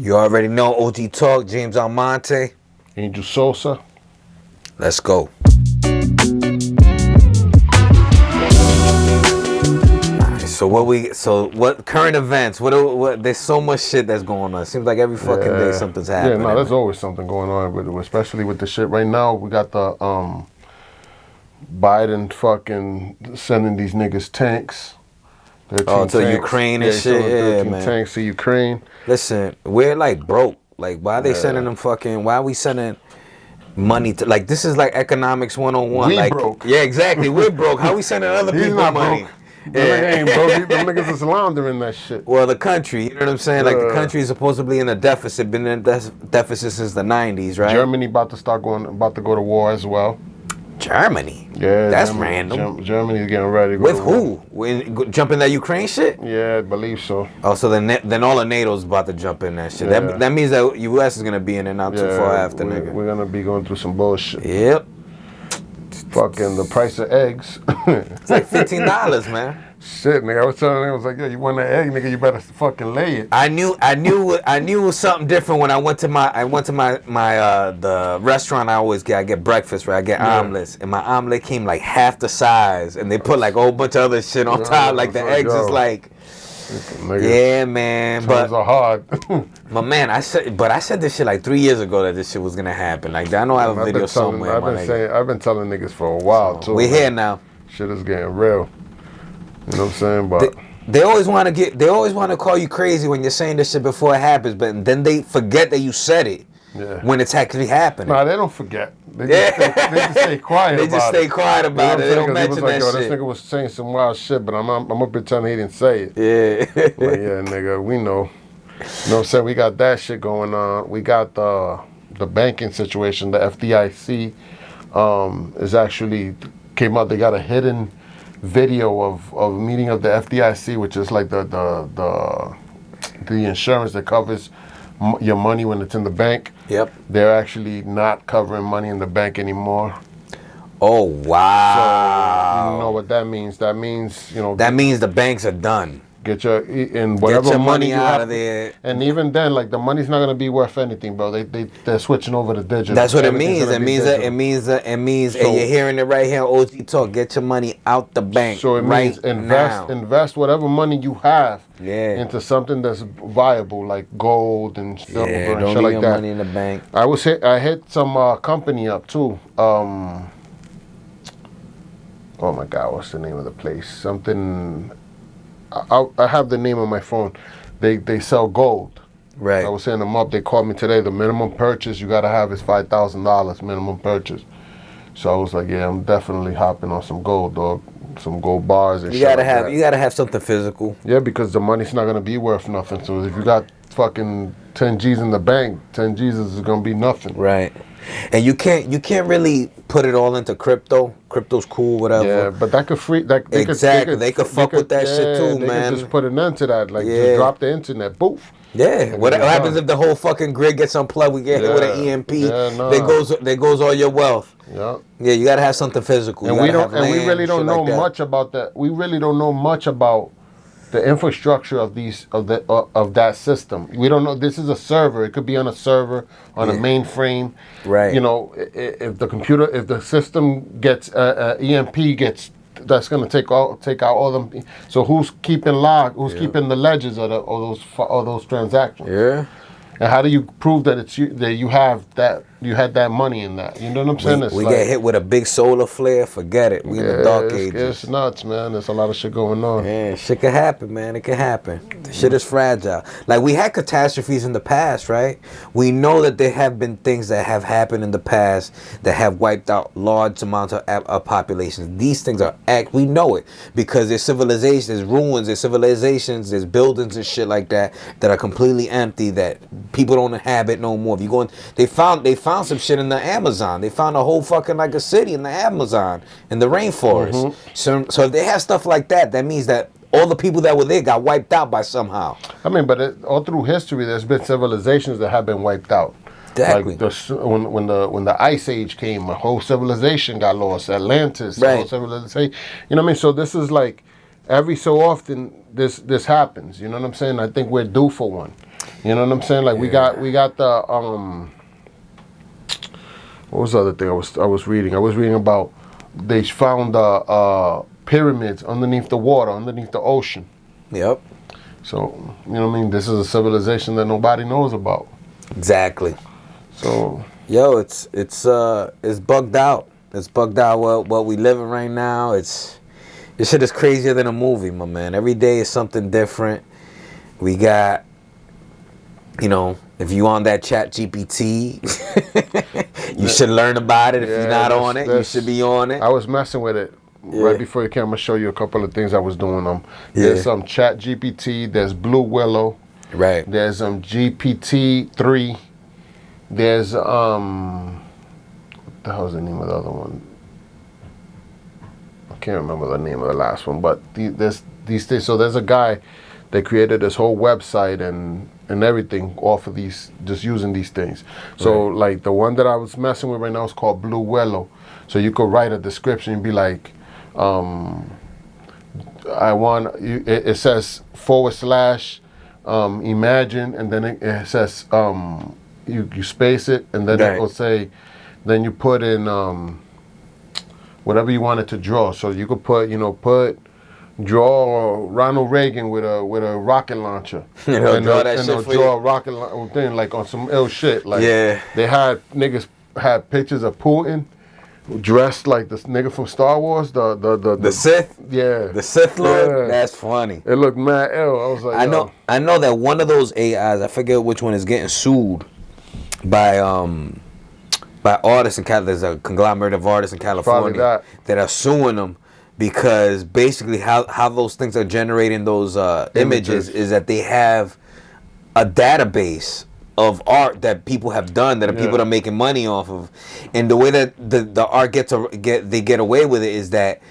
You already know OG Talk, James Almonte. Angel Sosa. Let's go. So what current events? What there's so much shit that's going on. It seems like every fucking day something's happening. Yeah, no, there's always something going on, especially with the shit right now. We got the Biden fucking sending these niggas tanks. To Ukraine and shit. Yeah, man. Tanks to Ukraine. Listen, we're like broke. Like, why are they sending them fucking? Why are we sending money to? Like, this is like economics 101. We like, broke. Yeah, exactly. We're broke. How we sending other He's people not money? Broke. Yeah. Ain't broke. Them niggas is laundering that shit. Well, the country, you know what I'm saying? Like, the country is supposedly in a deficit. Been in a deficit since the 90s, right? Germany about to go to war as well. Germany? Yeah. That's random. Germany's getting ready to go With to who? war. Jumping that Ukraine shit? Yeah, I believe so. Oh, so then all of NATO's about to jump in that shit. Yeah. That means that U.S. is going to be in it not too far after, nigga. We're going to be going through some bullshit. Yep. Fucking the price of eggs. It's like $15, man. Shit, nigga. I was telling him, I was like, yeah, you want that egg, nigga, you better fucking lay it. I knew it was something different when I went to the restaurant I always get. I get breakfast, right? I get omelets, and my omelet came like half the size, and they put like a whole bunch of other shit on top. Like the eggs is like, yeah, man. Times are hard. But man, I said this shit like 3 years ago that this shit was gonna happen. Like, I know I have a video somewhere. I've been telling niggas for a while too. We're here now. Shit is getting real. You know what I'm saying? But they always want to call you crazy when you're saying this shit before it happens, but then they forget that you said it when it's actually happening. Nah, they don't forget. They just stay quiet about it. They just stay quiet about it. They don't mention that shit. This nigga was saying some wild shit, but I'm gonna pretend he didn't say it. Yeah. Like, yeah, nigga, we know. You know what I'm saying? We got that shit going on. We got the banking situation. The FDIC is actually came out. They got a hidden video of a meeting of the FDIC, which is like the insurance that covers your money when it's in the bank. Yep. They're actually not covering money in the bank anymore. Oh, wow. So you know what that means? That means, that means the banks are done. Get your money out of there. And even then, like, the money's not gonna be worth anything, bro. They're switching over to digital. That's what it means. It means, and you're hearing it right here on OG Talk. Get your money out the bank. So it means invest whatever money you have into something that's viable, like gold and silver and shit like that. Don't money in the bank. I hit some company up too. Oh my God, what's the name of the place? Something. I have the name on my phone. They sell gold. Right. I was hitting them up. They called me today. The minimum purchase you gotta have is $5,000 minimum purchase. So I was like, yeah, I'm definitely hopping on some gold, dog. Some gold bars and shit. You gotta have something physical. Yeah, because the money's not gonna be worth nothing. So if you got fucking 10 G's in the bank, 10 G's is gonna be nothing. Right. And you can't really put it all into crypto. Crypto's cool, whatever. Yeah, but that could free that they could fuck with that shit too, man. They could just put an end to that, like just drop the internet, boof. Yeah. What happens if the whole fucking grid gets unplugged? We get hit with an EMP. Yeah, nah. There goes all your wealth. Yeah. Yeah, you gotta have something physical. And we really don't know much about that. We really don't know much about the infrastructure of that system. We don't know. This is a server. It could be on a server, on a mainframe. Right. You know, if the system gets EMP gets, that's gonna take out all them. So who's keeping log? Who's keeping the ledgers of all those transactions? Yeah. And how do you prove that it's you that you have that you had that money in that? You know what I'm saying? We get hit with a big solar flare. Forget it. We in the dark ages. It's nuts, man. There's a lot of shit going on. Yeah, shit can happen, man. It can happen. The shit is fragile. Like, we had catastrophes in the past, right? We know that there have been things that have happened in the past that have wiped out large amounts of populations. These things are we know it because there's civilizations, there's ruins, there's civilizations, there's buildings and shit like that are completely empty that people don't inhabit no more. If you go in, they found some shit in the Amazon. They found a whole fucking like a city in the Amazon in the rainforest. So if they have stuff like that, that means that all the people that were there got wiped out by somehow. I mean, but all through history, there's been civilizations that have been wiped out. Exactly. Like when the Ice Age came, a whole civilization got lost. Atlantis, right. Whole civilization. You know what I mean? So this is like every so often this happens. You know what I'm saying? I think we're due for one. You know what I'm saying? Like we got the what was the other thing I was reading? I was reading about they found pyramids underneath the water, underneath the ocean. Yep. So, you know what I mean? This is a civilization that nobody knows about. Exactly. So, yo, it's bugged out. It's bugged out what we living right now. This shit is crazier than a movie, my man. Every day is something different. We got, you know, if you on that Chat GPT, you should learn about it. If you're not on it, you should be on it. I was messing with it right before you came. I'm gonna show you a couple of things I was doing. There's some Chat GPT. There's Blue Willow. Right. There's GPT-3. There's what the hell's the name of the other one? I can't remember the name of the last one. But there's these things. So there's a guy that created this whole website and everything off of these, just using these things. So like the one that I was messing with right now is called Blue Willow. So you could write a description and be like, I want you. It says / imagine, and then it says you space it, and then it will say, then you put in whatever you wanted to draw. So you could put draw Ronald Reagan with a rocket launcher. Draw that shit for draw you. a rocket thing like on some ill shit. Like Yeah. they had niggas had pictures of Putin dressed like this nigga from Star Wars, the Sith. Yeah, The Sith Lord. Yeah. That's funny. It looked mad ill. I was like, I know that one of those AIs, I forget which one, is getting sued by artists in California. There's a conglomerate of artists in California that are suing them because basically how those things are generating those images is that they have a database of art that people have done that people are making money off of, and the way that the art get away with it is that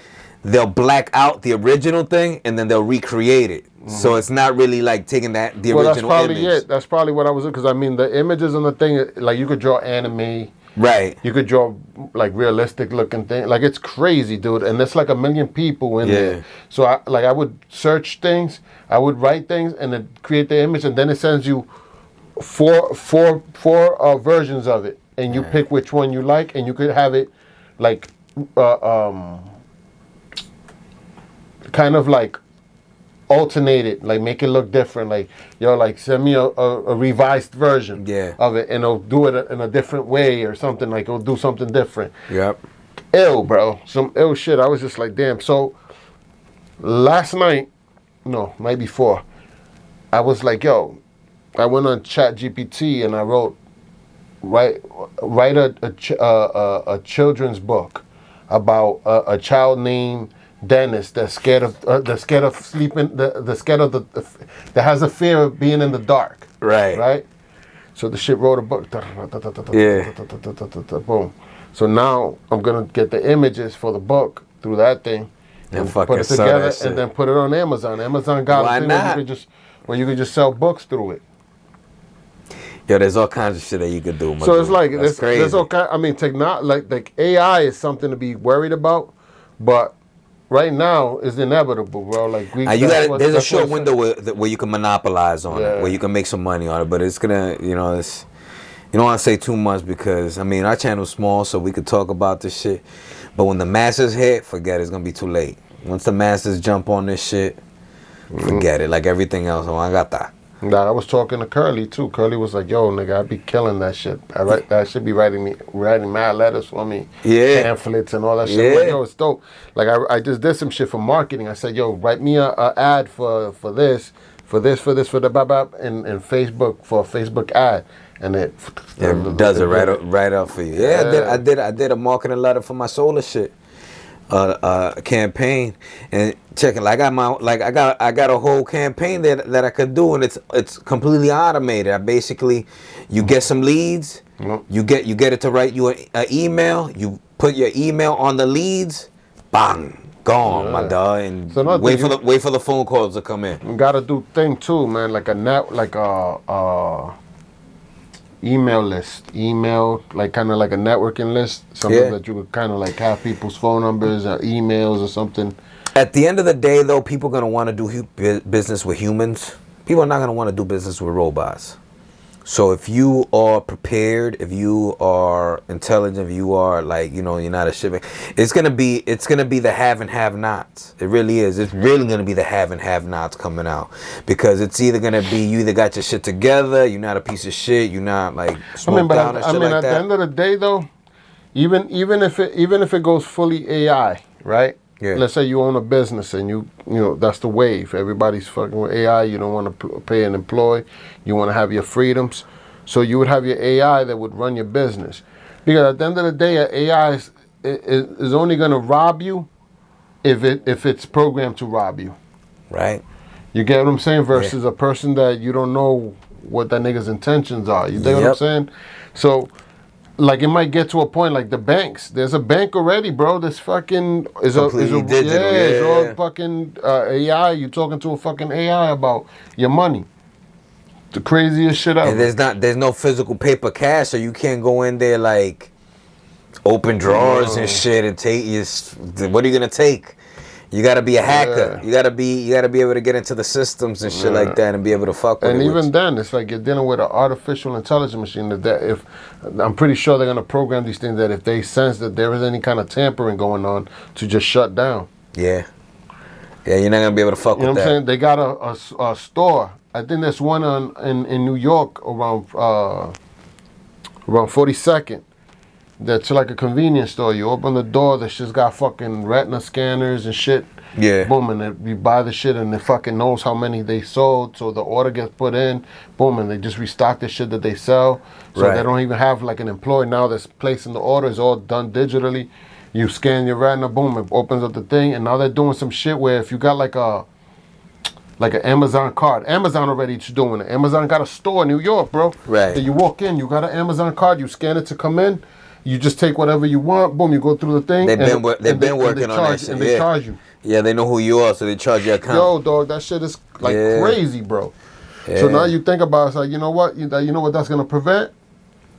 they'll black out the original thing and then they'll recreate it. So it's not really like taking the original that's probably image. it. That's probably what I was, because I mean the images and the thing, like you could draw anime. Right. You could draw like realistic looking thing. Like it's crazy, dude. And there's like 1 million people in there. So I would search things, I would write things, and then create the image, and then it sends you four versions of it, and you pick which one you like, and you could have it like kind of like alternated, like make it look different. Like, like send me a revised version of it, and it'll do it in a different way or something. Like it'll do something different. Yep. Ill, bro. Some ill shit. I was just like, damn. So last night, night before, I was like, I went on Chat GPT and I wrote, write a children's book about a child named Dennis that's scared of sleeping, that has a fear of being in the dark. Right. So the shit wrote a book. Boom. So now I'm gonna get the images for the book through that thing and put it together and then put it on Amazon. Amazon got a thing where you could just sell books through it. There's all kinds of shit that you could do. So it's like crazy. There's all kind. I mean, like AI is something to be worried about, but right now it's inevitable, bro. Like there's a short window where you can monopolize on it, where you can make some money on it. But it's gonna, you don't want to say too much because I mean our channel's small, so we could talk about this shit. But when the masses hit, forget it, it's gonna be too late. Once the masses jump on this shit, forget it. Like everything else, I got that. Nah, I was talking to Curly too. Curly was like, "Yo, nigga, I'd be killing that shit. I should be writing mad letters for me, pamphlets and all that shit." Like, yo, it's dope. Like I just did some shit for marketing. I said, "Yo, write me a ad for the blah, in Facebook for a Facebook ad," and it does it right up for you. Yeah, I did a marketing letter for my solar shit. Campaign, and check it. Like I got a whole campaign that I could do, and it's completely automated. I basically, you get some leads, you get it to write you an email. You put your email on the leads, bang, gone, my dog, and so wait for the phone calls to come in. You gotta do thing too, man. Like email list, like kind of like a networking list, something that you could kind of like have people's phone numbers or emails or something. At the end of the day, though, people are gonna want to do business with humans people are not going to want to do business with robots. So if you are prepared, if you are intelligent, if you are like, you know, you're not a shipping, it's gonna be the have and have nots. It really is. It's really gonna be the have and have nots coming out, because it's either gonna be you either got your shit together, you're not a piece of shit, you're not like smoked down and shit like that. At the end of the day though, even if it goes fully AI, right? Yeah. Let's say you own a business and you know that's the wave. Everybody's fucking with AI. You don't want to pay an employee. You want to have your freedoms. So you would have your AI that would run your business. Because at the end of the day, AI is only going to rob you if it's programmed to rob you. Right. You get what I'm saying? Versus a person that you don't know what that nigga's intentions are. You get what I'm saying? So, like, it might get to a point like the banks. There's a bank already, bro. This fucking is completely digital. Yeah, it's all fucking AI. You talking to a fucking AI about your money. The craziest shit ever. And there's no physical paper cash, so you can't go in there like open drawers and shit and take your. What are you gonna take? You gotta be a hacker. You gotta be able to get into the systems and shit like that and be able to fuck with it. And even then, it's like you're dealing with an artificial intelligence machine. That if I'm pretty sure they're gonna program these things that if they sense that there is any kind of tampering going on, to just shut down. Yeah, you're not gonna be able to fuck with that. You know what I'm saying? They got a store. I think there's one in New York around 42nd. That's like a convenience store. You open the door, that shit's got fucking retina scanners and shit. Yeah. Boom, and you buy the shit and it fucking knows how many they sold, so the order gets put in. Boom, and they just restock the shit that they sell. So they don't even have like an employee now that's placing the order. It's all done digitally. You scan your retina, boom, it opens up the thing. And now they're doing some shit where if you got like an Amazon card. Amazon already doing it. Amazon got a store in New York, bro. Right. So you walk in, you got an Amazon card, you scan it to come in. You just take whatever you want. Boom, you go through the thing. They've been working on that shit. And they charge you. Yeah, they know who you are, so they charge your account. Yo, dog, that shit is like crazy, bro. Yeah. So now you think about it, it's like, you know what? You know what that's going to prevent?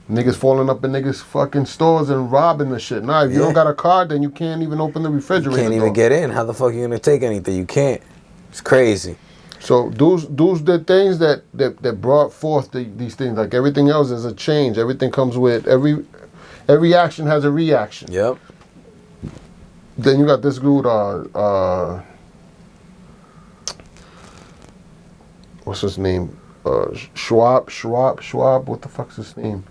Niggas falling up in niggas fucking stores and robbing the shit. Now, if you don't got a card, then you can't even open the refrigerator. You can't even get in. How the fuck are you going to take anything? You can't. It's crazy. So those the things that brought forth these things. Like everything else is a change. Everything comes with every action has a reaction. Yep. Then you got this dude, what's his name? Schwab. What the fuck's his name?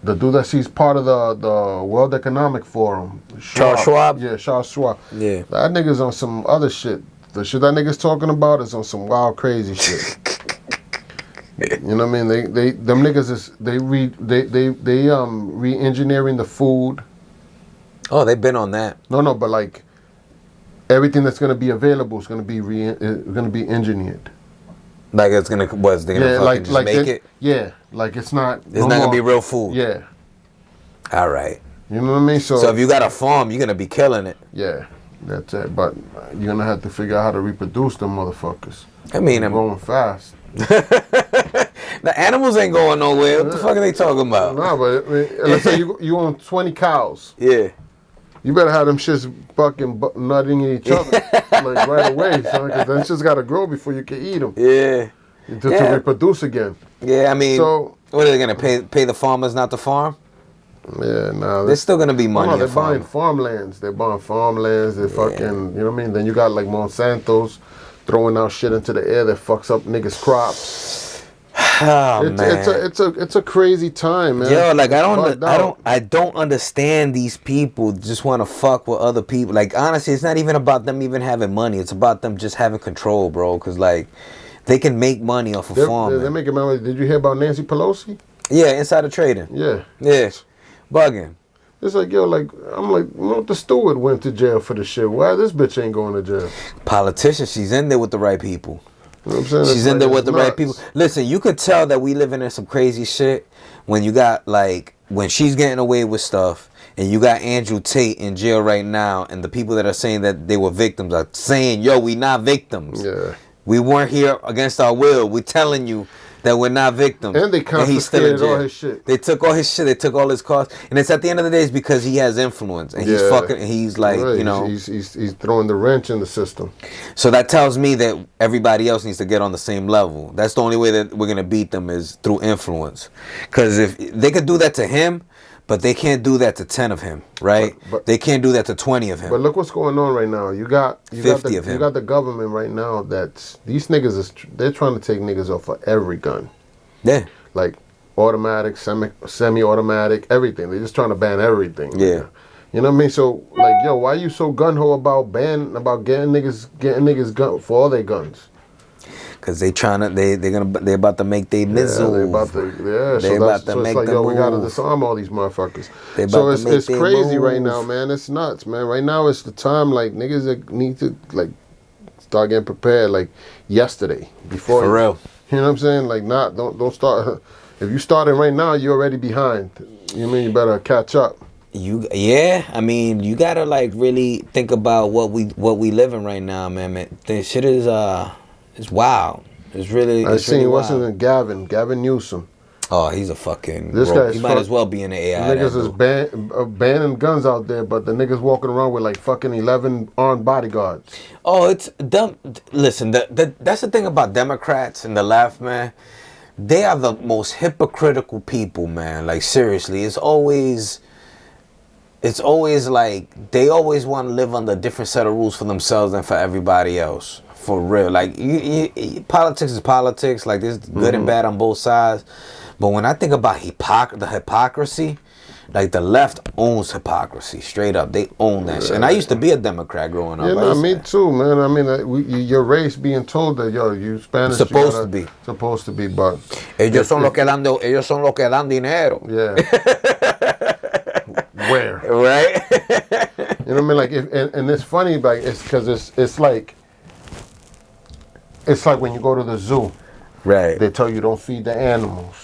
The dude that sees part of the World Economic Forum. Charles Schwab? Yeah, Charles Schwab. Yeah. That nigga's on some other shit. The shit that nigga's talking about is on some wild, crazy shit. You know what I mean? Them niggas is re-engineering the food. Oh, they've been on that. No, but like everything that's gonna be available is gonna be engineered. Like it's gonna fucking just make it? Yeah, like it's not. It's not gonna be real food. Yeah. All right. You know what I mean? So if you got a farm, you're gonna be killing it. Yeah, that's it. But you're gonna have to figure out how to reproduce them motherfuckers. I mean, they're going fast. The animals ain't going nowhere. What the fuck are they talking about? Nah, but I mean, let's say you own 20 cows. Yeah. You better have them shits fucking nutting in each other like right away, son, because them shits gotta grow before you can eat them. Yeah. To reproduce again. Yeah, I mean, so what are they gonna pay the farmers not to farm? Yeah, no. There's still gonna be money. No, they're buying farmlands. They're buying farmlands. They're fucking, you know what I mean? Then you got like Monsanto's throwing out shit into the air that fucks up niggas' crops. Oh, man. It's a crazy time, man. Yo, like I don't understand these people just want to fuck with other people. Like honestly, it's not even about them even having money. It's about them just having control, bro. Cause like they can make money off of farming. They're making money. Did you hear about Nancy Pelosi? Yeah, insider trading. Yeah. Yeah. Bugging. It's like, yo, like, I'm like, Martha Stewart went to jail for the shit. Why this bitch ain't going to jail? Politician, she's in there with the right people. You know what I'm saying? She's in there with the right people. Listen, you could tell that we living in some crazy shit when you got, like, when she's getting away with stuff and you got Andrew Tate in jail right now and the people that are saying that they were victims are saying, yo, we not victims. Yeah. We weren't here against our will. We're telling you that we're not victims. And they he's still in confiscated all jail. his shit. They took all his shit. They took all his cars. And it's at the end of the day, it's because he has influence and he's fucking. He's like, Right. you know, he's throwing the wrench in the system. so that tells me that everybody else needs to get on the same level. That's the only way that we're gonna beat them is through influence. Because if they could do that to him, but they can't do that to 10 of him, right? But they can't do that to 20 of him. But look what's going on right now. You got 50 of him. You got the government right now that's these niggas they're trying to take niggas off of every gun. Yeah. Like automatic, semi-automatic, everything. They're just trying to ban everything. Yeah. You know what I mean? So like, yo, why you so gun ho about getting niggas gun for all their guns? Cause they they're about to make their missiles. They about to, so it's like, yo, we gotta disarm all these motherfuckers. So it's crazy right now, man. It's nuts, man. Right now it's the time, like, niggas that need to, like, start getting prepared, like, yesterday. Before For real. You know what I'm saying? Like, don't start. If you starting right now, you're already behind. You know what I mean? You better catch up. I mean, you gotta, like, really think about what we living right now, man. This shit is it's wild. It's really. I seen really what's wild. his name, Gavin Newsom. Oh, he's a fucking. This guy's he might as well be in the AI. Niggas is banning guns out there, but the niggas walking around with like fucking 11 armed bodyguards. Oh, it's dumb. Listen, that's the thing about Democrats and the left, man. They are the most hypocritical people, man. Like, seriously, it's always like they always want to live under a different set of rules for themselves and for everybody else. For real, like politics is politics. Like, there's good and bad on both sides. But when I think about the hypocrisy, like, the left owns hypocrisy straight up. They own that shit. And I used to be a Democrat growing up. Yeah, me too, man. I mean, your race being told that, yo, you Spanish. Supposed to be. Supposed to be, but ellos son los que dan dinero. Yeah. Where? Right? You know what I mean? Like, and it's funny, like, it's because it's like when you go to the zoo. Right. They tell you don't feed the animals.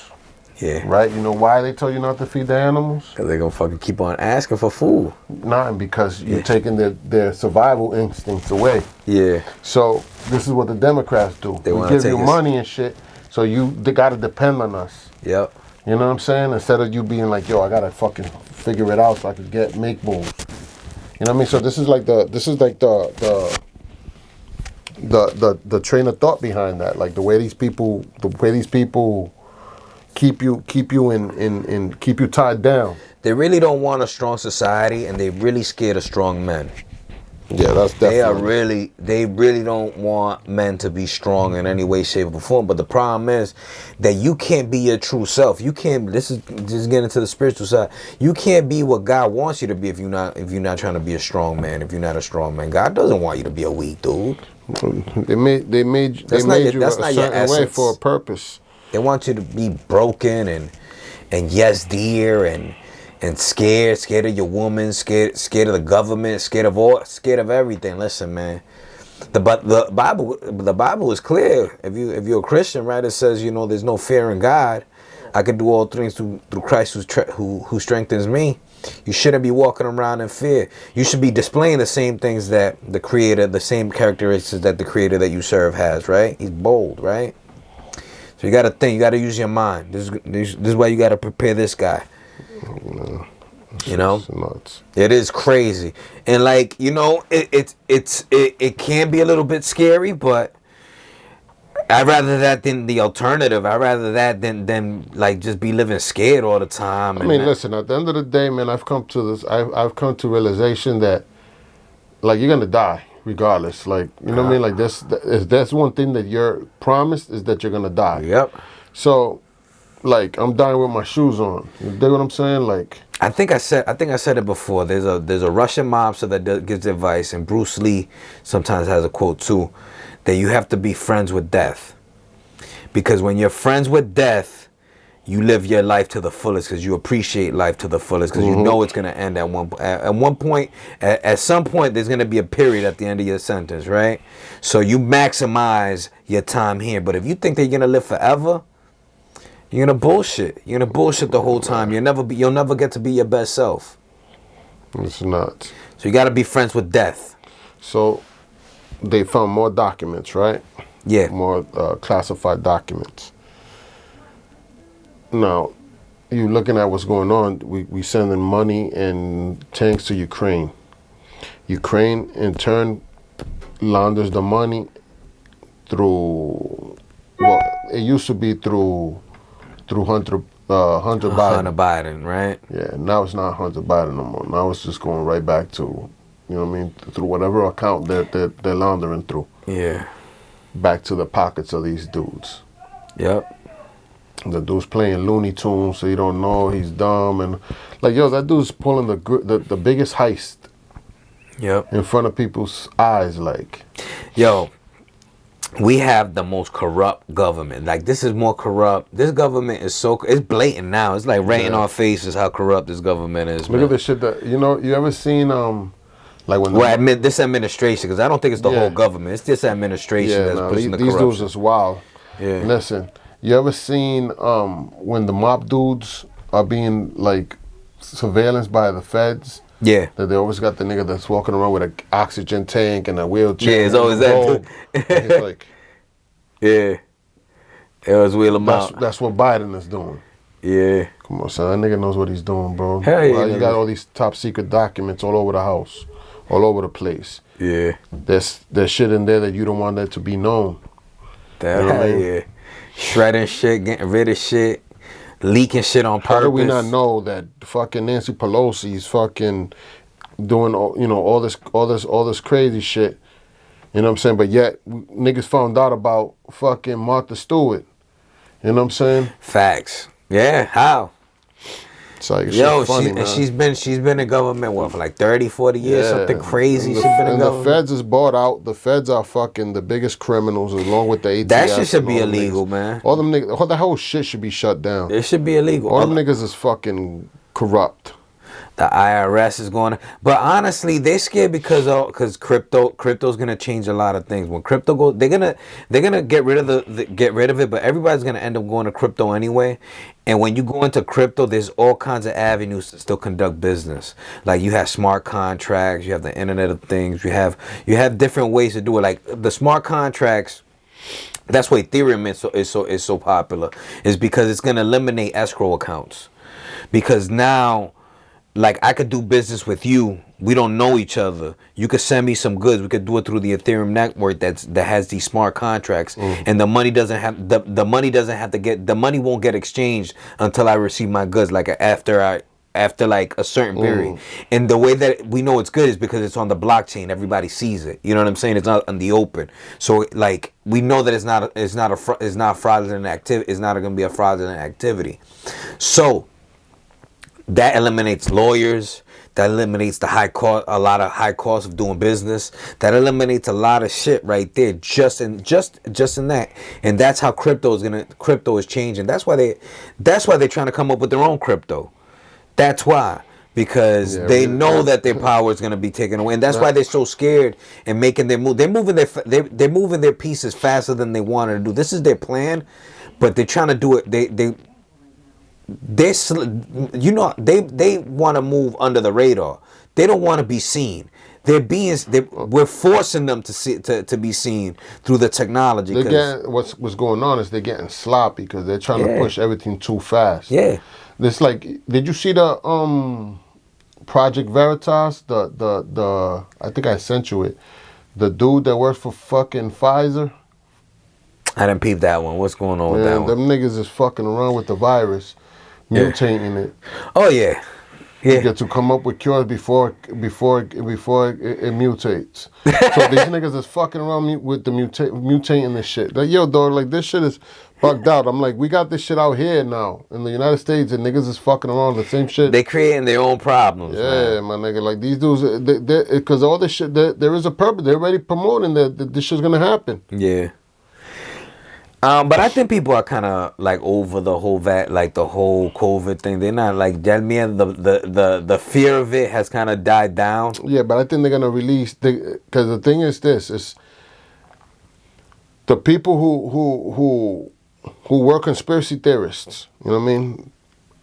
Yeah. Right? You know why they tell you not to feed the animals? Because they're going to fucking keep on asking for food. Nah, because you're taking their survival instincts away. Yeah. So this is what the Democrats do. They give you money and shit, so they got to depend on us. Yep. You know what I'm saying? Instead of you being like, yo, I got to fucking figure it out so I can make moves. You know what I mean? So this is like the train of thought behind that. Like, the way these people keep you in keep you tied down. They really don't want a strong society, and they really scared of strong men. Yeah, that's definitely. They really don't want men to be strong in any way, shape, or form. But the problem is that you can't be your true self. You can't. This is just getting into the spiritual side. You can't be what God wants you to be if you're not trying to be a strong man. If you're not a strong man, God doesn't want you to be a weak dude. They made you a certain way for a purpose. They want you to be broken and yes dear and scared of your woman, scared of the government, scared of everything. Listen, man, the Bible is clear. If you're a Christian, right, it says, you know, there's no fear in God. I can do all things through Christ who strengthens me. You shouldn't be walking around in fear. You should be displaying the same things that the Creator, the same characteristics that the Creator that you serve has, right? He's bold, right? So you got to think. You got to use your mind. This is why you got to prepare this guy. No, you know, nuts. It is crazy, and like, you know, it can be a little bit scary, but I'd rather that than the alternative. I'd rather that than like just be living scared all the time. I mean, listen. At the end of the day, man, I've come to realization that, like, you're gonna die regardless. Like, you know what I mean? Like, that's one thing that you're promised, is that you're gonna die. Yep. So, like, I'm dying with my shoes on. You dig what I'm saying? Like, I think I said it before. There's a Russian mobster that gives advice, and Bruce Lee sometimes has a quote too, that you have to be friends with death, because when you're friends with death, you live your life to the fullest, because you appreciate life to the fullest, because you know it's going to end at one point. At some point, there's going to be a period at the end of your sentence, right? So you maximize your time here. But if you think that you're going to live forever, you're going to bullshit. You're going to bullshit the whole time. You'll never get to be your best self. It's not. So you got to be friends with death. So they found more documents, right? Yeah. More classified documents. Now, you looking at what's going on. We sending money and tanks to Ukraine. Ukraine in turn launders the money through. Well, it used to be through Hunter Biden. Hunter Biden, right? Yeah, now it's not Hunter Biden no more. Now it's just going right back to, you know what I mean, through whatever account they're laundering through. Yeah. Back to the pockets of these dudes. Yep. The dude's playing Looney Tunes, so you don't know he's dumb and like yo, that dude's pulling the biggest heist. Yep. In front of people's eyes, like. Yo, we have the most corrupt government. Like, this is more corrupt. This government is it's blatant now. It's like right in our faces how corrupt this government is. Look at the shit that you ever seen like when this administration, because I don't think it's the whole government. It's this administration that's pushing the corruption. These dudes is wild. Yeah. Listen, you ever seen when the mob dudes are being like surveillanced by the feds? Yeah. That they always got the nigga that's walking around with an oxygen tank and a wheelchair. Yeah, it's always that. He's like, yeah. It was wheel him out. That's what Biden is doing. Yeah. Come on, son. That nigga knows what he's doing, bro. Hell yeah. You got all these top secret documents all over the house, all over the place. Yeah. There's shit in there that you don't want that to be known. Hell yeah. Shredding shit, getting rid of shit. Leaking shit on purpose. How do we not know that fucking Nancy Pelosi's fucking doing all this crazy shit? You know what I'm saying? But yet niggas found out about fucking Martha Stewart. You know what I'm saying? Facts. Yeah. How? It's like, yo, funny, man. she's been in government for like 30, 40 years, something crazy. She's been in government. The feds is bought out. The feds are fucking the biggest criminals, along with the ATF. That shit should be illegal, man. All them niggas, the whole shit should be shut down. It should be illegal. All them niggas is fucking corrupt. The IRS is going to, but honestly, they're scared because crypto's gonna change a lot of things. When crypto goes, they're gonna get rid of it, but everybody's gonna end up going to crypto anyway. And when you go into crypto, there's all kinds of avenues to still conduct business. Like you have smart contracts, you have the Internet of Things, you have different ways to do it. Like the smart contracts. That's why Ethereum is so popular, is because it's gonna eliminate escrow accounts, because now. Like, I could do business with you. We don't know each other. You could send me some goods. We could do it through the Ethereum network that has these smart contracts. And the money doesn't have the money won't get exchanged until I receive my goods, like after like a certain period. And the way that we know it's good is because it's on the blockchain. Everybody sees it. You know what I'm saying? It's not in the open. So like we know that it's not fraudulent activity. It's not going to be a fraudulent activity. So that eliminates lawyers. That eliminates a lot of high cost of doing business. That eliminates a lot of shit right there, just in that. And that's how crypto is changing. That's why they're trying to come up with their own crypto. That's why, because they know that their power is going to be taken away, and that's why they're so scared and making their move. They're moving their pieces faster than they wanted to do. This is their plan, but they're trying to do it. They want to move under the radar. They don't want to be seen. We're forcing them to be seen through the technology. What's going on is they're getting sloppy because they're trying to push everything too fast. Yeah. It's like, did you see the Project Veritas? The I think I sent you it. The dude that works for fucking Pfizer. I didn't peep that one. What's going on with that one? Them niggas is fucking around with the virus. Mutating it. Oh yeah. You get to come up with cures before it mutates. So these niggas is fucking around with the mutating this shit. Like, yo, dog, like this shit is bugged out. I'm like, we got this shit out here now in the United States, and niggas is fucking around with the same shit. They creating their own problems. Yeah, my nigga. Like these dudes, because all this shit, there is a purpose. They're already promoting that this shit's gonna happen. Yeah. But I think people are kind of like over the whole the whole COVID thing. They're not like the fear of it has kind of died down. Yeah, but I think they're gonna release because the thing is this the people who were conspiracy theorists. You know what I mean?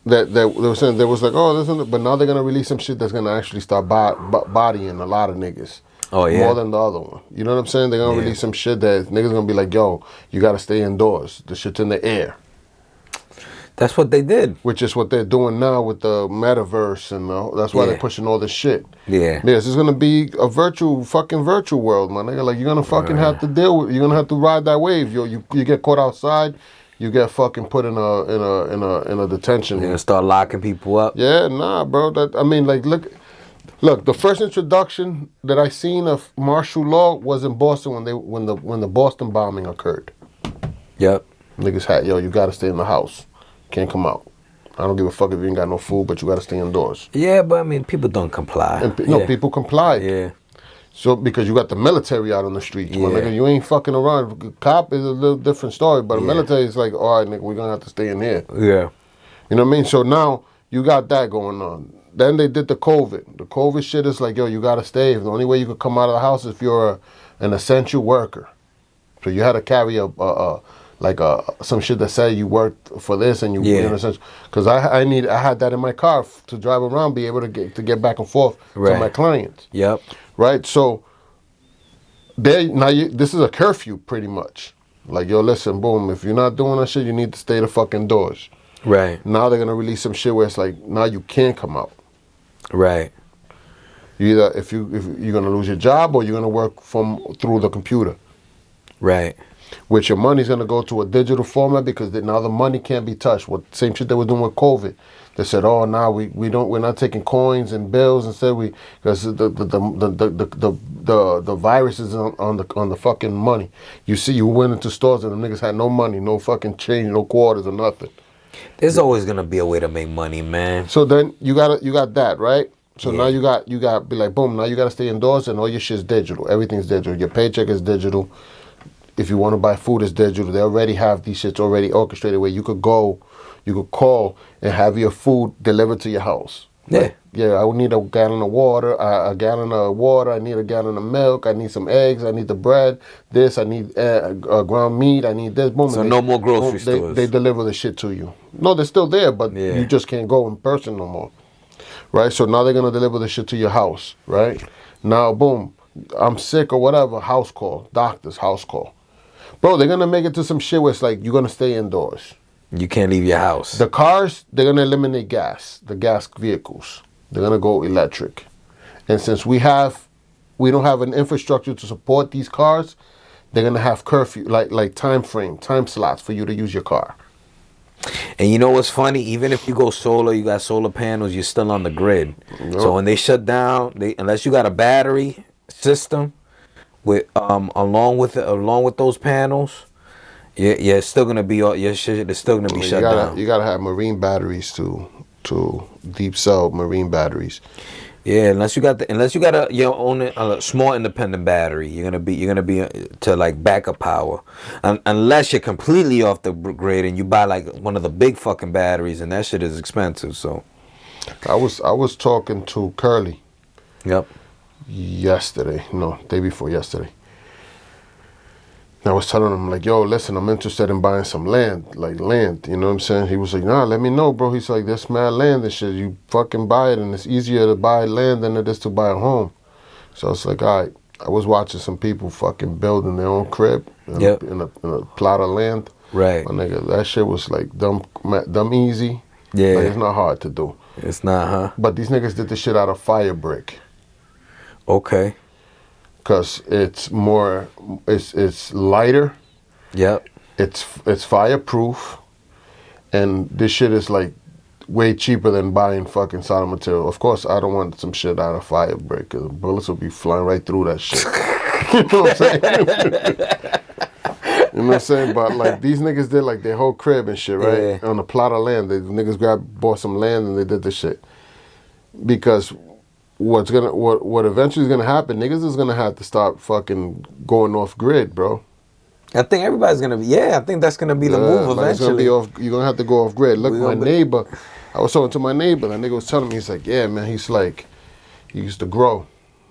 That they were saying there was like, oh, this, but now they're gonna release some shit that's gonna actually start bodying a lot of niggas. Oh yeah. More than the other one. You know what I'm saying? They're gonna release some shit that niggas gonna be like, yo, you gotta stay indoors. The shit's in the air. That's what they did. which is what they're doing now with the metaverse, and that's why Yeah. they're pushing all this shit. Yeah. This is gonna be a virtual world, my nigga. Like you're gonna fucking have to deal with. You're gonna have to ride that wave. You get caught outside, you get fucking put in a detention. They're room. gonna start locking people up. Yeah, nah, bro. I mean, like, look. The first introduction that I seen of martial law was in Boston when the Boston bombing occurred. Yep. Niggas had, yo, you gotta stay in the house, can't come out. I don't give a fuck if you ain't got no food, but you gotta stay indoors. Yeah, but I mean, people don't comply. And yeah. people complied. Yeah. So because you got the military out on the streets, my Yeah. nigga, you ain't fucking around. Cop is a little different story, but the Yeah. military is like, all right, nigga, we're gonna have to stay in here. Yeah. You know what I mean? So now you got that going on. Then they did the COVID. The COVID shit is like, yo, you gotta stay. The only way you could come out of the house is if you're an essential worker. So you had to carry some shit that said you worked for this and you Yeah. in essential. Because I had that in my car to drive around, be able to get back and forth Right. to my clients. Yep. Right? So this is a curfew pretty much. Like, yo, listen, boom, if you're not doing that shit, you need to stay the fucking doors. Right. Now they're gonna release some shit where it's like, now you can't come out. Right. You either if you're gonna lose your job or you're gonna work through the computer. Right. Which your money's gonna go to a digital format because now the money can't be touched. What same shit they were doing with COVID. They said, oh, now we're not taking coins and bills. Instead because the virus is on the fucking money. You went into stores and the niggas had no money, no fucking change, no quarters or nothing. There's always gonna be a way to make money, man. So then you got that, right? So Yeah. now you got be like, boom, now you got to stay indoors and all your shit's digital. Everything's digital. Your paycheck is digital. If you want to buy food, it's digital. They already have these shits already orchestrated where you could call and have your food delivered to your house. Yeah. Like, yeah, I would need a gallon of water, I need a gallon of milk, I need some eggs, I need the bread, I need ground meat, I need this. Boom. So no more grocery stores. They deliver the shit to you. No, they're still there, but Yeah. you just can't go in person no more. Right? So now they're going to deliver the shit to your house, right? Now, boom, I'm sick or whatever, house call, doctor's house call. Bro, they're going to make it to some shit where it's like, you're going to stay indoors. You can't leave your house. The cars, they're going to eliminate the gas vehicles. They're going to go electric. And since we don't have an infrastructure to support these cars, they're going to have curfew, like time slots for you to use your car. And you know what's funny? Even if you go solar, you got solar panels, you're still on the grid. Yep. So when they shut down, unless you got a battery system with along with those panels, yeah, it's still gonna be your shit is still gonna be shut down. You gotta have marine batteries to deep cell marine batteries. Yeah, unless you got your own small independent battery, you're gonna be to like backup power, unless you're completely off the grid and you buy like one of the big fucking batteries, and that shit is expensive. So, I was talking to Curly yep, day before yesterday. I was telling him, like, yo, listen, I'm interested in buying some land, you know what I'm saying? He was like, nah, let me know, bro. He's like, there's mad land and shit. You fucking buy it, and it's easier to buy land than it is to buy a home. So it's like, all right. I was watching some people fucking building their own crib in a plot of land. right, My nigga, that shit was like dumb easy. yeah, Like, it's not hard to do. it's not, huh? But these niggas did this shit out of fire brick. Okay, Cause it's lighter, yep, it's fireproof, and this shit is like way cheaper than buying fucking solid material. Of course, I don't want some shit out of fire brick, cause bullets will be flying right through that shit. You know what I'm saying? You know what I'm saying? But like these niggas did like their whole crib and shit, right? Yeah. On a plot of land. The niggas bought some land and they did this shit. Because what eventually is gonna happen, niggas is gonna have to start fucking going off grid, bro. I think everybody's gonna be. Yeah, I think that's gonna be the move like it's gonna eventually. be off. You're gonna have to go off grid. Look, my neighbor. I was talking to my neighbor. That nigga was telling me, he's like, yeah, man. He's like, he used to grow.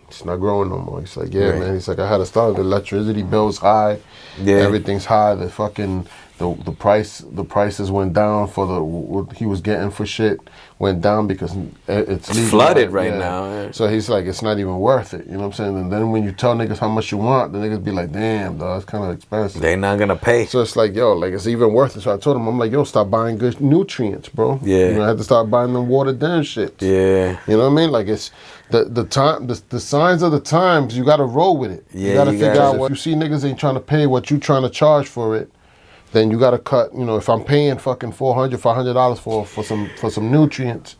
He's not growing no more. He's like, yeah, Right. man. He's like, I had to start. The electricity bill's high. Yeah. Everything's high. The fucking the prices went down for what he was getting for shit went down because it's legal, flooded right now. Yeah. So he's like, it's not even worth it. You know what I'm saying? And then when you tell niggas how much you want, the niggas be like, damn, dog, it's kind of expensive. They're not gonna pay. So it's like, yo, like it's even worth it. So I told him, I'm like, yo, stop buying good nutrients, bro. Yeah. You know, I had to start buying them watered down shit. Yeah. You know what I mean? Like it's the signs of the times. You got to roll with it. Yeah, you got to you figure gotta- out what you see. Niggas ain't trying to pay what you trying to charge for it. Then you got to cut. You know, if I'm paying fucking $400 for some nutrients,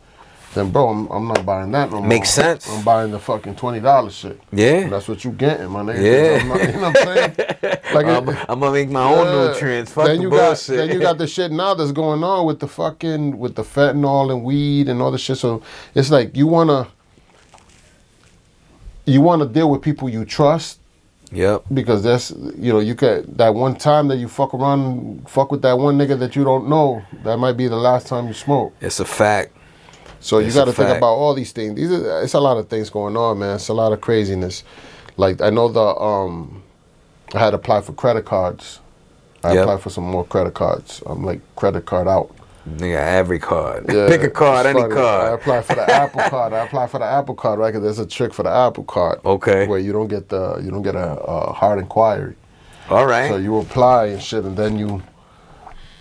then bro, I'm not buying that no more. Makes sense. I'm buying the fucking $20 shit. Yeah. And that's what you getting, my nigga. Yeah. I'm not, you know what I'm saying? Like I'm gonna make my own nutrients. Fuck then the you bullshit. then you got the shit now that's going on with the fentanyl and weed and all this shit. So it's like you wanna deal with people you trust. Yep. Because that's, you know, you could, that one time that you fuck with that one nigga that you don't know, that might be the last time you smoke. It's a fact. So you It's got a to think fact. about all these things. It's a lot of things going on, man. It's a lot of craziness. Like I know I had applied for credit cards. I Yep. applied for some more credit cards. I'm like credit card out. Nigga, every card. Yeah, Pick a card, it's any funny. I card. applied for the Apple card. Right? Because there's a trick for the Apple card. Okay. Where you don't get a hard inquiry. All right. So you apply and shit, and then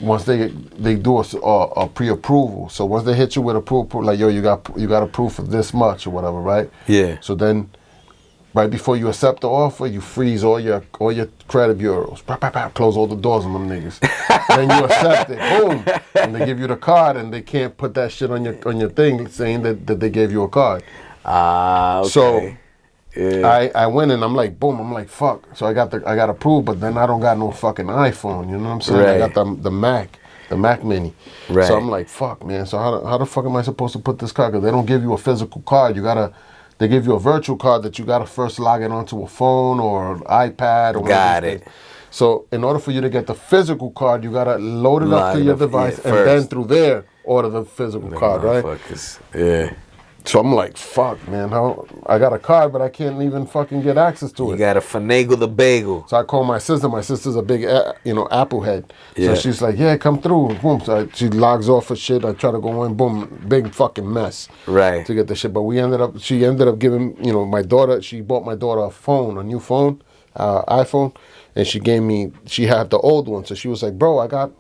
once they do a pre-approval. So once they hit you with approval, like yo, you got approved for this much or whatever, right? Yeah. So then, right before you accept the offer, you freeze all your credit bureaus. Bah, bah, bah, close all the doors on them niggas. Then you accept it, boom, and they give you the card, and they can't put that shit on your thing saying that they gave you a card. Okay. So yeah. I went and I'm like, boom, I'm like, fuck. So I got approved, but then I don't got no fucking iPhone. You know what I'm saying? Right. I got the Mac Mini. Right. So I'm like, fuck, man. So how the fuck am I supposed to put this card? Because they don't give you a physical card. They give you a virtual card that you gotta first log in onto a phone or an iPad or Got one of these it. things. So in order for you to get the physical card, you gotta load it up Log to it your up, device yeah, and then first. through there order the physical card, right? Motherfuckers. Yeah. So I'm like, fuck, man. How I got a card, but I can't even fucking get access to You it. gotta finagle the bagel. So I call my sister. My sister's a big, Apple head. Yeah. So she's like, yeah, come through. Boom. So she logs off her shit. I try to go in. Boom. Big fucking mess. Right. To get the shit. But she ended up giving, my daughter, she bought my daughter a new phone, iPhone. And she had the old one. So she was like, bro, I got,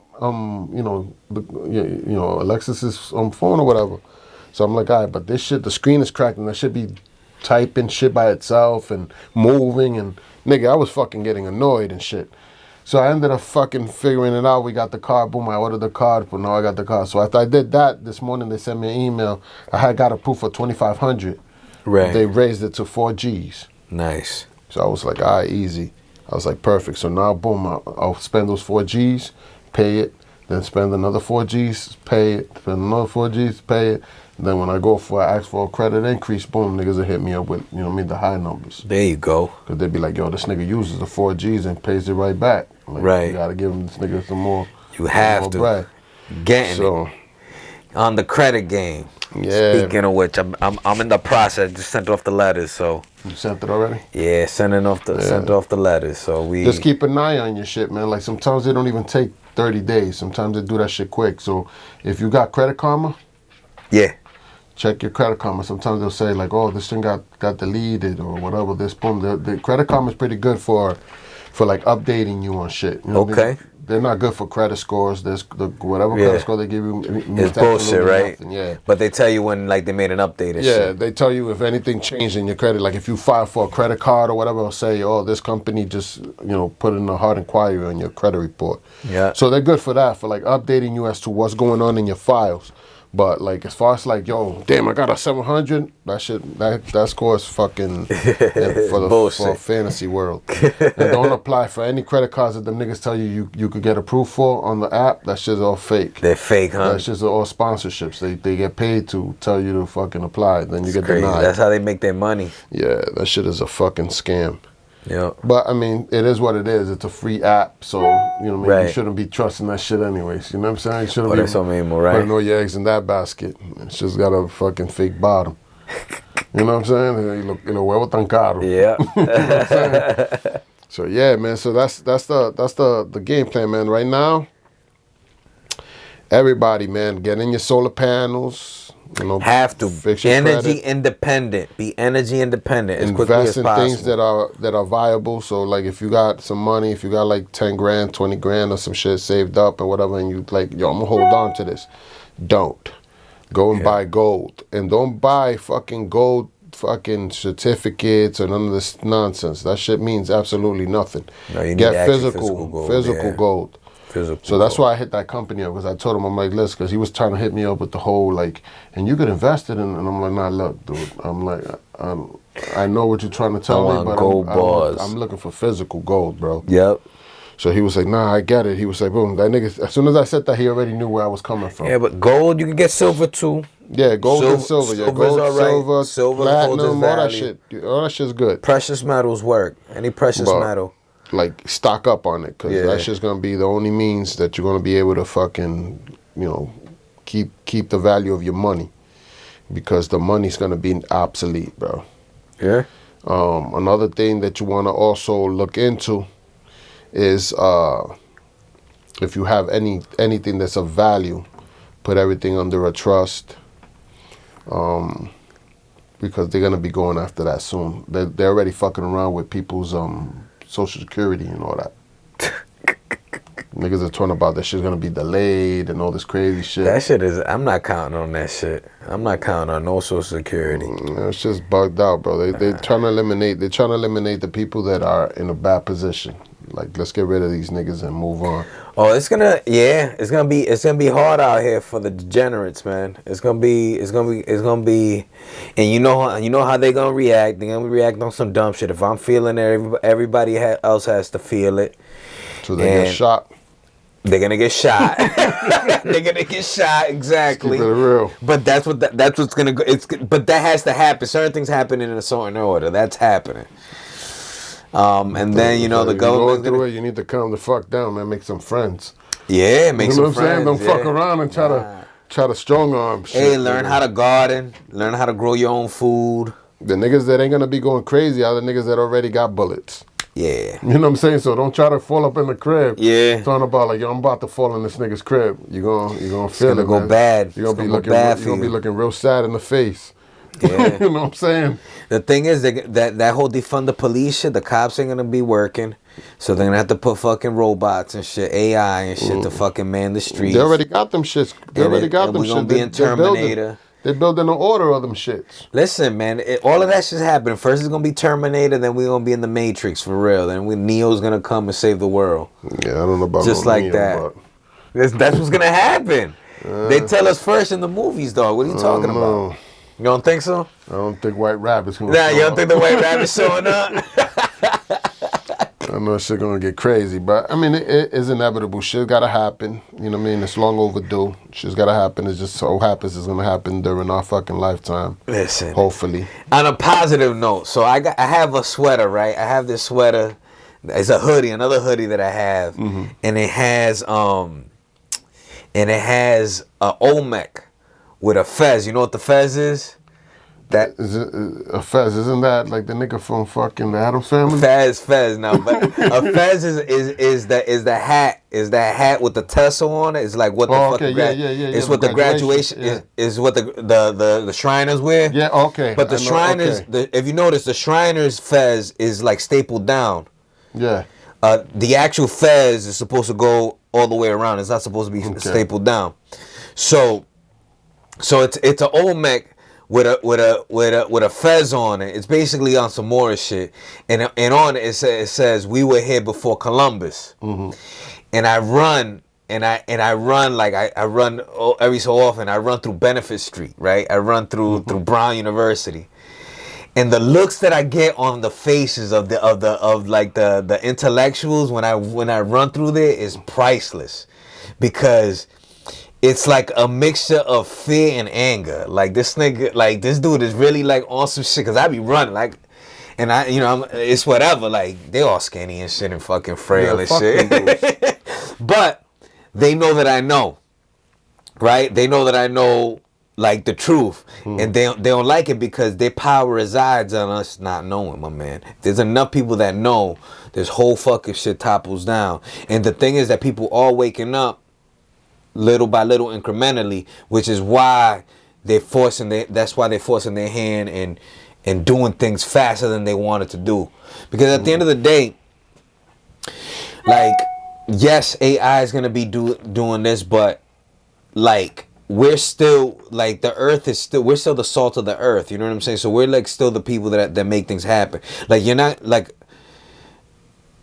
Alexis's phone or whatever. So I'm like, all right, but this shit, the screen is cracked and that should be typing shit by itself and moving and nigga, I was fucking getting annoyed and shit. So I ended up fucking figuring it out. We got the card, boom, I ordered the card, but now I got the card. So after I did that, this morning they sent me an email. I had got approved for $2,500. Right. They raised it to 4 G's. Nice. So I was like, all right, easy. I was like, perfect. So now, boom, I'll spend those 4 G's, pay it, then spend another 4 G's, pay it, spend another 4 G's, pay it. Then when I ask for a credit increase, boom, niggas will hit me up with, the high numbers. There you go. Because they'd be like, yo, this nigga uses the 4 G's and pays it right back. Like, Right. You got to give this nigga some more. You have more to. bread. Getting So, it. On the credit game. yeah. Speaking of which, I'm in the process. Just sent off the letters, so You sent it already? yeah, sent off the letters. So we Just keep an eye on your shit, man. Like, sometimes they don't even take 30 days. Sometimes they do that shit quick. So, if you got Credit Karma, yeah. check your Credit Karma. Sometimes they'll say like, "Oh, this thing got deleted or whatever." This boom. The Credit Karma is pretty good for like updating you on shit. You know, Okay. They're not good for credit scores. There's whatever Yeah. credit score they give you. It's bullshit, right? Nothing. Yeah. But they tell you when like they made an update and Yeah, shit. they tell you if anything changed in your credit. Like if you file for a credit card or whatever, it'll say, "Oh, this company just put in a hard inquiry on your credit report." Yeah. So they're good for that, for like updating you as to what's going on in your files. But like as far as like, yo, damn, I got a 700. That score is fucking for Bullshit. fantasy world. And don't apply for any credit cards that the niggas tell you could get approved for on the app. That shit's all fake. They're fake, huh? That shit's all sponsorships. They get paid to tell you to fucking apply. Then you get Crazy. denied. That's how they make their money. Yeah, that shit is a fucking scam. Yeah. But I mean, it is what it is. It's a free app, so you know what I mean. Right. You shouldn't be trusting that shit anyways. You know what I'm saying? You shouldn't Por be eso mismo, right? putting all your eggs in that basket. It's just got a fucking fake bottom. You know what I'm saying? Y lo huevo tan caro. Yeah. You know what I'm saying? So yeah, man. So that's the game plan, man. Right now, Everybody, man, get in your solar panels. You know, Have to fix your energy credit. independent. Be energy independent as quickly Invest as in possible. things that are viable. So like if you got some money, if you got like 10 grand, 20 grand or some shit saved up or whatever, and you like, yo, I'm gonna hold on to this. Don't. Go and buy gold. And don't buy fucking gold fucking certificates or none of this nonsense. That shit means absolutely nothing. No, you need Get actual physical gold, gold. Physical. So that's gold. why I hit that company up, because I told him, I'm like, listen, because he was trying to hit me up with the whole like, and you could invest it in, and I'm like, nah, look, dude, I'm like, I know what you're trying to tell me, but I'm looking for physical gold, bro. Yep. So he was like, nah, I get it. He was like, boom, that nigga, as soon as I said that, he already knew where I was coming from. Yeah, but gold, you can get silver too. Yeah, gold and silver. Yeah, gold, silver, platinum, all that shit. All that shit's good. Precious metals work. Any precious metal. Like, stock up on it, because Yeah. that shit's going to be the only means that you're going to be able to fucking, you know, keep the value of your money. Because the money's going to be obsolete, bro. Yeah. Another thing that you want to also look into is if you have anything that's of value, put everything under a trust. Because they're going to be going after that soon. They're already fucking around with people's Social Security and all that. Niggas are talking about that shit's gonna be delayed and all this crazy shit. That shit is. I'm not counting on that shit. I'm not counting on no Social Security. It's just bugged out, bro. They're trying to eliminate. They're trying to eliminate the people that are in a bad position. Like, let's get rid of these niggas and move on. Oh, it's gonna be hard out here for the degenerates, man. It's gonna be, and you know how they gonna react. They're gonna react on some dumb shit. If I'm feeling it, everybody else has to feel it. So they get shot. They're gonna get shot. They're gonna get shot, exactly. Keep it real. But that's what's gonna go. But that has to happen. Certain things happen in a certain order. That's happening. And then the government's gonna. You need to calm the fuck down, man. Make some friends. Yeah, make some friends. You know what I'm saying? Don't fuck around and try to strong arm shit. Hey, learn how to garden. Learn how to grow your own food. The niggas that ain't gonna be going crazy are the niggas that already got bullets. Yeah. You know what I'm saying? So don't try to fall up in the crib. Yeah. Talking about like, yo, I'm about to fall in this nigga's crib. You're gonna feel it, go man. bad. You're gonna be looking real sad in the face. Yeah. You know what I'm saying? The thing is that whole defund the police shit, the cops ain't gonna be working. So they're gonna have to put fucking robots and shit, AI and shit to fucking man the streets. They already got them shits. We're gonna be in Terminator. They're building an order of them shits. Listen, man, all of that shit's happening. First it's gonna be Terminator, then we're gonna be in the Matrix for real. Then Neo's gonna come and save the world. Yeah, I don't know about just like Neo, that. That's what's gonna happen. They tell us first in the movies, dog. What are you talking about? You don't think so? I don't think White Rabbit's gonna. Nah, you don't think the White Rabbit's showing up? I know shit gonna get crazy, but I mean it is inevitable. Shit gotta happen. You know what I mean? It's long overdue. Shit's gotta happen. It just so happens it's gonna happen during our fucking lifetime. Listen. Hopefully. On a positive note, so I have a sweater, right? I have this sweater. It's a hoodie, another hoodie that I have, and it has a Olmec with a fez. You know what the fez is? That is a fez, isn't that like the nigga from fucking the Addams Family? Fez, no, but a fez is the hat with the tassel on it. It's like what the fucking it's what the graduation is what the Shriners wear. Yeah, okay. But the Shriners, if you notice, the Shriners fez is like stapled down. Yeah. The actual fez is supposed to go all the way around. It's not supposed to be stapled down. So it's an Olmec with a fez on it. It's basically on some Moorish shit, and on it it says we were here before Columbus. And I run every so often. I run through Benefit Street, right? I run through Brown University, and the looks that I get on the faces of the intellectuals when I run through there is priceless, because it's like a mixture of fear and anger. Like this nigga, like this dude is really like on some shit. Cause I be running like, and it's whatever. Like they all skinny and shit and fucking frail and shit. But they know that I know, right? They know that I know like the truth, and they don't like it because their power resides on us not knowing, my man. There's enough people that know, this whole fucking shit topples down. And the thing is that people all waking up. little by little, incrementally, which is why that's why they're forcing their hand and doing things faster than they wanted to do. Because at the end of the day, like, yes, AI is gonna be doing this, but like, we're still, like, we're still the salt of the earth. You know what I'm saying? So we're like still the people that make things happen. Like, you're not like,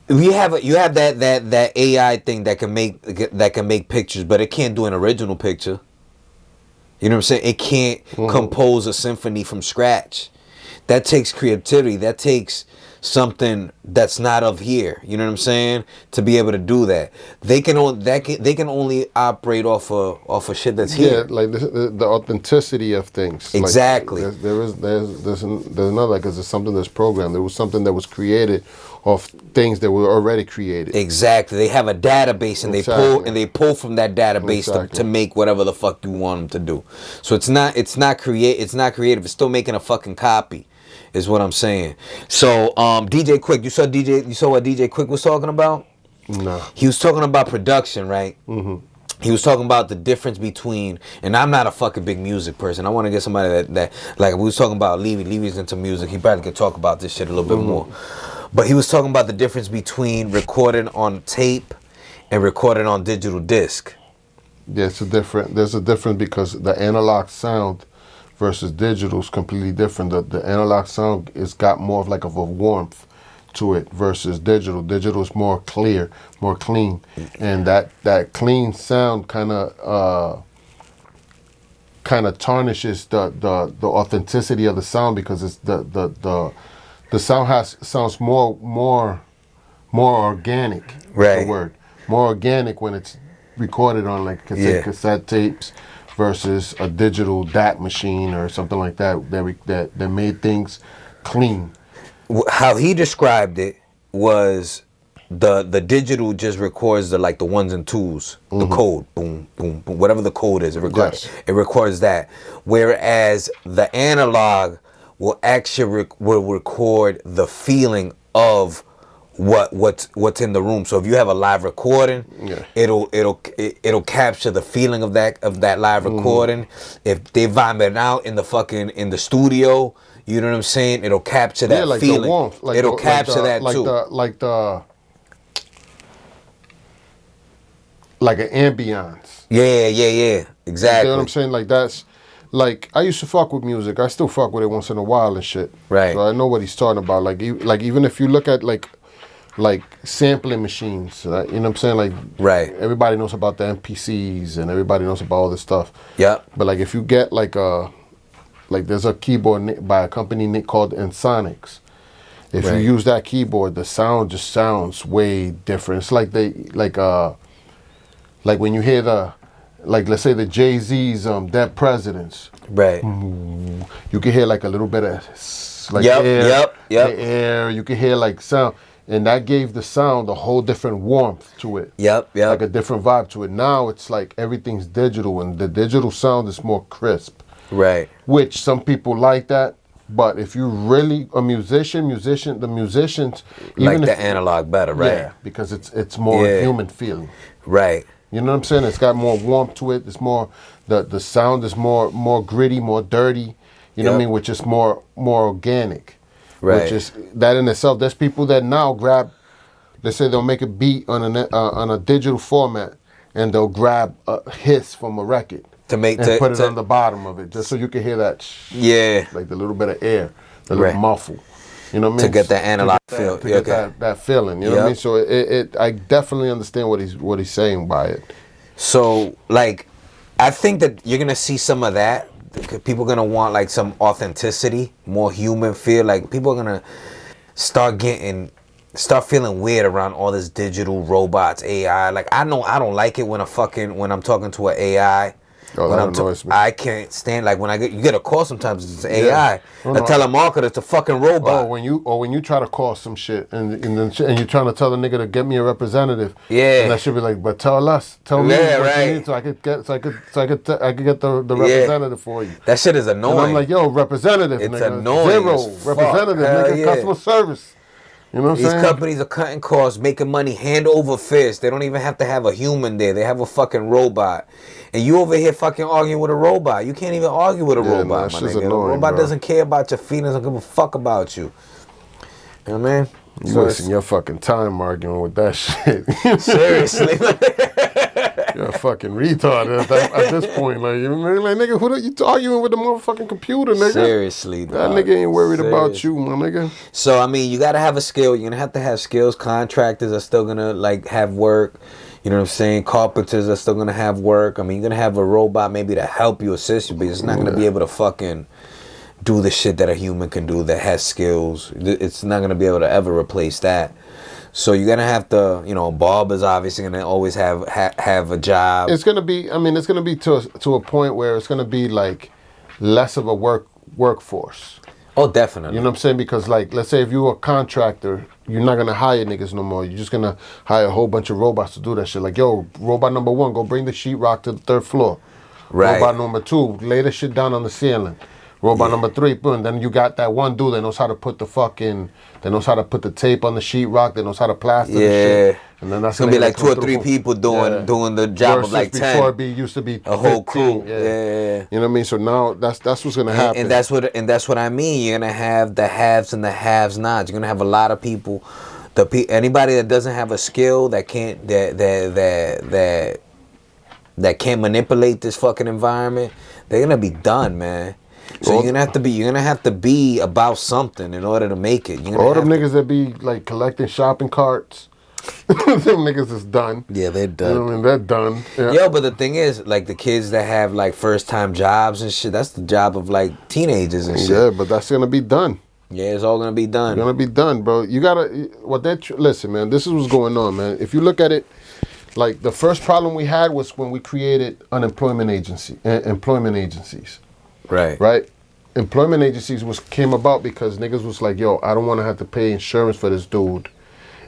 you have that AI thing that can make pictures, but it can't do an original picture. You know what I'm saying? It can't compose a symphony from scratch. That takes creativity. That takes something that's not of here. You know what I'm saying? To be able to do that, they can only operate off of shit that's here. Yeah, like the authenticity of things. Exactly. Like, there's another, like, there's something that's programmed. There was something that was created of things that were already created. Exactly. They have a database, and they pull from that database to make whatever the fuck you want them to do. So it's not creative. It's still making a fucking copy, is what I'm saying. So DJ Quick, you saw what DJ Quick was talking about? No. He was talking about production, right? Mm-hmm. He was talking about the difference between, and I'm not a fucking big music person. I want to get somebody that like, we was talking about Levy. Levy's into music. He probably could talk about this shit a little bit more. But he was talking about the difference between recording on tape and recording on digital disc. Yeah, there's a difference because the analog sound versus digital is completely different. The analog sound is got more of like of a warmth to it versus digital. Digital is more clear, more clean, and that clean sound kind of tarnishes the authenticity of the sound, because it's the sound sounds more organic. Right. The word more organic when it's recorded on like cassette tapes versus a digital DAT machine or something like that made things clean. How he described it was the digital just records the ones and twos, the code, boom, boom, boom, whatever the code is, it records that. Whereas the analog will actually will record the feeling of what's in the room. So if you have a live recording, it'll capture the feeling of that live recording. If they vomit it out in the studio, you know what I'm saying? It'll capture that feeling. The warmth. It'll capture that too. Like an ambiance. Yeah. Exactly. You know what I'm saying? Like, that's like, I used to fuck with music. I still fuck with it once in a while and shit. Right. So I know what he's talking about. Like even if you look at like sampling machines, you know what I'm saying? Like, right. Everybody knows about the MPCs and everybody knows about all this stuff. Yep. But like, if you get like there's a keyboard by a company called Ensonics. If you use that keyboard, the sound just sounds way different. It's like like when you hear let's say the Jay-Z's Dead Presidents. Right. You can hear like a little bit of air. You can hear like sound. And that gave the sound a whole different warmth to it. Yep. Like a different vibe to it. Now it's like everything's digital, and the digital sound is more crisp. Right. Which some people like that, but if you're really a the musicians like the analog better, right? Yeah, because it's more human feeling. Right. You know what I'm saying? It's got more warmth to it. It's more the sound is more gritty, more dirty. You know what I mean? Which is more organic. Right. Which is that in itself. There's people that now grab, let's say they'll make a beat on a digital format, and they'll grab a hiss from a record to put it on the bottom of it, just so you can hear that. Like the little bit of air, the little muffle. You know what I mean? To get that analog feel. To get that feeling. You know what I mean? So I definitely understand what he's saying by it. So like, I think that you're gonna see some of that. People are gonna want like some authenticity, more human feel. Like, people are gonna start feeling weird around all this digital robots, AI. Like, I know I don't like it when I'm talking to an AI. Oh, that annoys me. I can't stand, like, when you get a call sometimes, it's AI. I tell a marketer it's a fucking robot. When you try to call some shit and you're trying to tell the nigga to get me a representative. Yeah. And that should be like, but tell me what you need so I could get the representative for you. That shit is annoying. And I'm like, yo, representative. It's nigga. annoying. Zero representative, nigga. Yeah. Customer service. You know what I'm These saying? companies are cutting costs, making money hand over fist. They don't even have to have a human there. They have a fucking robot. And you over here fucking arguing with a robot. You can't even argue with a Yeah, robot, man, my shit's nigga. The annoying, robot bro. doesn't care about your feelings, doesn't give a fuck about you. You know what I mean? You So wasting your fucking time arguing with that shit. seriously. You're a fucking retard at this point. Like, you know what I mean? Like, nigga, who you arguing with the motherfucking computer, nigga? Seriously, That dog. nigga ain't worried about Seriously. you, my nigga. So I mean, you gotta have a skill. You're gonna have to have skills. Contractors are still gonna like have work. You know what I'm saying? Carpenters are still gonna have work. I mean, you're gonna have a robot maybe to help you, assist you, but it's not gonna be able to fucking do the shit that a human can do that has skills. It's not gonna be able to ever replace that. So you're gonna have to, you know, barbers obviously gonna always have a job. It's gonna be. I mean, it's gonna be to a point where it's gonna be like less of a workforce. Oh, definitely. You know what I'm saying? Because like, let's say if you're a contractor, you're not gonna hire niggas no more. You're just gonna hire a whole bunch of robots to do that shit. Like, yo, robot number 1, go bring the sheetrock to the 3rd floor. Right. Robot number 2, lay the shit down on the ceiling. Robot number 3, boom. Then you got that one dude that knows how to put the tape on the sheetrock. That knows how to plaster the shit. And then that's It's gonna be the nigga like that 2 or come 3 through. people doing the job Versus of like 10. before it used to be a whole 15, crew. Yeah. You know what I mean? So now that's what's gonna happen. And that's what I mean. You're gonna have the haves and the have-nots. You're gonna have a lot of people. Anybody that doesn't have a skill that can't that can't manipulate this fucking environment, they're gonna be done, man. So you're gonna have to be about something in order to make it. All them niggas that be like collecting shopping carts, them niggas is done. Yeah, they're You done. know what I mean? They're done. Yeah. Yo, but the thing is, like the kids that have like first time jobs and shit, that's the job of like teenagers and shit. Yeah, but that's gonna be done. Yeah, it's all gonna be done. Gonna be done, bro. You gotta listen, man. This is what's going on, man. If you look at it, like the first problem we had was when we created employment agencies. Right. Right? Employment agencies came about because niggas was like, yo, I don't want to have to pay insurance for this dude,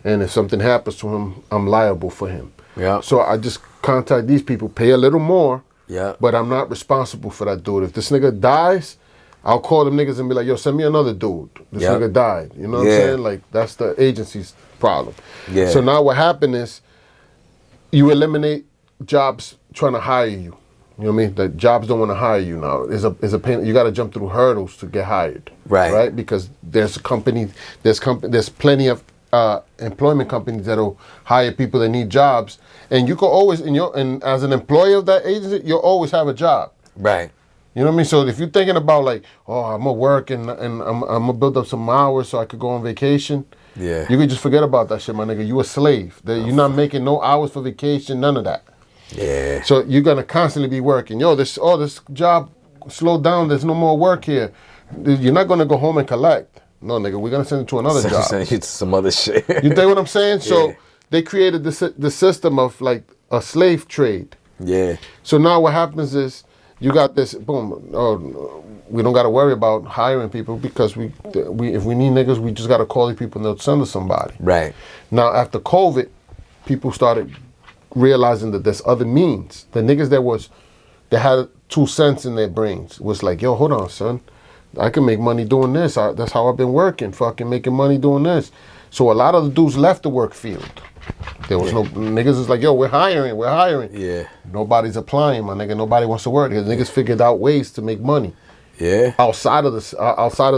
and if something happens to him, I'm liable for him. Yeah. So I just contact these people, pay a little more. Yeah. But I'm not responsible for that dude. If this nigga dies, I'll call them niggas and be like, yo, send me another dude. This Yep. nigga died. You know what I'm Yeah. saying? Like, that's the agency's problem. Yeah. So now what happened is you eliminate jobs trying to hire you. You know what I mean? The jobs don't want to hire you now. Is a pain. You got to jump through hurdles to get hired. Right. Right? Because there's plenty of employment companies that'll hire people that need jobs, and you can always and as an employee of that agency, you'll always have a job. Right. You know what I mean? So if you're thinking about like, oh, I'm gonna work and I'm gonna build up some hours so I could go on vacation. Yeah. You could just forget about that shit, my nigga. You a slave. You're not making no hours for vacation, none of that. Yeah. So you're gonna constantly be working. Yo, this job slowed down. There's no more work here. You're not gonna go home and collect. No, nigga, we're gonna send it to another job. Send you to some other shit. You dig what I'm saying? So Yeah. they created the system of like a slave trade. Yeah. So now what happens is you got this boom. Oh, we don't got to worry about hiring people because we if we need niggas, we just got to call these people and they'll send us somebody. Right. Now after COVID, people started realizing that there's other means. The niggas that had 2 cents in their brains was like, yo, hold on, son, I can make money doing this. That's how I've been working, fucking making money doing this. So a lot of the dudes left the work field. There was no niggas is like, yo, we're hiring. Yeah. Nobody's applying, my nigga. Nobody wants to work because niggas figured out ways to make money Yeah. outside of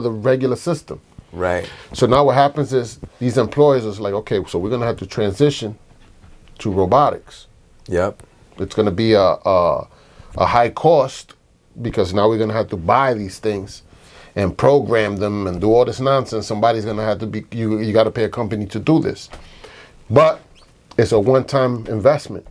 the regular system. Right. So now what happens is these employers is like, okay, so we're gonna have to transition to robotics. Yep. It's gonna be a high cost because now we're gonna have to buy these things and program them and do all this nonsense. Somebody's gonna have to be you got to pay a company to do this, but it's a one-time investment.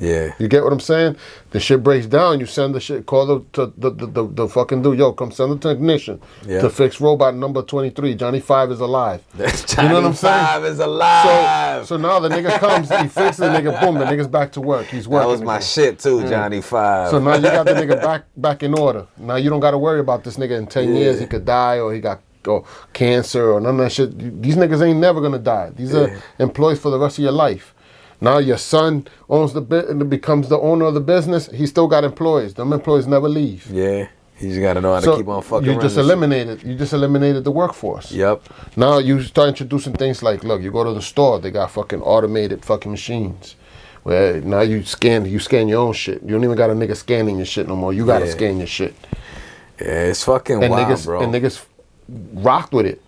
Yeah. You get what I'm saying? The shit breaks down. You send the shit. Call the fucking dude. Yo, come send the technician Yeah. to fix robot number 23. Johnny 5 is alive. Johnny know what I'm saying? 5 is alive. So now the nigga comes, he fixes the nigga, boom, the nigga's back to work. He's working. that was my again. shit too, Johnny 5. So now you got the nigga back in order. Now you don't got to worry about this nigga in 10 years. He could die or he got cancer or none of that shit. These niggas ain't never gonna die. These are employees for the rest of your life. Now your son owns the bit and becomes the owner of the business. He still got employees. Them employees never leave. Yeah. You just gotta know how to keep on fucking. You just eliminated the workforce. Yep. Now you start introducing things like, look, you go to the store, they got fucking automated fucking machines. Where now you scan your own shit. You don't even got a nigga scanning your shit no more. You gotta scan your shit. Yeah, it's fucking wild, bro. And niggas rocked with it.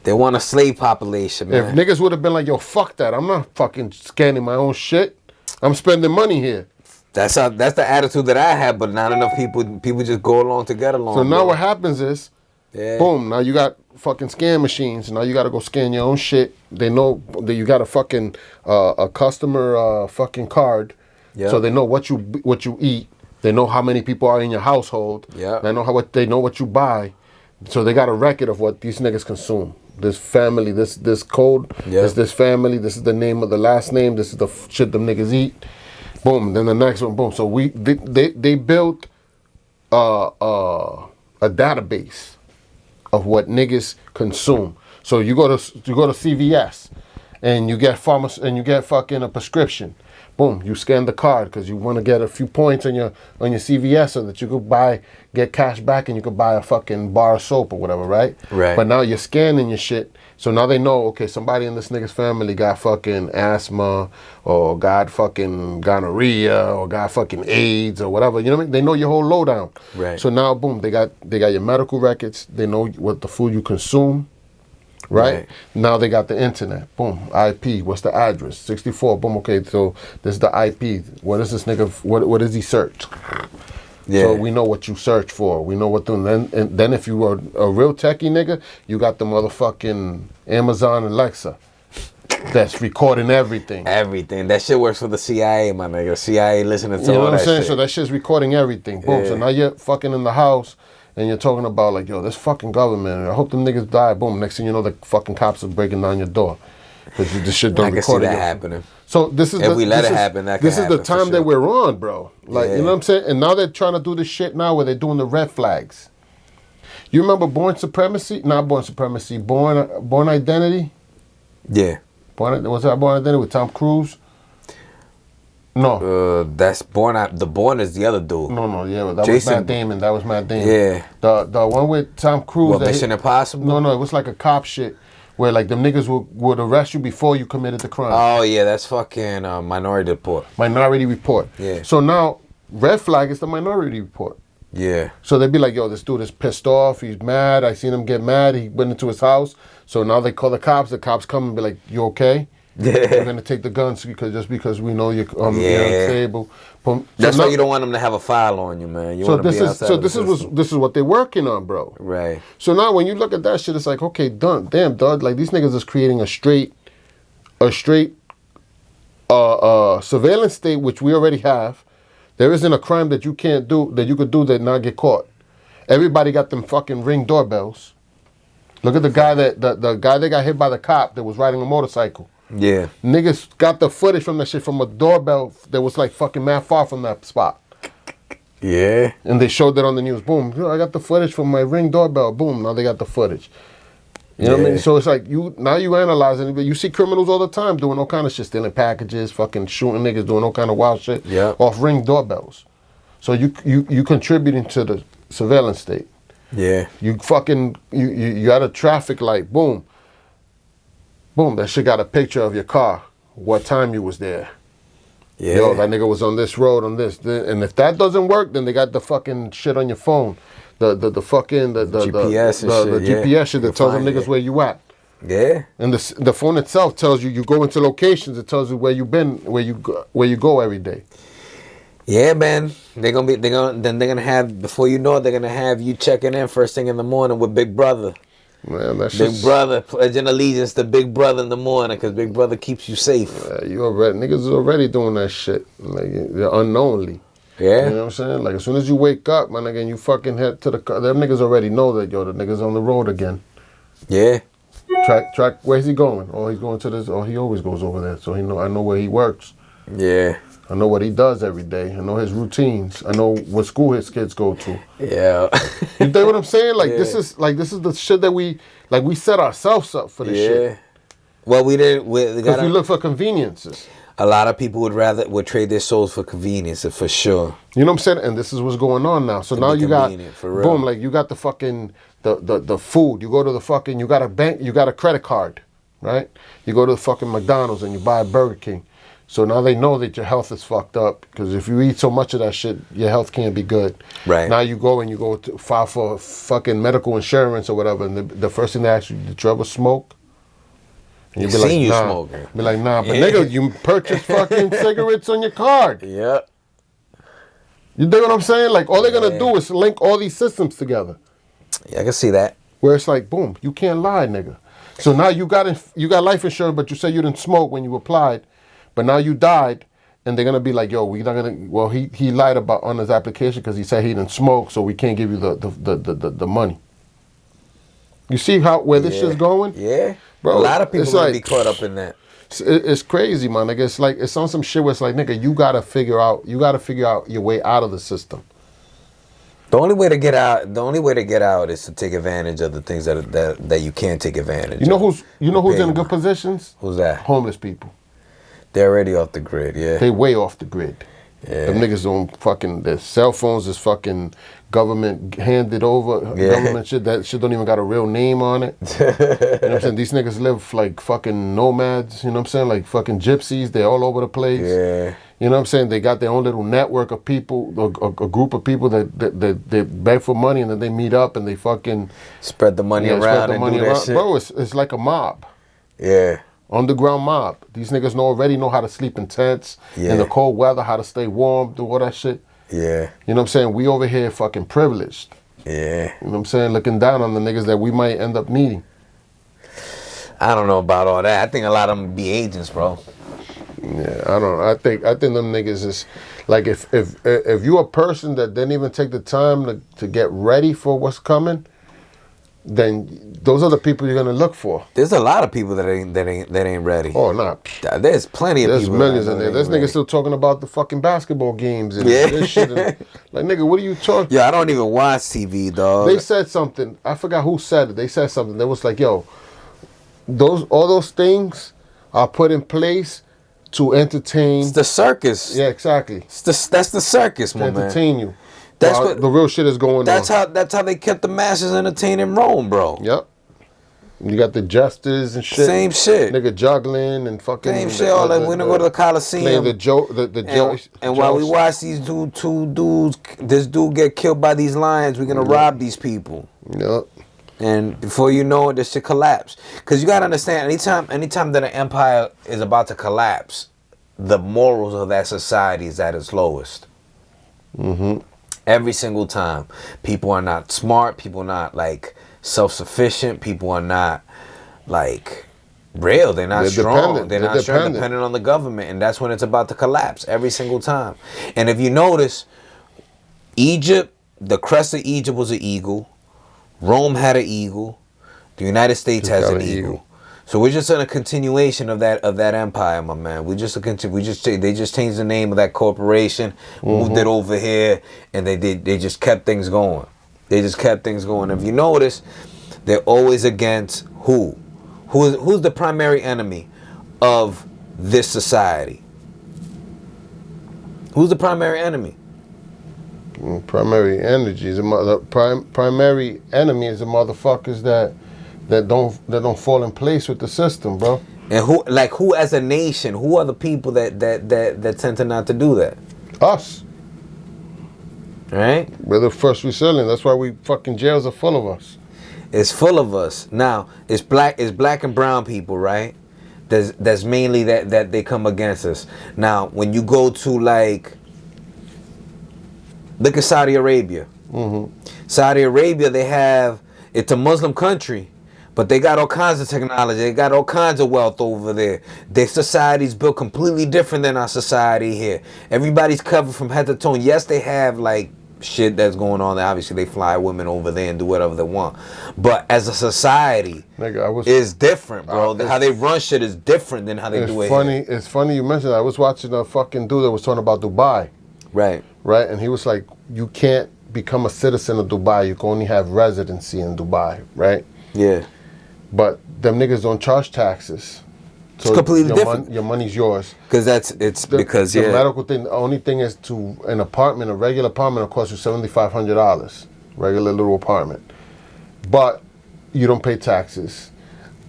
They want a slave population, man. If niggas would have been like, yo, fuck that. I'm not fucking scanning my own shit. I'm spending money here. That's the attitude that I have, but not enough people just go along to get along. So now what happens is, yeah. boom, now you got fucking scan machines. Now you got to go scan your own shit. They know that you got a fucking a customer fucking card. Yep. So they know what you eat. They know how many people are in your household. Yeah. They know what you buy. So they got a record of what these niggas consume. This family, this code, this family, this is the name of the last name, this is the shit them niggas eat. Boom, then the next one, boom. So they built a database of what niggas consume. So you go to CVS and you get fucking a prescription. Boom, you scan the card because you want to get a few points on your CVS so that you could get cash back and you could buy a fucking bar of soap or whatever, right? Right. But now you're scanning your shit, so now they know, okay, somebody in this nigga's family got fucking asthma or got fucking gonorrhea or got fucking AIDS or whatever. You know what I mean? They know your whole lowdown. Right. So now, boom, they got your medical records. They know what the food you consume. Right? Now they got the internet. Boom. IP. What's the address? 64. Boom. Okay. So this is the IP. What is this nigga? What does he search? Yeah. So we know what you search for. We know what to. And then if you are a real techie nigga, you got the motherfucking Amazon Alexa that's recording everything. Everything. That shit works for the CIA, my nigga. CIA listening to all that shit. You know what I'm saying? So that shit's recording everything. Boom. Yeah. So now you're fucking in the house. And you're talking about like, yo, this fucking government, I hope them niggas die. Boom, next thing you know, the fucking cops are breaking down your door. Because this shit done recorded. I can see that happening. So this is if we let it happen, that can this is the time that we're on, bro. Like, you know what I'm saying? And now they're trying to do this shit now where they're doing the red flags. You remember Born Supremacy? Not Born Supremacy, Born Identity? Yeah. Was that Born Identity with Tom Cruise? No. That's The Born is the other dude. No, yeah, that was Matt Damon. Yeah. The one with Tom Cruise. What, Mission Impossible? No, it was like a cop shit where like them niggas would arrest you before you committed the crime. Oh yeah, that's fucking Minority Report. Minority Report. Yeah. So now red flag is the Minority Report. Yeah. So they'd be like, yo, this dude is pissed off. He's mad. I seen him get mad. He went into his house. So now they call the cops. The cops come and be like, you okay? Yeah. We're gonna take the guns because we know you're unstable. That's why you don't want them to have a file on you, man. You want to be outside. So this is what they're working on, bro. Right. So now when you look at that shit, it's like, okay, damn, dog. Like these niggas is creating a straight surveillance state, which we already have. There isn't a crime that you can't do that you could do that not get caught. Everybody got them fucking Ring doorbells. Look at the guy that got hit by the cop that was riding a motorcycle. Yeah. Niggas got the footage from that shit from a doorbell that was like fucking mad far from that spot. Yeah. And they showed that on the news. Boom. I got the footage from my Ring doorbell. Boom. Now they got the footage. You know what I mean? So it's like you analyzing it, but you see criminals all the time doing all kind of shit, stealing packages, fucking shooting niggas, doing all kind of wild shit off Ring doorbells. So you contributing to the surveillance state. Yeah. You fucking you got a traffic light. Boom. Boom, that shit got a picture of your car, what time you was there. Yeah. Yo, that nigga was on this road, on this. And if that doesn't work, then they got the fucking shit on your phone. The fucking GPS the GPS shit that tells them niggas where you at. Yeah. And the phone itself tells you go into locations, it tells you where you been, where you go every day. Yeah, man. They're gonna have, before you know it, they're gonna have you checking in first thing in the morning with Big Brother. Man, that's Big Brother, pledging allegiance to Big Brother in the morning because Big Brother keeps you safe. Niggas is already doing that shit. Like, they're unknowingly. Yeah. You know what I'm saying? Like, as soon as you wake up, man, again, you fucking head to the car. Them niggas already know that, the nigga's on the road again. Yeah. Track, where's he going? Oh, he's going to this. Oh, he always goes over there. So I know where he works. Yeah. I know what he does every day. I know his routines. I know what school his kids go to. Yeah. You know what I'm saying? Like this is the shit that we set ourselves up for this shit. Well, we didn't. Because we look for conveniences. A lot of people would trade their souls for convenience, for sure. You know what I'm saying? And this is what's going on now. So now you got for real. boom, like you got the fucking the food. You go to the fucking, you got a bank, you got a credit card, right? You go to the fucking McDonald's and you buy a Burger King. So now they know that your health is fucked up, because if you eat so much of that shit, your health can't be good. Right. Now you go to file for fucking medical insurance or whatever, and the first thing they ask you, did you ever smoke? And They seen you smoking. Be like, nah, but nigga, you purchased fucking cigarettes on your card. Yep. You dig what I'm saying? Like, all they're gonna do is link all these systems together. Yeah, I can see that. Where it's like, boom, you can't lie, nigga. So now you got life insurance, but you said you didn't smoke when you applied, but now you died, and they're gonna be like, yo, we're not gonna. Well, he lied about on his application because he said he didn't smoke, so we can't give you the money. You see where this shit's going? Yeah, bro. A lot of people it's gonna like, be caught up in that. It's crazy, man. Like, it's on some shit where it's like, nigga, you gotta figure out your way out of the system. The only way to get out is to take advantage of the things that you can't take advantage. You know of. who's in good positions? Who's that? Homeless people. They're already off the grid. Yeah. They way off the grid. Yeah. Them niggas don't fucking, their cell phones is fucking government handed over. Yeah. Government shit, that shit don't even got a real name on it. You know what I'm saying? These niggas live like fucking nomads, you know what I'm saying? Like fucking gypsies, they're all over the place. Yeah. You know what I'm saying? They got their own little network of people, a group of people that they beg for money, and then they meet up and they fucking spread the money around and do that shit. Bro, it's like a mob. Yeah. Underground mob. These niggas already know how to sleep in tents, in the cold weather, how to stay warm, do all that shit. Yeah. You know what I'm saying? We over here fucking privileged. Yeah. You know what I'm saying? Looking down on the niggas that we might end up needing. I don't know about all that. I think a lot of them be agents, bro. Yeah, I don't know. I think them niggas is like, if you a person that didn't even take the time to get ready for what's coming, then those are the people you're gonna look for. There's a lot of people that ain't ready. Oh, nah. There's plenty of There's people. There's millions in there. This nigga still talking about the fucking basketball games and Yeah. this shit. And, like, nigga, what are you talking? Yeah, I don't even watch TV, dog. They said something. I forgot who said it. They said something that was like, yo, all those things are put in place to entertain. It's the circus. Yeah, exactly. That's the circus, my To man. entertain you. That's While what the real shit is going That's on. how they kept the masses entertained in Rome, bro. Yep. You got the jesters and shit. Same shit. Nigga juggling and fucking. Same shit. All that. We don't go to the Coliseum. Playing the joke. And while we watch these two dudes, this dude get killed by these lions, we're gonna rob these people. Yep. And before you know it, this shit collapse. Because you gotta understand, anytime that an empire is about to collapse, the morals of that society is at its lowest. Mm-hmm. Every single time. People are not smart. People are not like self-sufficient. People are not like real. They're not strong. They're not strong, dependent on the government. And that's when it's about to collapse every single time. And if you notice, Egypt, the crest of Egypt was an eagle. Rome had an eagle. The United States has an eagle. So we're just in a continuation of that empire, my man. They just changed the name of that corporation, moved it over here, and they just kept things going. They just kept things going. If you notice, they're always against who? Who's the primary enemy of this society? Who's the primary enemy? Primary energy is primary enemy is the motherfuckers that don't fall in place with the system, bro. And who as a nation, who are the people that tend to not to do that? Us. Right? We're the first resilient. That's why we fucking jails are full of us. It's full of us. Now, it's black and brown people, right? That's mainly that they come against us. Now, when you go to look at Saudi Arabia. Mm-hmm. Saudi Arabia, it's a Muslim country, but they got all kinds of technology. They got all kinds of wealth over there. Their society's built completely different than our society here. Everybody's covered from head to toe. Yes, they have shit that's going on there. Obviously, they fly women over there and do whatever they want. But as a society, it's different, bro. How they run shit is different than how they do it here. It's funny you mentioned that. I was watching a fucking dude that was talking about Dubai. Right. Right? And he was like, you can't become a citizen of Dubai. You can only have residency in Dubai, right? Yeah. But them niggas don't charge taxes So It's completely your different. your money's yours. Because The medical thing, the only thing is an apartment, a regular apartment will cost you $7,500. Regular little apartment. But you don't pay taxes.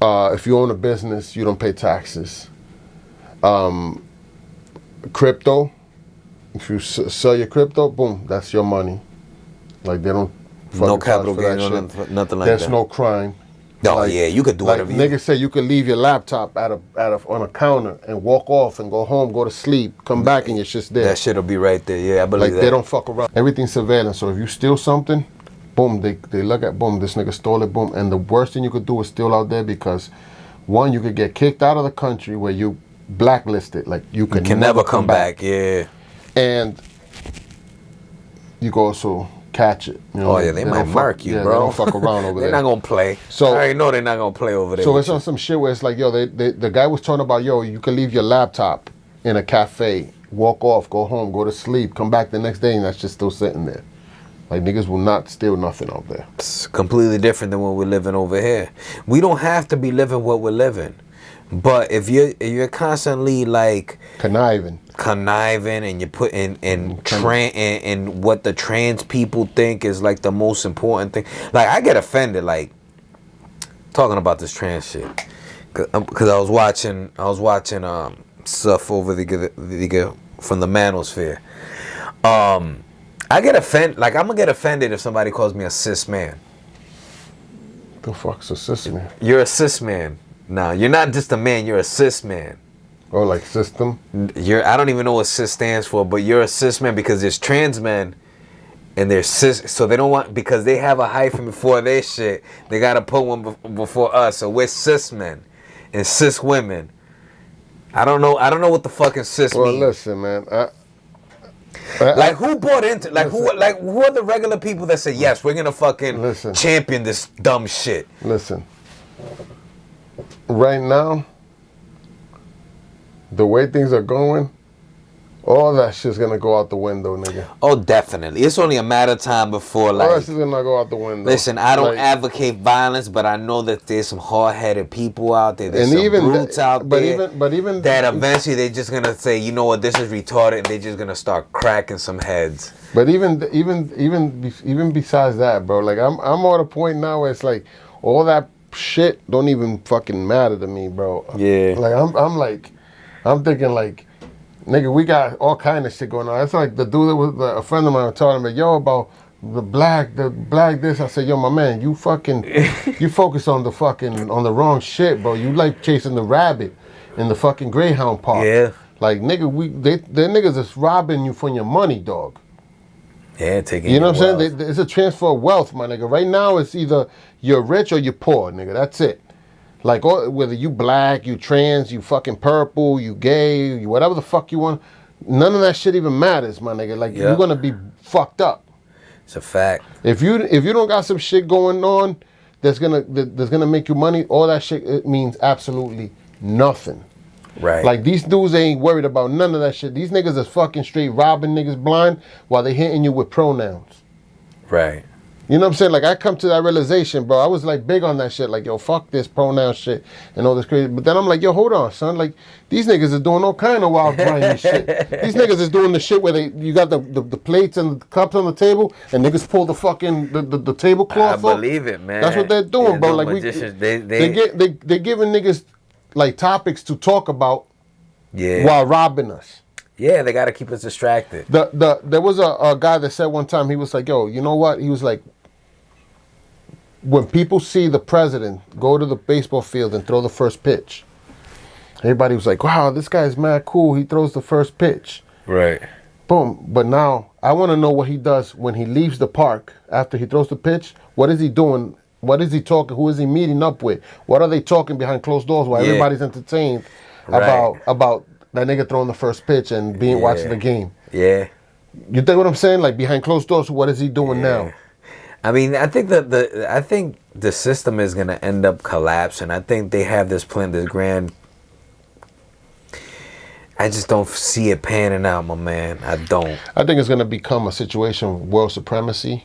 If you own a business, you don't pay taxes. Crypto, if you sell your crypto, boom, that's your money. Like they don't no fucking capital charge for gain, that shit. nothing like There's that. no crime. No, Like- yeah, you could do Like whatever you. niggas say, you could leave your laptop on a counter and walk off and go home, go to sleep, come back and your shit's there. That shit'll be right there. Yeah, I believe Like that. they don't fuck around. Everything's surveillance. So if you steal something, boom, they look at boom, this nigga stole it, boom. And the worst thing you could do is steal out there because one, you could get kicked out of the country where you blacklisted. Like you You can never come back. Yeah. And you can also catch it. You know, Oh yeah, they might don't fuck- mark you, yeah, bro. They don't fuck around over They're there. not gonna play. So- I already know they're not gonna play over there. So with it's you. on some shit where it's like, yo, the guy was talking about, yo, you can leave your laptop in a cafe, walk off, go home, go to sleep, come back the next day, and that's just still sitting there. Like niggas will not steal nothing out there. It's completely different than what we're living over here. We don't have to be living what we're living, but if you're constantly like Conniving. and you put in what the trans people think is like the most important thing. Like I get offended like talking about this trans shit because I was watching stuff over the from the manosphere. I get offended. Like I'm gonna get offended if somebody calls me a cis man. The fuck's a cis man? You're a cis man. Nah, you're not just a man. You're a cis man. Oh, like system? I don't even know what cis stands for, but you're a cis man because there's trans men and there's cis, so they don't want, because they have a hyphen before their shit, they gotta put one before us, so we're cis men and cis women. I don't know what the fucking cis Well, means. listen, man. Like who bought into who are the regular people that say yes, we're gonna fucking Listen. champion this dumb shit? Listen. Right now, the way things are going, all that shit's gonna go out the window, nigga. Oh, definitely. It's only a matter of time before, All that like, shit's gonna go out the window. listen, I don't Like, advocate violence, but I know that there's some hard-headed people out there. There's And some even brutes out but there. even that eventually they're just gonna say, you know what, this is retarded, and they're just gonna start cracking some heads. But even besides that, bro, like I'm at a point now where it's like all that shit don't even fucking matter to me, bro. Yeah. Like I'm thinking like, nigga, we got all kind of shit going on. It's like the dude that was a friend of mine was telling me, yo, about the black this. I said, yo, my man, you fucking you focus on the wrong shit, bro. You like chasing the rabbit in the fucking Greyhound Park. Yeah. Like nigga, they niggas is robbing you for your money, dog. Yeah, taking. You know what I'm your saying? It's a transfer of wealth, my nigga. Right now, it's either you're rich or you're poor, nigga. That's it. Like, whether you black, you trans, you fucking purple, you gay, you whatever the fuck you want, none of that shit even matters, my nigga. Like, Yeah. you're gonna be fucked up. It's a fact. If you don't got some shit going on that's gonna make you money, all that shit, it means absolutely nothing. Right. Like, these dudes ain't worried about none of that shit. These niggas is fucking straight robbing niggas blind while they hitting you with pronouns. Right. You know what I'm saying? Like, I come to that realization, bro. I was, like, big on that shit. Like, yo, fuck this pronoun shit and all this crazy. But then I'm like, yo, hold on, son. Like, these niggas is doing all kind of wild, grimy shit. These niggas is doing the shit where you got the plates and the cups on the table and niggas pull the fucking, the tablecloth I off. believe it, man. That's what they're doing, bro. Like, magicians. they giving niggas, like, topics to talk about Yeah. while robbing us. Yeah, they gotta keep us distracted. There was a guy that said one time, he was like, yo, you know what? He was like, when people see the president go to the baseball field and throw the first pitch, everybody was like, wow, this guy's mad cool. He throws the first pitch. Right. Boom. But now I want to know what he does when he leaves the park after he throws the pitch. What is he doing? What is he talking? Who is he meeting up with? What are they talking behind closed doors while everybody's entertained about that nigga throwing the first pitch and watching the game? Yeah. You think what I'm saying? Like, behind closed doors, what is he doing now? I mean, I think the system is gonna end up collapsing. I think they have this plan, this grand. I just don't see it panning out, my man. I don't. I think it's going to become a situation of world supremacy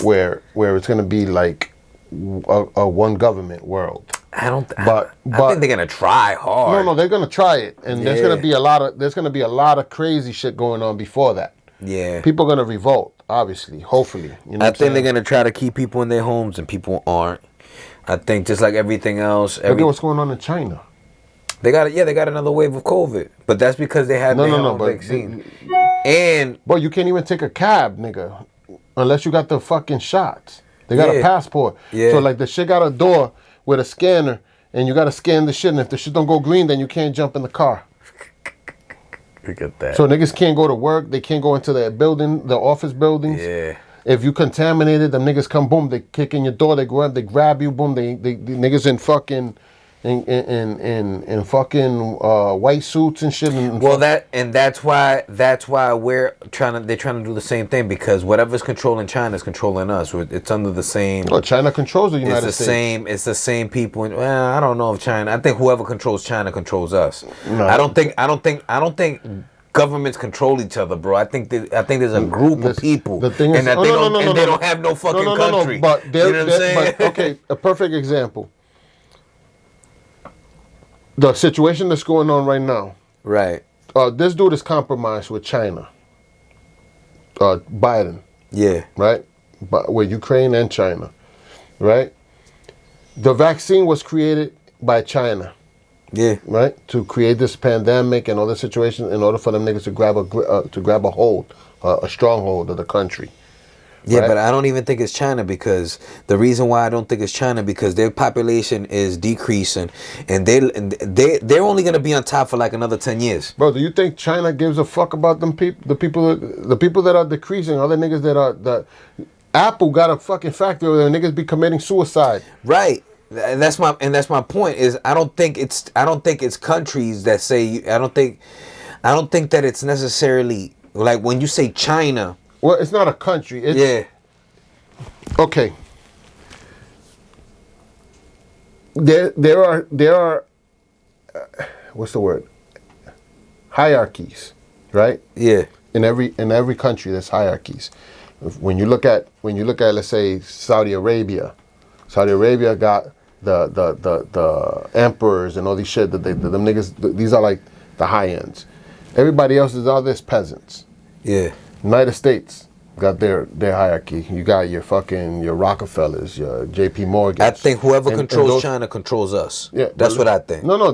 where it's going to be like a one government world. But I think they're gonna try hard. no, they're gonna try it, and there's gonna be a lot of crazy shit going on before that. Yeah. People are gonna revolt, obviously, hopefully. You know I think they're gonna try to keep people in their homes, and people aren't. I think just like everything else, Look at what's going on in China. they got another wave of COVID, but that's because they had their own vaccine. Bro, you can't even take a cab, nigga, unless you got the fucking shots. They got a passport. Yeah. So like the shit got a door with a scanner, and you gotta scan the shit. And if the shit don't go green, then you can't jump in the car. Look at that. So niggas can't go to work. They can't go into the building, the office buildings. Yeah. If you contaminated, them niggas come, boom, they kick in your door, they grab you, boom, they niggas in fucking in fucking white suits and shit. That's why they're trying to do the same thing, because whatever's controlling China is controlling us. It's under the same. Oh, China controls the United States. It's the same people. Well, I don't know if China. I think whoever controls China controls us. No. I don't think governments control each other, bro. I think there's a group of people, the thing is, and that they don't have no fucking country. But you know what I'm saying? But, okay, a perfect example. The situation that's going on right now. Right. This dude is compromised with China. Biden. Yeah. Right? But with Ukraine and China. Right? The vaccine was created by China. Yeah. Right? To create this pandemic and all the situation in order for them niggas to grab a hold, a stronghold of the country. Yeah, right? but I don't even think it's China, because the reason why I don't think it's China, because their population is decreasing, and they're only gonna be on top for like another 10 years. Bro, do you think China gives a fuck about them people? The people that are decreasing, other niggas that Apple got a fucking factory over there, niggas be committing suicide. Right. That's my point. Is I don't think it's countries that say. I don't think that it's necessarily like when you say China. Well, it's not a country. Yeah. Okay. There are what's the word? Hierarchies, right? Yeah. In every country, there's hierarchies. When you look at let's say Saudi Arabia got the emperors and all these shit that them niggas. These are like the high ends. Everybody else is all this peasants. Yeah. United States got their hierarchy. You got your Rockefellers, your J.P. Morgan. I think whoever controls China controls us. Yeah, that's what I think. No,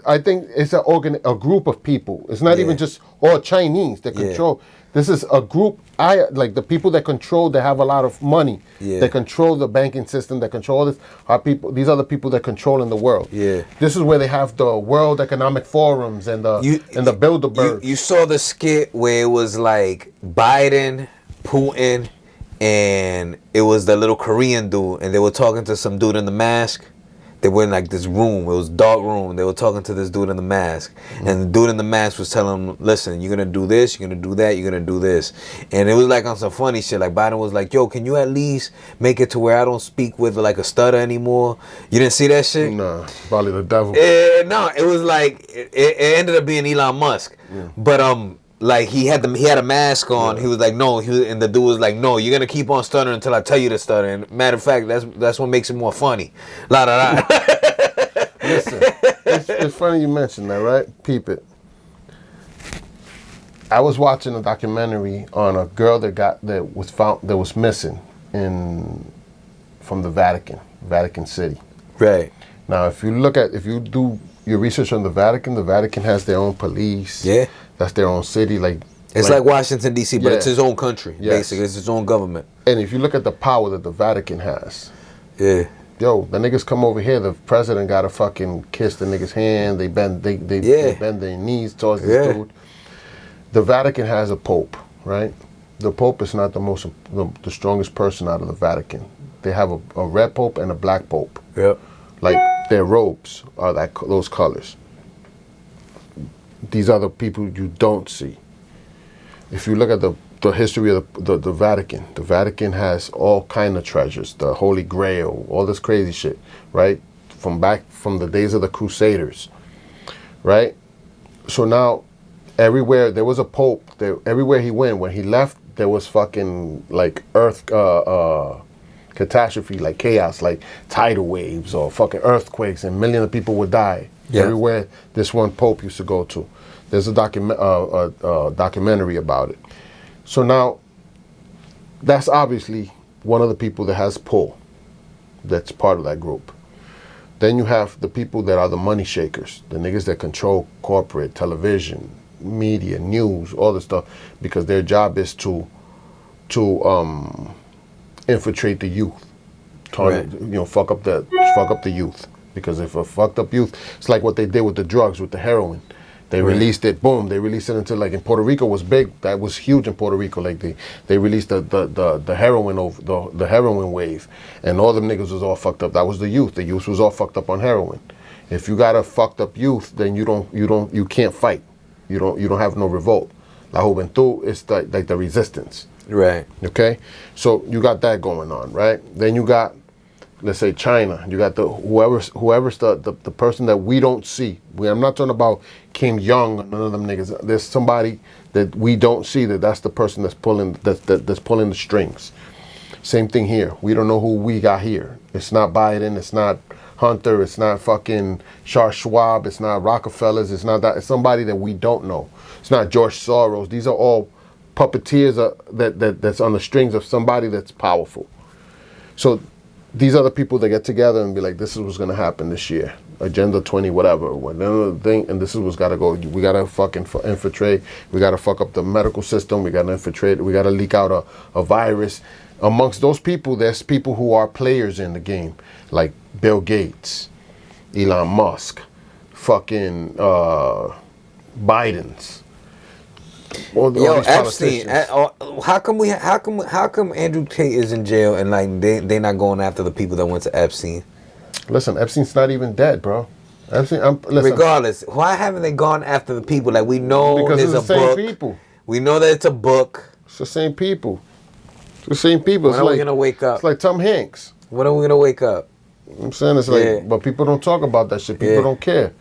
I think it's a group of people. It's not even just all Chinese that control. This is a group. Like the people that control, that have a lot of money. Yeah. That control the banking system. That control this are people. These are the people that control in the world. Yeah. This is where they have the World Economic Forums and the Bilderberg. You saw the skit where it was like Biden, Putin, and it was the little Korean dude, and they were talking to some dude in the mask. They were in like this room. It was a dark room. They were talking to this dude in the mask. And the dude in the mask was telling them, listen, you're going to do this, you're going to do that, you're going to do this. And it was like on some funny shit. Like Biden was like, yo, can you at least make it to where I don't speak with like a stutter anymore? You didn't see that shit? Nah, probably the devil. No, it was like, it ended up being Elon Musk. Yeah. But, like he had a mask on. Yeah. He was like, no. And the dude was like, no. You're gonna keep on stuttering until I tell you to stutter. And matter of fact, that's what makes it more funny. La da da. Listen, it's funny you mentioned that, right? Peep it. I was watching a documentary on a girl that was missing from the Vatican City. Right. Now, if you do your research on the Vatican has their own police. Yeah. That's their own city. It's like Washington, D.C., but it's his own country, basically. It's his own government. And if you look at the power that the Vatican has, the niggas come over here, the president got to fucking kiss the nigga's hand. They bend their knees towards this dude. The Vatican has a pope, right? The pope is not the strongest person out of the Vatican. They have a red pope and a black pope. Yep. Like their robes are those colors. These are the people you don't see. If you look at the history of the Vatican has all kind of treasures, the Holy Grail, all this crazy shit, right? From the days of the Crusaders, right? So now, everywhere there was a pope. Everywhere he went, when he left, there was fucking like earth. Can catastrophe, like chaos, like tidal waves or fucking earthquakes, and millions of people would die everywhere this one pope used to go to. There's a documentary about it. So now, that's obviously one of the people that has pull. That's part of that group. Then you have the people that are the money shakers, the niggas that control corporate, television, media, news, all this stuff, because their job is to infiltrate the youth, fuck up the youth. Because if a fucked up youth, it's like what they did with the drugs, with the heroin. They released it, boom. They released it into, like, in Puerto Rico was big. That was huge in Puerto Rico. Like they released the heroin over the heroin wave, and all them niggas was all fucked up. That was the youth. The youth was all fucked up on heroin. If you got a fucked up youth, then you can't fight. You don't have no revolt. La Juventud is like the resistance. Right. Okay. So you got that going on, right? Then you got, let's say, China. You got whoever's the person that we don't see. I'm not talking about Kim Jong or none of them niggas. There's somebody that we don't see that's the person that's pulling the strings. Same thing here. We don't know who we got here. It's not Biden. It's not Hunter. It's not fucking Charles Schwab. It's not Rockefellers. It's not that. It's somebody that we don't know. It's not George Soros. These are all puppeteers that's on the strings of somebody that's powerful. So these are the people that get together and be like, this is what's going to happen this year. Agenda 20, whatever thing, and this is what's got to go. We got to fucking infiltrate. We got to fuck up the medical system. We got to infiltrate. We got to leak out a virus. Amongst those people, there's people who are players in the game, like Bill Gates, Elon Musk, fucking Biden's. Yo, Epstein. How come Andrew Tate is in jail and like they not going after the people that went to Epstein? Listen, Epstein's not even dead, bro. Listen, regardless, why haven't they gone after the people that we know? Because there's it's the same people. We know that it's a book. It's the same people. It's the same people. When are we gonna wake up? It's like Tom Hanks. When are we gonna wake up? I'm saying it's like, but people don't talk about that shit. People don't care.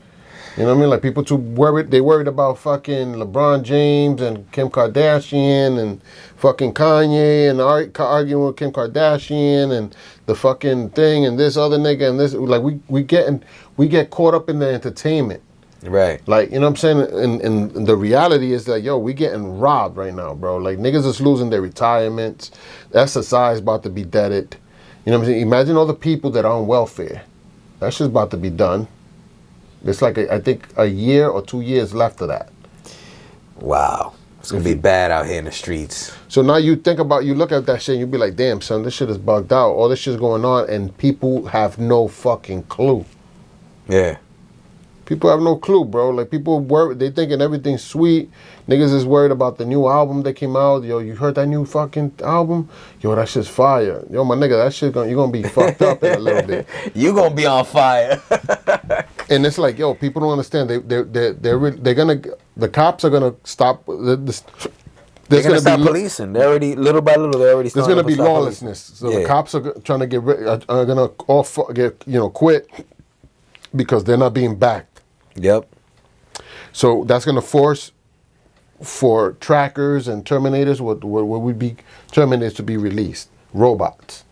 You know what I mean? Like, people too worried. They worried about fucking LeBron James and Kim Kardashian and fucking Kanye and arguing with Kim Kardashian and the fucking thing and this other nigga and this. Like, we get caught up in the entertainment. Right. Like, you know what I'm saying? And the reality is that, yo, we getting robbed right now, bro. Like, niggas is losing their retirements. SSI is about to be deaded. You know what I'm saying? Imagine all the people that are on welfare. That shit's about to be done. It's like, I think, a year or 2 years left of that. Wow. It's going to be bad out here in the streets. So now you look at that shit and you be like, damn, son, this shit is bugged out. All this shit's going on and people have no fucking clue. Yeah. People have no clue, bro. Like, people worried. They thinking everything's sweet. Niggas is worried about the new album that came out. Yo, you heard that new fucking album? Yo, that shit's fire. Yo, my nigga, that shit you're gonna be fucked up in a little bit. You gonna be on fire. And it's like, yo, people don't understand. They're gonna. The cops are gonna stop. They're gonna stop policing. They already, little by little, they already. There's gonna be lawlessness. So the cops are trying to get are gonna quit because they're not being backed. Yep. So that's going to force for trackers and terminators, what would be terminators to be released, robots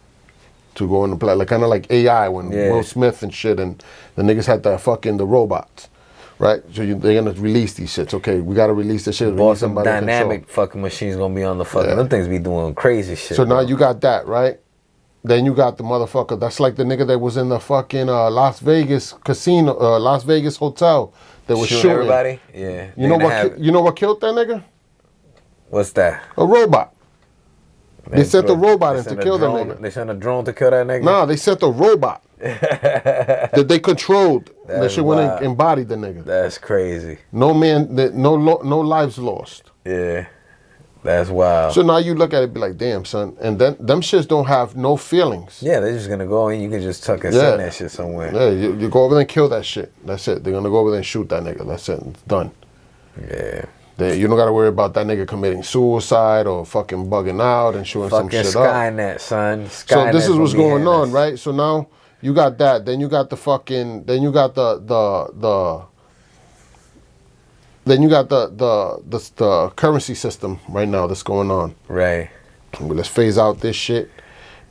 to go into play, like kind of like AI when Will Smith and shit and the niggas had the robots, right? So they're going to release these shits. Okay, we got to release the shit. Boss, some dynamic fucking machines going to be on the fucking, them things be doing crazy shit. So now you got that, right? Then you got the motherfucker. That's like the nigga that was in the fucking Las Vegas casino, Las Vegas hotel that was shooting everybody. Yeah. You know what killed that nigga? What's that? A robot. They sent the robot in to kill that nigga. They sent a drone to kill that nigga? Nah, they sent a robot that they controlled. That shit went and embodied the nigga. That's crazy. No lives lost. Yeah. That's wild. So now you look at it and be like, damn, son. And then them shits don't have no feelings. Yeah, they're just going to go in. You can just tuck and send that shit somewhere. Yeah, you go over there and kill that shit. That's it. They're going to go over there and shoot that nigga. That's it. It's done. Yeah. You don't got to worry about that nigga committing suicide or fucking bugging out and shooting some shit Skynet, up. son. Skynet, so this is what's going on, right? So now you got that. Then you got the fucking, then you got the currency system right now that's going on. Right. Let's phase out this shit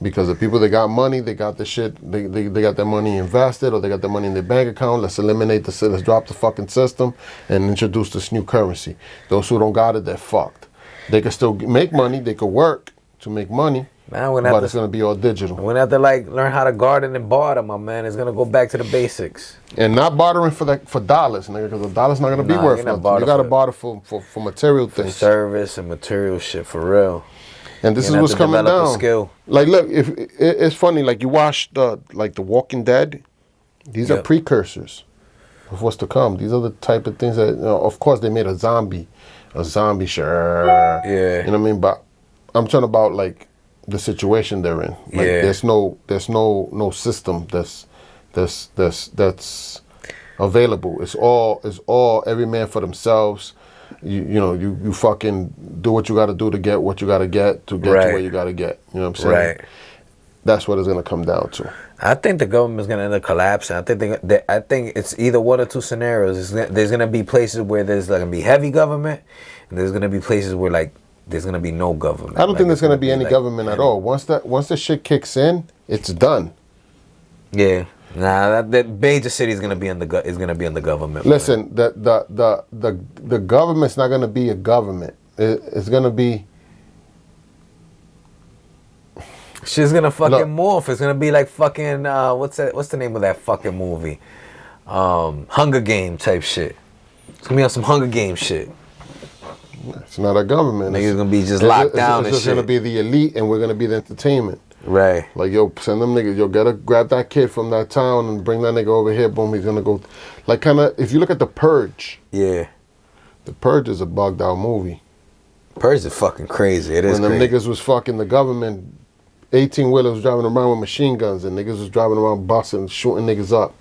Because the people that got money, they got the shit, they got their money invested, or they got their money in their bank account. Let's eliminate let's drop the fucking system and introduce this new currency. Those who don't got it, they're fucked. They can still make money, they could work to make money, but it's gonna be all digital. We're gonna have to like learn how to garden and barter, my man. It's gonna go back to the basics. And not bartering for dollars, nigga, because the dollar's not gonna be worth nothing. You gotta barter for material things. For service and material shit, for real. And this is what's coming down. Like, look, if it's funny, like you watch The Walking Dead. These are precursors of what's to come. These are the type of things that, of course, they made a zombie sure. Yeah. You know what I mean? But I'm talking about like the situation they're in. Like, there's no system that's available. It's all every man for themselves. You fucking do what you got to do to get what you got to get to where you got to get. You know what I'm saying? Right. That's what it's gonna come down to. I think the government's gonna end up collapsing. I think it's either one or two scenarios. There's gonna be places where there's gonna be heavy government, and there's gonna be places where like there's gonna be no government. I don't think there's gonna be any government at all. Once the shit kicks in, it's done. Yeah. Nah, that major city is gonna be in the government. Listen, the government's not gonna be a government. It's gonna be. Shit's gonna fucking morph. It's gonna be like fucking what's the name of that fucking movie? Hunger Game type shit. It's gonna be on some Hunger Game shit. It's not a government. Niggas gonna be just locked down and shit. It's just gonna be the elite, and we're gonna be the entertainment. Right. Like, yo, send them niggas. Yo, grab that kid from that town and bring that nigga over here. Boom, he's gonna go. Like, kind of, if you look at The Purge. Yeah. The Purge is a bugged out movie. Purge is fucking crazy. It is. When them niggas was fucking the government. 18-wheelers was driving around with machine guns, and niggas was driving around busting, shooting niggas up.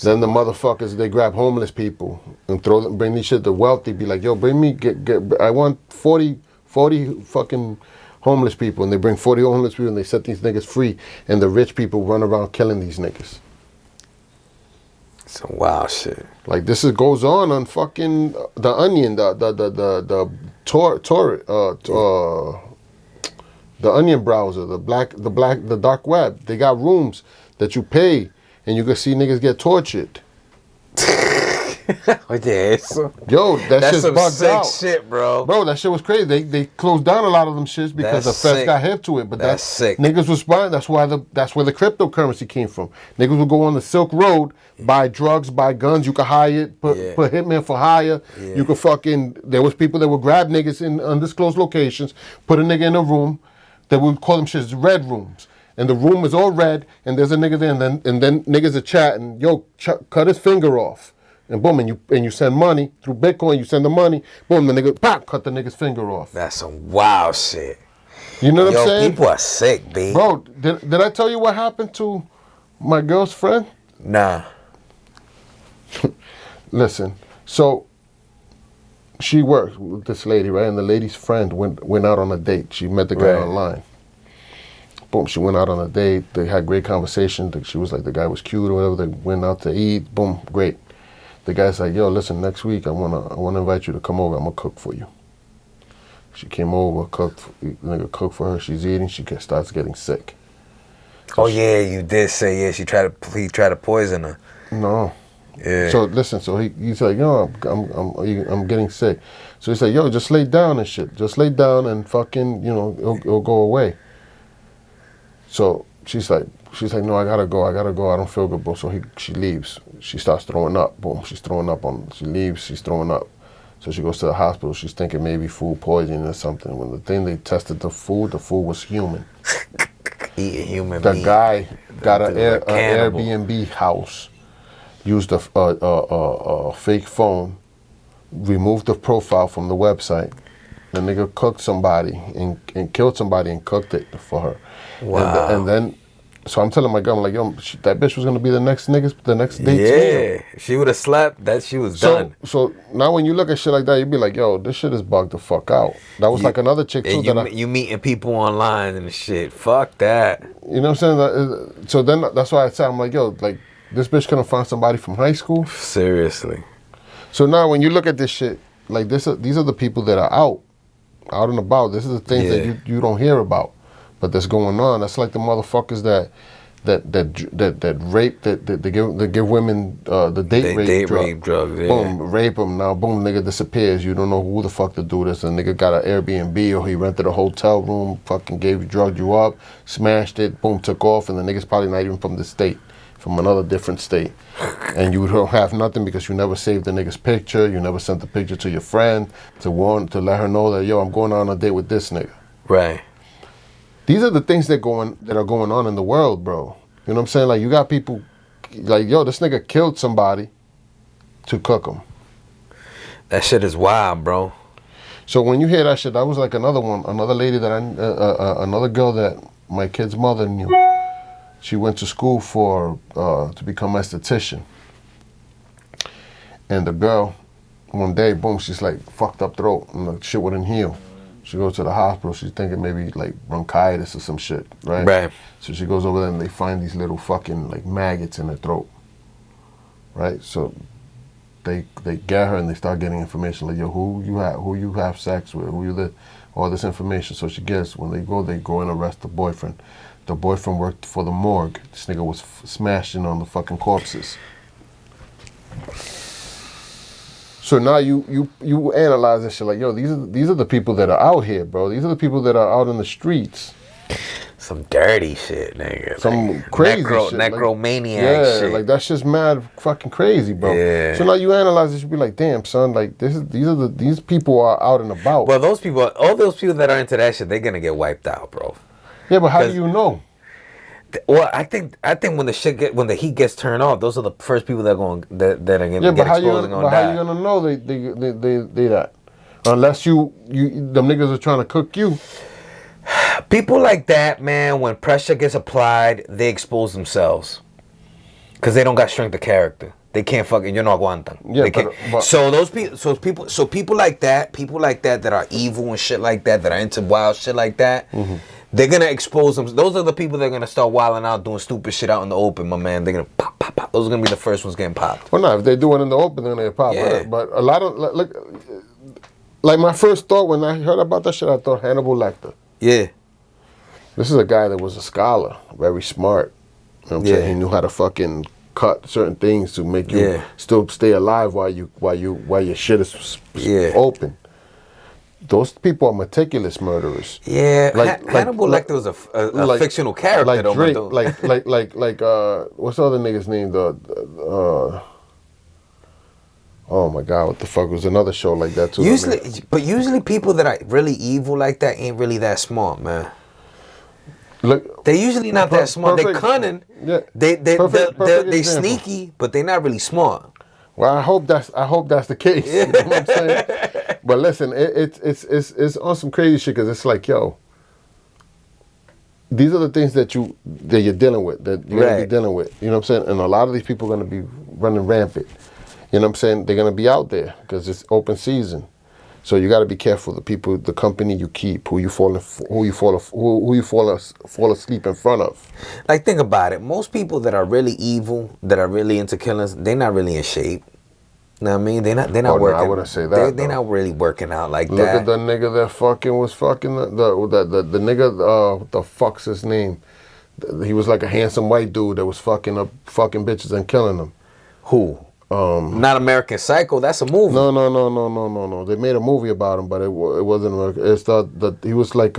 Then the motherfuckers, they grab homeless people and bring these shit to wealthy, be like, yo, bring me, I want 40 fucking homeless people, and they bring 40 homeless people and they set these niggas free, and the rich people run around killing these niggas. Some wild shit. Like, this goes on fucking The Onion, the Onion browser, the dark web. They got rooms that you pay, and you can see niggas get tortured. Yes. Yo, that's some bugged sick out. Shit, bro. Bro, that shit was crazy. They closed down a lot of them shits because the feds got hip to it. But that's sick. Niggas was buying. That's where the cryptocurrency came from. Niggas would go on the Silk Road, buy drugs, buy guns. You could hire it, put hitmen for hire. Yeah. You could there was people that would grab niggas in undisclosed locations, put a nigga in a room. They would call them shits red rooms. And the room is all red, and there's a nigga there, and then niggas are chatting, yo, cut his finger off. And boom, and you send money through Bitcoin, you send the money, boom, the nigga, pop, cut the nigga's finger off. That's some wild shit. You know what I'm saying? People are sick, B. Bro, did I tell you what happened to my girl's friend? Nah. Listen, so she worked with this lady, right? And the lady's friend went out on a date. She met the guy online. Boom, she went out on a date. They had great conversation. She was like, the guy was cute or whatever. They went out to eat. Boom, great. The guy's like, yo, listen, next week I wanna invite you to come over. I'm gonna cook for you. She came over, nigga cooked for her. She's eating. She starts getting sick. So you did say he tried to poison her. No. Yeah. So listen, so he's like, yo, I'm getting sick. So he's like, yo, just lay down and shit. Just lay down and fucking, it'll go away. So she's like, no, I gotta go. I don't feel good, bro. So she leaves. She starts throwing up. Boom, she's throwing up she leaves. She's throwing up. So she goes to the hospital. She's thinking maybe food poisoning or something. When they tested the food was human. Eating human meat. The guy got an Airbnb house. Used a fake phone, removed the profile from the website. The nigga cooked somebody and killed somebody and cooked it for her. Wow. And then, so I'm telling my girl, I'm like, yo, that bitch was gonna be the next date's meal. Yeah, she would have slept. That she was done. So now when you look at shit like that, you'd be like, yo, this shit is bugged the fuck out. That was like another chick too. You meeting people online and shit. Fuck that. You know what I'm saying? So then that's why I said, I'm like, yo, like, this bitch couldn't find somebody from high school? Seriously. So now when you look at this shit, like these are the people that are out and about. This is the things that you don't hear about. but that's going on. That's like the motherfuckers that rape that they give women the date rape rape drugs. Yeah. Boom, rape them. Now boom, nigga disappears. You don't know who the fuck to do this. The nigga got an Airbnb or he rented a hotel room. Fucking drugged you up, smashed it. Boom, took off, and the nigga's probably not even from the state, from another different state, and you don't have nothing because you never saved the nigga's picture. You never sent the picture to your friend to let her know that yo, I'm going on a date with this nigga. Right. These are the things that are going on in the world, bro. You know what I'm saying? Like, you got people like, yo, this nigga killed somebody to cook him. That shit is wild, bro. So when you hear that shit, that was like another lady that another girl that my kid's mother knew. She went to school to become an esthetician. And the girl, one day, boom, she's like fucked up throat and the shit wouldn't heal. She goes to the hospital. She's thinking maybe like bronchitis or some shit, right? Right. So she goes over there and they find these little fucking like maggots in her throat, right? So they get her and they start getting information like, yo, who you have sex with, all this information. So she gets, when they go and arrest the boyfriend. The boyfriend worked for the morgue. This nigga was smashing on the fucking corpses. So now you analyze this shit like, yo, these are the people that are out here, bro. These are the people that are out in the streets. Some dirty shit, nigga. Some like crazy shit. Necromaniac shit. Yeah, like that shit's mad fucking crazy, bro. Yeah. So now you analyze this, you be like, damn, son, like these people are out and about. Well, all those people that are into that shit, they're gonna get wiped out, bro. Yeah, but how do you know? Well, I think when the heat gets turned off, those are the first people that are gonna get exposed and gonna die. How you gonna know they that? Unless them niggas are trying to cook you. People like that, man, when pressure gets applied, they expose themselves. Because they don't got strength of character. They can't fucking, no aguantan. Yeah, they can't. But so people like that are evil and shit like that are into wild shit like that, they're gonna expose them. Those are the people that are gonna start wilding out, doing stupid shit out in the open, my man. They're gonna pop, pop, pop. Those are gonna be the first ones getting popped. Well, no, if they do it in the open, then they pop. Yeah. But a lot of, like my first thought when I heard about that shit, I thought Hannibal Lecter. Yeah. This is a guy that was a scholar, very smart. You know what I'm saying? He knew how to fucking cut certain things to make you still stay alive while your shit is open. Those people are meticulous murderers. Yeah, Hannibal Lecter was a fictional character, like though. Drake, like what's the other nigga's name? Oh my God, what the fuck was another show like that too? Usually people that are really evil like that ain't really that smart, man. Look, they're usually not that smart. They're cunning. Yeah. They sneaky, but they're not really smart. Well, I hope that's the case. You know what I'm saying? But listen, it's on some crazy shit because it's like, yo, these are the things that you're dealing with, that you're gonna be dealing with. You know what I'm saying? And a lot of these people are gonna be running rampant. You know what I'm saying? They're gonna be out there because it's open season. So you got to be careful. The people, the company you keep, who you fall asleep in front of. Like, think about it. Most people that are really evil, that are really into killings, they're not really in shape. You know what I mean? They're not working. No, I wouldn't say that. They're not really working out like that. Look at the nigga that fucking was fucking the nigga. What the fuck's his name? He was like a handsome white dude that was fucking bitches and killing them. Who? Not American Psycho. That's a movie. No. They made a movie about him, but it wasn't American. It's he was like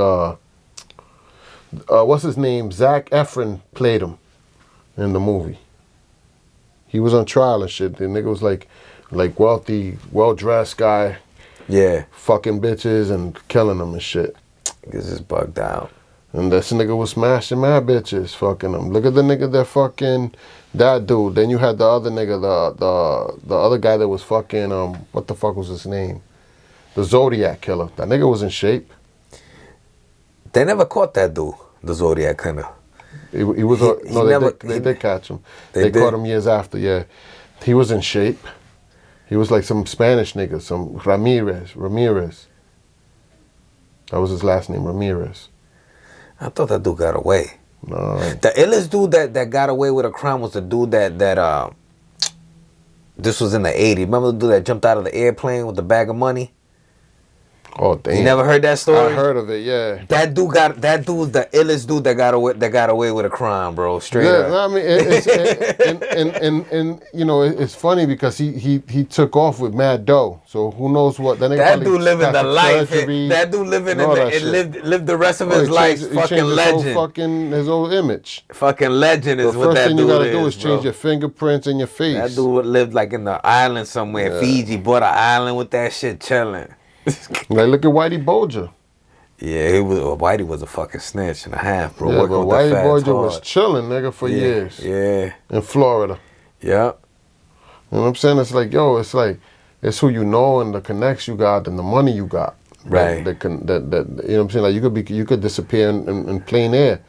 what's his name? Zac Efron played him in the movie. He was on trial and shit. The nigga was like wealthy, well-dressed guy. Yeah. Fucking bitches and killing them and shit. This is bugged out. And this nigga was smashing mad bitches, fucking them. Look at the nigga that fucking that dude. Then you had the other nigga, the other guy that was fucking what the fuck was his name? The Zodiac killer. That nigga was in shape. They never caught that dude, the Zodiac killer. They did catch him. They caught him years after. Yeah, he was in shape. He was like some Spanish nigga, some Ramirez. That was his last name, Ramirez. I thought that dude got away. No. The illest dude that got away with a crime was the dude that this was in the 80s. Remember the dude that jumped out of the airplane with the bag of money? Oh damn! You never heard that story? I heard of it. Yeah. That dude the illest dude that got away with a crime, bro. Straight Yeah, up. I mean, and you know, it's funny because he took off with mad dough. So who knows what? That Dude living the life. That dude living lived the rest of his life. Fucking legend. His whole image. Fucking legend is what that dude is. First thing you gotta do is change your fingerprints and your face. That dude lived like in the island somewhere. Fiji, bought an island with that shit chilling. Like look at Whitey Bulger. Yeah, Whitey was a fucking snitch and a half, bro. Yeah, but Whitey Bulger was chilling, nigga, for years. Yeah. In Florida. Yep. You know what I'm saying? It's like, yo, it's who you know and the connects you got and the money you got. Right. You know what I'm saying? Like you could disappear in plain air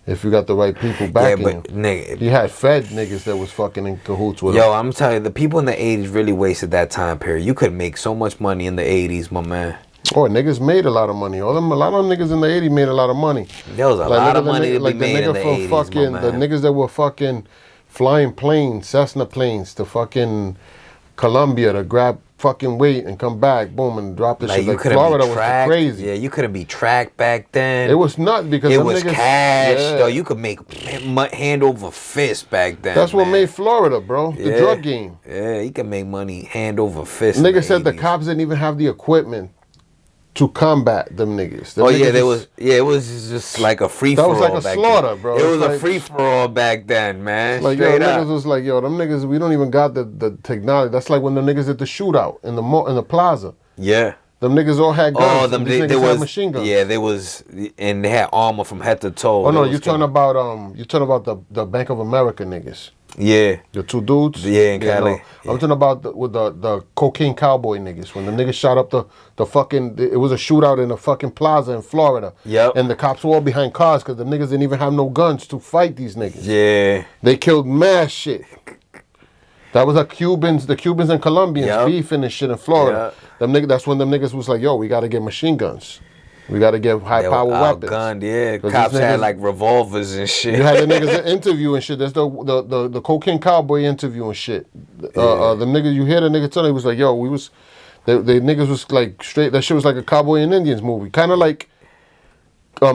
if you got the right people backing you. Nigga, you had Fed niggas that was fucking in cahoots with Yo, I'm telling you, the people in the 80s really wasted that time period. You could make so much money in the 80s, my man. Oh, niggas made a lot of money. A lot of niggas in the 80s made a lot of money. There was a lot of money to be made in the 80s, fucking, my the man. niggas that were fucking flying planes, Cessna planes to fucking Colombia to grab fucking weight and come back, boom, and drop the shit. Like Florida was crazy. Yeah, you couldn't be tracked back then. It was nuts because it was niggas, cash. Though you could make hand over fist back then. That's what made Florida, bro. The drug game. Yeah, you can make money hand over fist. Niggas said the cops didn't even have the equipment to combat them niggas. It was just like a free for all. That was like a slaughter, then. bro. It was a free for all back then, man. Like yo, niggas was like, yo, them niggas, we don't even got the technology. That's like when the niggas at the shootout in the plaza. Yeah. Them niggas all had guns. Oh, these niggas had machine guns. Yeah, and they had armor from head to toe. Oh no, you're talking about the Bank of America niggas. Yeah. The two dudes? Yeah, in Cali. No. I'm talking about the cocaine cowboy niggas. When the niggas shot up the fucking, it was a shootout in a fucking plaza in Florida. Yep. And the cops were all behind cars because the niggas didn't even have no guns to fight these niggas. Yeah. They killed mad shit. That was the Cubans and Colombians beefing and shit in Florida. Yep. That's when them niggas was like, yo, we got to get machine guns. We got to get high-power weapons. Outgunned, yeah. Cops had like revolvers and shit. You had the niggas interview and shit. That's the cocaine cowboy interview and shit. The nigga, you hear the nigga tell, he was like, yo, the niggas was like straight, that shit was like a cowboy and Indians movie. Kind of like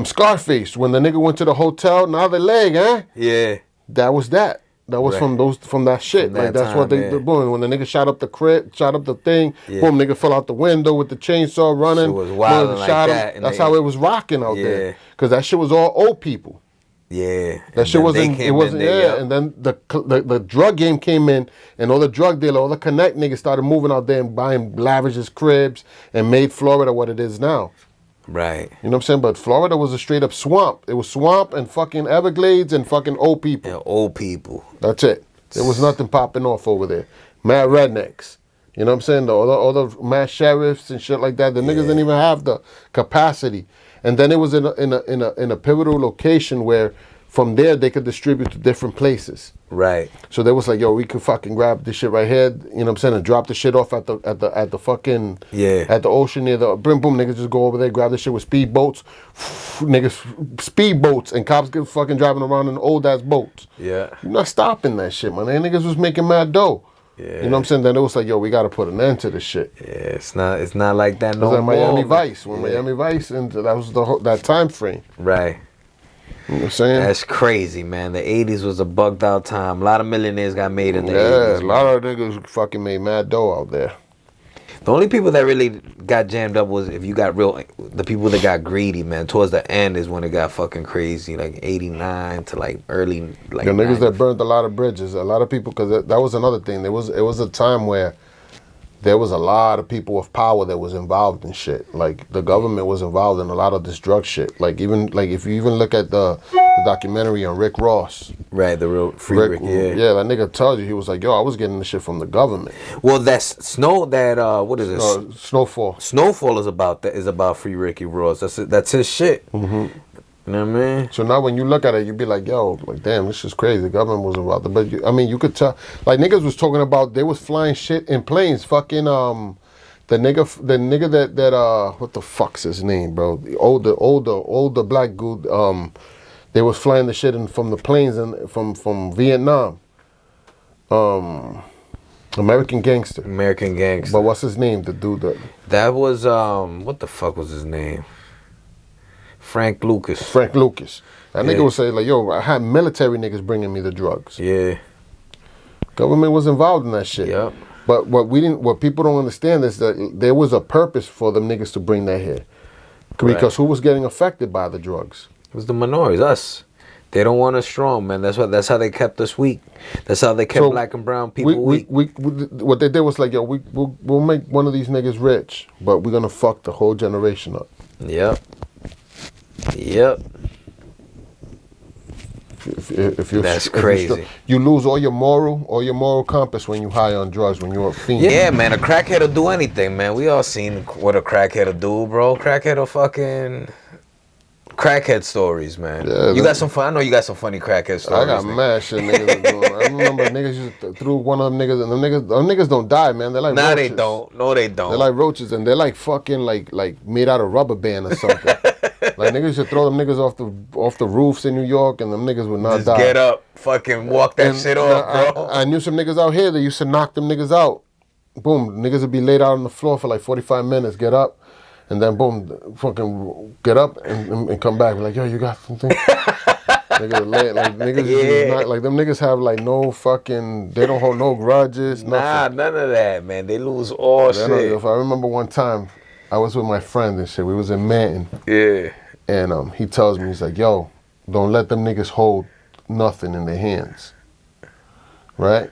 Scarface, when the nigga went to the hotel, now the leg, huh? Yeah. That was that. That was from that shit. From that that's time, what they boom. When the nigga shot up the crib, shot up the thing, boom, nigga fell out the window with the chainsaw running. Shit was wild like that. That's how it was rocking out there. Cause that shit was all old people. Yeah. That shit wasn't. It wasn't. And then the drug game came in, and all the drug dealer, all the connect niggas started moving out there and buying lavish cribs and made Florida what it is now. Right. You know what I'm saying? But Florida was a straight up swamp. It was swamp and fucking Everglades and fucking old people. Yeah, old people. That's it. There was nothing popping off over there. Mad rednecks. You know what I'm saying? All the mad sheriffs and shit like that. The niggas didn't even have the capacity. And then it was in a pivotal location where from there they could distribute to different places. Right. So they was like, yo, we could fucking grab this shit right here, you know what I'm saying, and drop the shit off at the fucking at the ocean near the boom, niggas just go over there, grab the shit with speedboats, niggas speedboats, and cops get fucking driving around in old ass boats. Yeah. You're not stopping that shit, man. They niggas was making mad dough. Yeah. You know what I'm saying? Then it was like, yo, we gotta put an end to this shit. Yeah, it's not like that no more. It was like Miami Vice. When Miami Vice, and that was that time frame. Right. You know what I'm saying? That's crazy, man. The 80s was a bugged out time. A lot of millionaires got made in the 80s. Yeah, a lot of niggas fucking made mad dough out there. The only people that really got jammed up was if you got the people that got greedy, man. Towards the end is when it got fucking crazy, like 89 to like early, like the niggas that burned a lot of bridges. A lot of people, because that was another thing. It was a time where there was a lot of people with power that was involved in shit. Like the government was involved in a lot of this drug shit. Like if you even look at the documentary on Rick Ross. Right, the real free Rick. Yeah, that nigga tells you, he was like, yo, I was getting this shit from the government. Well, what is this? Snowfall. Snowfall is about free Ricky Ross. That's his shit. Mm-hmm. You know what I mean? So now when you look at it, you be like, yo, like, damn, this is crazy. The government was involved. But, you could tell. Like, niggas was talking about, they was flying shit in planes. Fucking, the nigga that what the fuck's his name, bro? The older black dude, they was flying the shit from the planes and from Vietnam. American Gangster. American Gangster. But what's his name? The dude that... That was what the fuck was his name? Frank Lucas. Frank Lucas. That Yeah. nigga would say like, yo, I had military niggas bringing me the drugs. Yeah. Government was involved in that shit. Yep. But what people don't understand is that there was a purpose for them niggas to bring that here. Because who was getting affected by the drugs? It was the minorities, us. They don't want us strong, man. That's how they kept us weak. That's how they kept So, black and brown people weak. What they did was like, yo, we'll make one of these niggas rich, but we're gonna fuck the whole generation up. Yep. Yep. If you're, That's if you're crazy. you lose all your moral compass when you high on drugs, when you're a fiend. Yeah, man. A crackhead will do anything, man. We all seen what a crackhead will do, bro. Crackhead will fucking... Crackhead stories, man. Yeah, you got some fun. I know you got some funny crackhead stories. I got mad shit niggas are doing. I remember niggas used to threw one of them niggas, and them niggas don't die, man. They're like Nah, roaches. they don't. No, they don't. They're like roaches, and they're like fucking like made out of rubber band or something. Like niggas used to throw them niggas off the roofs in New York, and them niggas would not Just die. get up, fucking walk that And shit off, bro. I knew some niggas out here that used to knock them niggas out. Boom, niggas would be laid out on the floor for like 45 minutes, get up, and then boom, fucking get up and come back. Be like, yo, you got something? Niggas lay, like niggas Yeah. not, like them niggas have like no fucking, they don't hold no grudges, Nah, nothing. none of that, man. They lose all They don't shit. give a fuck. I remember one time I was with my friend and shit. We was in Manton. Yeah. And he tells me, he's like, yo, don't let them niggas hold nothing in their hands. Right?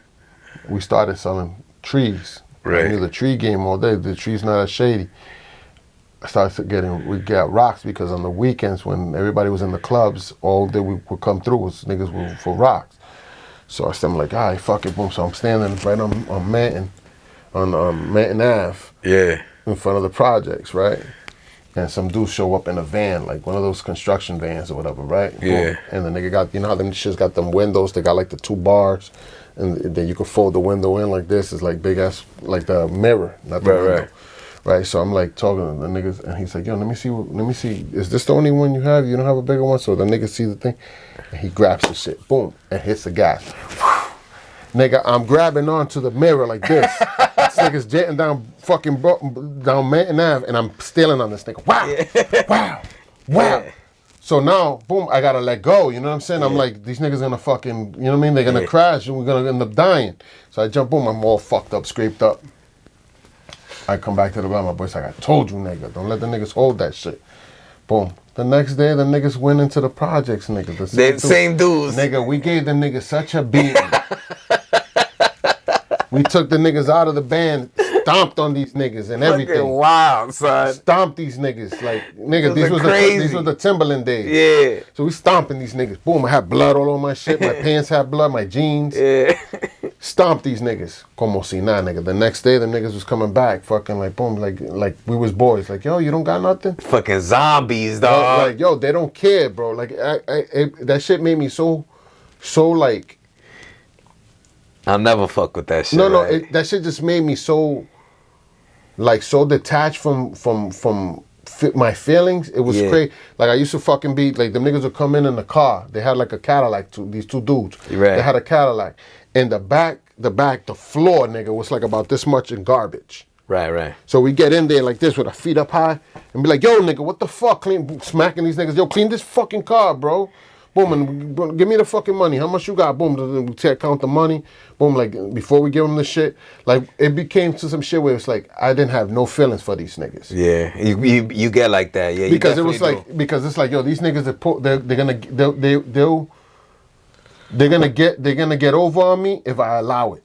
We started selling trees. Right. I knew the tree game all day. The tree's not as shady. We got rocks because on the weekends when everybody was in the clubs, all that we would come through was niggas were for rocks. So I'm like, all right, fuck it, boom. So I'm standing right on Manton, on Manton Ave, Yeah. in front of the projects, right? And some dudes show up in a van, like one of those construction vans or whatever, right? Yeah. Boom. And the nigga got, you know how them shits got them windows, they got like the 2 bars, and then you can fold the window in like this. It's like big ass, like the mirror, not the window. Right. Right, so I'm like talking to the niggas, and he's like, yo, let me see, is this the only one you have? You don't have a bigger one? So the nigga sees the thing, and he grabs the shit, boom, and hits the gas. Nigga, I'm grabbing onto the mirror like this. This nigga's jetting down down Manton Ave, and I'm stealing on this nigga. Wow, wow. Yeah. So now, boom, I gotta let go, you know what I'm saying? I'm like, these niggas gonna fucking, you know what I mean? They're gonna crash, and we're gonna end up dying. So I jump, boom, I'm all fucked up, scraped up. I come back to the bar, my boy's like, I told you, nigga, don't let the niggas hold that shit. Boom. The next day, the niggas went into the projects, nigga. The same dudes. Nigga, we gave them niggas such a beating. We took the niggas out of the band, stomped on these niggas and everything. Fucking wild, son. Stomped these niggas. Like, nigga, Those these are was the Timberland days. Yeah. So we stomping these niggas. Boom, I had blood all over my shit. My pants had blood, my jeans. Yeah. Stomped these niggas. Como si nada, nigga. The next day, them niggas was coming back. Fucking like, boom, like we was boys. Like, yo, you don't got nothing? Fucking zombies, dog. Like, yo, they don't care, bro. Like, that shit made me so like, I'll never fuck with that shit. no, right? that shit just made me so detached from my feelings. It was Yeah. crazy. Like I used to fucking be like, them niggas would come in the car. They had like a Cadillac. These 2 dudes. Right. They had a Cadillac, and the floor, nigga, was like about this much in garbage. Right. So we get in there like this with our feet up high and be like, yo, nigga, what the fuck? Smacking these niggas. Yo, clean this fucking car, bro. Boom, and give me the fucking money. How much you got? Boom, we count the money. Boom, like before we give them the shit. Like it became to some shit where it's like I didn't have no feelings for these niggas. Yeah. You get like that. Yeah. Because it was definitely like, because it's like, yo, these niggas they're gonna get over on me if I allow it.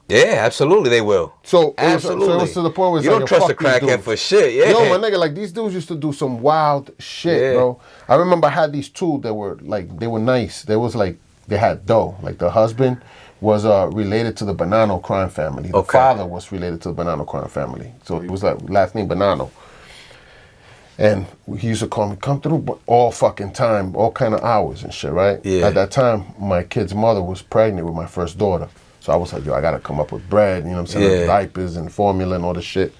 Yeah, absolutely they will. So Absolutely. it was to the point where it's you like, don't yo, trust a fuck these crackhead dudes. for shit. Yeah. Yo, my nigga, like these dudes used to do some wild shit, Yeah. bro. I remember I had these 2 that were like, they were nice. They was like, they had dough. Like the husband was related to the Bonanno crime family. The Okay. father was related to the Bonanno crime family. So he was like last name Bonanno. And he used to call me, come through all fucking time, all kind of hours and shit, right? Yeah. At that time, my kid's mother was pregnant with my first daughter. So I was like, yo, I got to come up with bread, you know what I'm saying? Yeah. Diapers and formula and all this shit.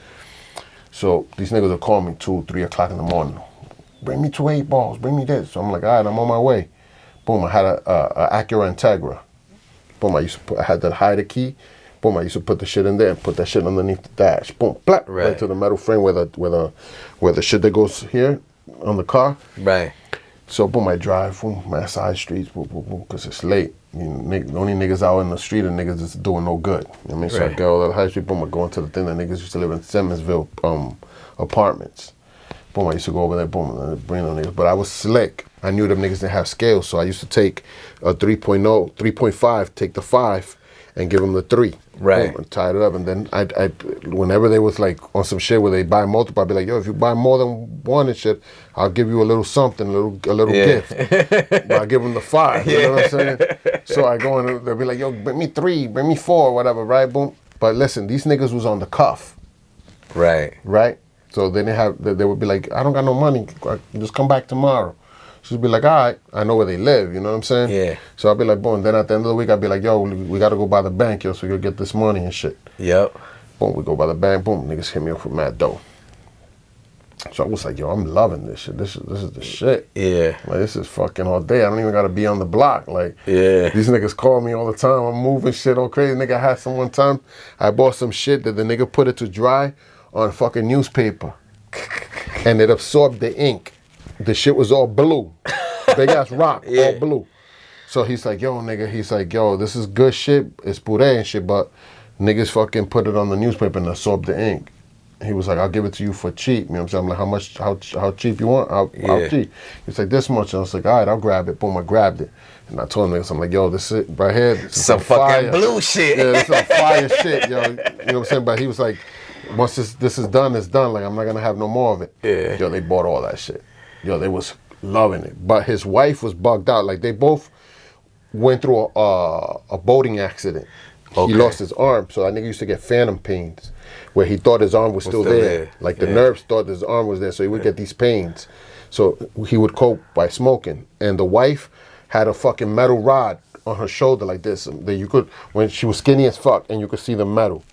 So these niggas would call me 2, 3 o'clock in the morning. Bring me 2 8-balls, bring me this. So I'm like, all right, I'm on my way. Boom, I had a Acura Integra. Boom, I had to hide the key. Boom, I used to put the shit in there and put that shit underneath the dash. Boom, black, right to the metal frame where the shit that goes here on the car. Right. So boom, I drive, boom, my side streets, boom, boom, boom, because it's late. The only niggas out in the street are niggas that's doing no good. You know what I mean? So I go to the high street, boom, I go into the thing that niggas used to live in Simmonsville apartments. Boom, I used to go over there, boom, and bring them niggas. But I was slick. I knew them niggas didn't have scales, so I used to take a 3.0, 3.5, take the 5, and give them the 3. Right. Boom, and tie it up. And then I whenever they was like on some shit where they buy multiple, I'd be like, yo, if you buy more than one and shit, I'll give you a little something, a little gift. But I give them the 5, you know what I'm saying? So I go in, they'll be like, yo, bring me 3, bring me 4, whatever, right? Boom. But listen, these niggas was on the cuff. Right. Right? So they would be like, I don't got no money, just come back tomorrow. She'd be like, all right, I know where they live, you know what I'm saying? Yeah. So I'd be like, boom, then at the end of the week, I'd be like, yo, we got to go by the bank, yo, so we could get this money and shit. Yep. Boom, we go by the bank, boom, niggas hit me up with mad dough. So I was like, yo, I'm loving this shit. This is the shit. Yeah. Like, this is fucking all day. I don't even got to be on the block. Like, yeah. These niggas call me all the time. I'm moving shit all crazy. Nigga, I had some one time, I bought some shit that the nigga put it to dry on fucking newspaper. And it absorbed the ink. The shit was all blue. Big ass rock, all blue. So he's like, yo, nigga, he's like, yo, this is good shit. It's puree and shit, but niggas fucking put it on the newspaper and absorbed the ink. He was like, I'll give it to you for cheap. You know what I'm saying? I'm like, how much, how cheap you want? How cheap? He's like, this much. And I was like, all right, I'll grab it. Boom, I grabbed it. And I told him, I'm like, yo, this is right here. This is some fucking fire. blue shit. Yeah, this is some fire shit, yo. You know what I'm saying? But he was like, once this is done, it's done. Like, I'm not going to have no more of it. Yeah. Yo, they bought all that shit. Yo, they was loving it. But his wife was bugged out. Like, they both went through a boating accident. Okay. He lost his arm, so that nigga used to get phantom pains where he thought his arm was still there. Like, the nerves thought his arm was there, so he would get these pains. So he would cope by smoking. And the wife had a fucking metal rod on her shoulder like this that you could, when she was skinny as fuck, and you could see the metal.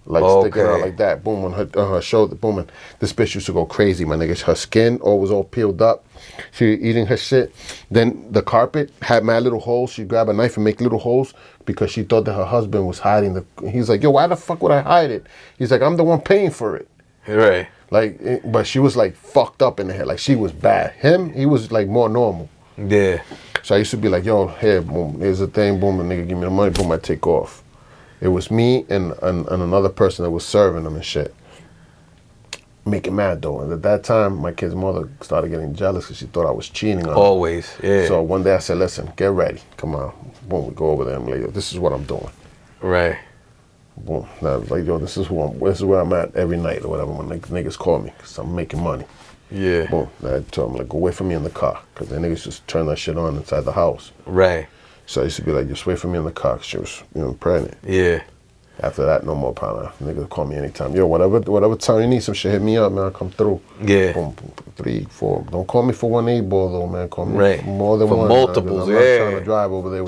Like sticking out like that, boom, on her shoulder, boom, and this bitch used to go crazy, my nigga. Her skin was all peeled up. She was eating her shit. Then the carpet had mad little holes. She'd grab a knife and make little holes because she thought that her husband was hiding the. He's like, yo, why the fuck would I hide it? He's like, I'm the one paying for it. Right. Like, but she was like fucked up in the head. Like, she was bad. Him, he was like more normal. Yeah. So I used to be like, yo, here, boom, here's the thing, boom, the nigga give me the money, boom, I take off. It was me and another person that was serving them and shit. Making mad though. And at that time, my kid's mother started getting jealous because she thought I was cheating on her. Always, yeah. So one day I said, listen, get ready. Come on. Boom, we go over there. I'm like, yo, this is what I'm doing. Right. Boom. And I was like, yo, this is where I'm at every night or whatever when niggas call me because I'm making money. Yeah. Boom. And I told them, like, go wait for me in the car because the niggas just turn that shit on inside the house. Right. So I used to be like, just wait for me in the car because she was, pregnant. Yeah. After that, no more problem. Niggas call me anytime. Yo, whatever time you need some shit, hit me up, man. I'll come through. Yeah. Boom, 3, 4. Don't call me for 1 8-ball though, man. Call me for more than for one. Multiples, I'm not trying to drive over there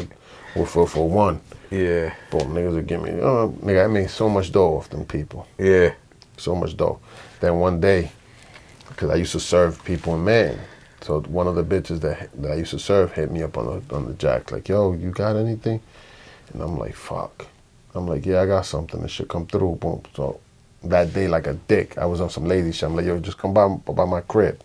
for one. Yeah. Boom, niggas would give me. Nigga, I made so much dough off them people. Yeah. So much dough. Then one day, because I used to serve people in Man. So one of the bitches that I used to serve hit me up on the jack, like, yo, you got anything? And I'm like, fuck. I'm like, yeah, I got something that should come through. Boom. So that day, like a dick, I was on some lazy shit. I'm like, yo, just come by my crib.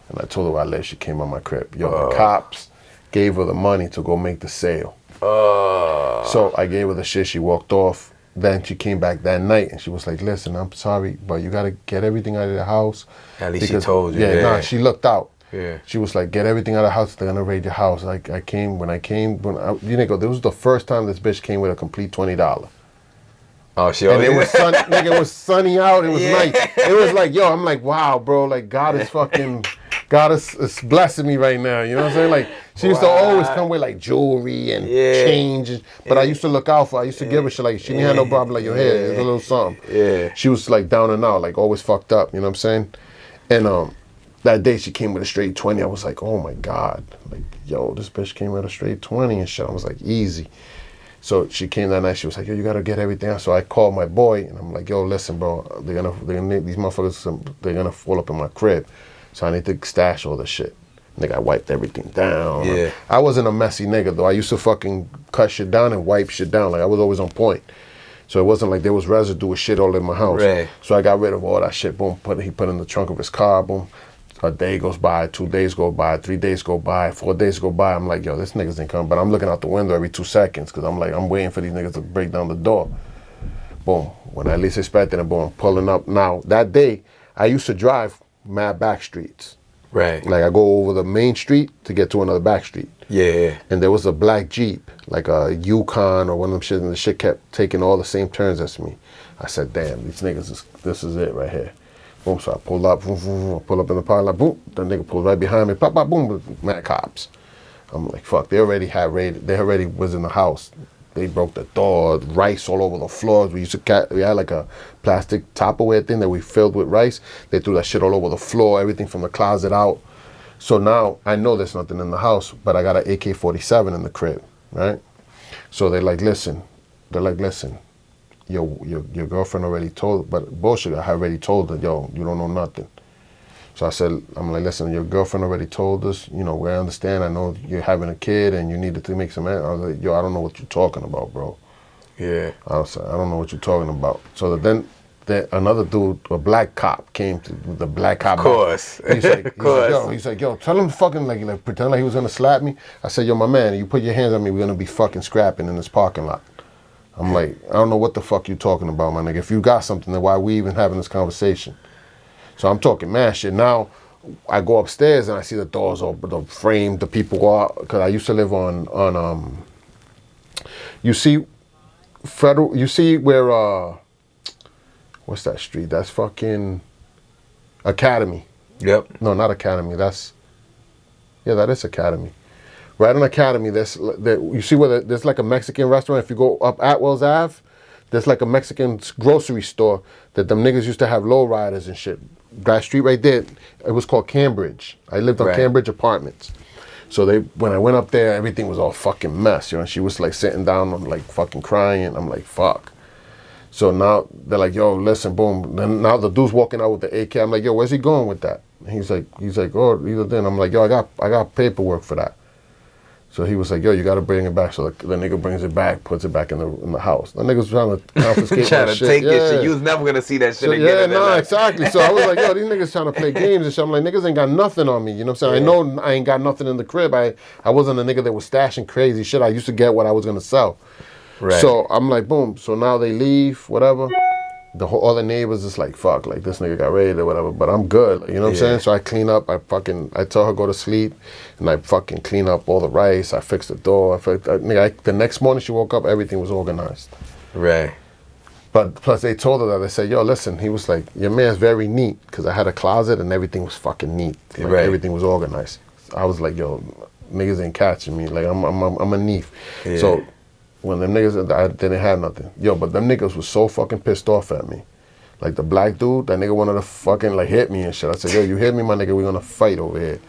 And I told her where I live. She came by my crib. Yo, the cops gave her the money to go make the sale. So I gave her the shit. She walked off. Then she came back that night and she was like, listen, I'm sorry, but you got to get everything out of the house. At least she told you. Yeah, nah, she looked out. Yeah. She was like, get everything out of the house. They're going to raid your house. Like, this was the first time this bitch came with a complete $20. Oh, she and it was sunny, nigga, it was sunny out. It was nice. It was like, yo, I'm like, wow, bro. Like, God is blessing me right now. You know what I'm saying? Like, she used to always come with like jewelry and change. But I used to look out for her. I used to give her shit. Like, she didn't have no problem. Like, your hair, it's a little something. Yeah. She was like down and out, like always fucked up. You know what I'm saying? And that day she came with a straight 20. I was like, oh my God. Like, yo, this bitch came with a straight 20 and shit. I was like, easy. So she came that night. She was like, yo, you got to get everything out. So I called my boy and I'm like, yo, listen, bro, they're gonna these motherfuckers, they're going to fall up in my crib. So I need to stash all the shit. Nigga, I wiped everything down. Yeah. I wasn't a messy nigga though. I used to fucking cut shit down and wipe shit down. Like, I was always on point. So it wasn't like there was residue of shit all in my house. Right. So I got rid of all that shit. Boom. He put in the trunk of his car. Boom. A day goes by, 2 days go by, 3 days go by, 4 days go by. I'm like, yo, this niggas ain't coming. But I'm looking out the window every 2 seconds because I'm like, I'm waiting for these niggas to break down the door. Boom. When I least expected it, boom, pulling up. Now, that day, I used to drive mad back streets. Right. Like, I go over the main street to get to another back street. Yeah. And there was a black Jeep, like a Yukon or one of them shit, and the shit kept taking all the same turns as me. I said, damn, these niggas, this is it right here. Boom, so I pulled up, boom, boom, boom, I pull up in the parking lot, boom, the nigga pulled right behind me, pop, pop, boom, mad cops. I'm like, fuck, they already was in the house. They broke the door, rice all over the floors. We had like a plastic Tupperware thing that we filled with rice. They threw that shit all over the floor, everything from the closet out. So now I know there's nothing in the house, but I got an AK-47 in the crib, right? So they're like, listen, your girlfriend already told, but bullshit, I already told her, yo, you don't know nothing. So I said, I'm like, listen, your girlfriend already told us, you know, we understand, I know you're having a kid and you needed to make some, I was like, yo, I don't know what you're talking about, bro. Yeah. I was like, I don't know what you're talking about. So then another dude, a black cop, came to the black cop. Of course. He's like, yo, tell him to fucking like pretend like he was gonna slap me. I said, yo, my man, you put your hands on me, we're gonna be fucking scrapping in this parking lot. I'm like, I don't know what the fuck you talking about, my nigga. If you got something, then why we even having this conversation? So I'm talking mad shit. Now I go upstairs and I see the doors open, the frame, the people are, because I used to live on you see where what's that street? That's fucking Academy. Yep. No, not Academy. That is Academy. Right on Academy, you see where there's like a Mexican restaurant. If you go up Atwells Ave, there's like a Mexican grocery store that them niggas used to have lowriders and shit. That street right there, it was called Cambridge. I lived on Cambridge Apartments. So when I went up there, everything was all fucking mess, you know. And she was like sitting down, like fucking crying. I'm like, fuck. So now they're like, yo, listen, boom. Then now the dude's walking out with the AK. I'm like, yo, where's he going with that? And he's like, oh, either then. I'm like, yo, I got paperwork for that. So he was like, yo, you got to bring it back. So the nigga brings it back, puts it back in the house. The nigga's trying to confiscate trying to shit. take your shit. You was never going to see that shit again. Yeah, no, exactly. So I was like, yo, these niggas trying to play games and shit. I'm like, niggas ain't got nothing on me. You know what I'm saying? Yeah. I know I ain't got nothing in the crib. I wasn't a nigga that was stashing crazy shit. I used to get what I was going to sell. Right. So I'm like, boom. So now they leave, whatever. All the neighbors is like, fuck, like this nigga got raided or whatever, but I'm good, you know what I'm saying? So I clean up, I tell her go to sleep, and I fucking clean up all the rice, I fix the door, the next morning she woke up, everything was organized. Right. But plus they told her that, they said, yo, listen, he was like, your man's very neat, because I had a closet and everything was fucking neat, like everything was organized. I was like, yo, niggas ain't catching me, like I'm a neef. Yeah. So when them niggas, I didn't have nothing. Yo, but them niggas was so fucking pissed off at me. Like the black dude, that nigga wanted to fucking like hit me and shit. I said, yo, you hit me, my nigga, we gonna fight over here.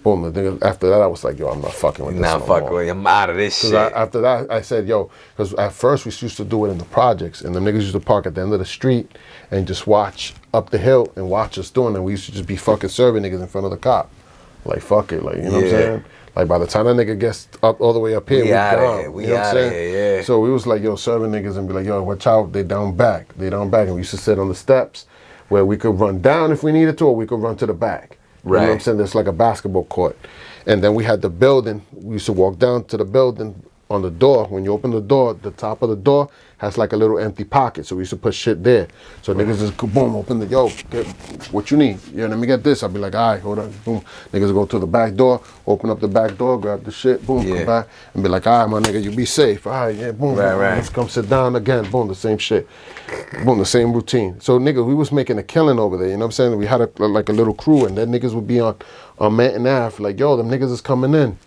Boom, the nigga, after that, I was like, yo, I'm not fucking with this no more. Not fucking with you, I'm out of this shit. After that, I said, yo, because at first we used to do it in the projects, and them niggas used to park at the end of the street and just watch up the hill and watch us doing it. We used to just be fucking serving niggas in front of the cop. Like, fuck it, like, you know what I'm saying? Like, by the time that nigga gets up all the way up here, we gone. We out of here, yeah. So we was like, yo, serving niggas and be like, yo, watch out, they down back. And we used to sit on the steps where we could run down if we needed to, or we could run to the back. Right. You know what I'm saying? There's like a basketball court. And then we had the building. We used to walk down to the building on the door. When you open the door, the top of the door has like a little empty pocket. So we used to put shit there. So niggas just boom, open the, yo, get what you need. Yeah, let me get this. I'll be like, all right, hold on. Boom. Niggas go to the back door, open up the back door, grab the shit, boom, come back, and be like, all right, my nigga, you be safe. All right, yeah, boom. Right. Let's come sit down again. Boom, the same shit. Boom, the same routine. So nigga, we was making a killing over there. You know what I'm saying? We had like a little crew, and then niggas would be on Manton Ave, like, yo, them niggas is coming in.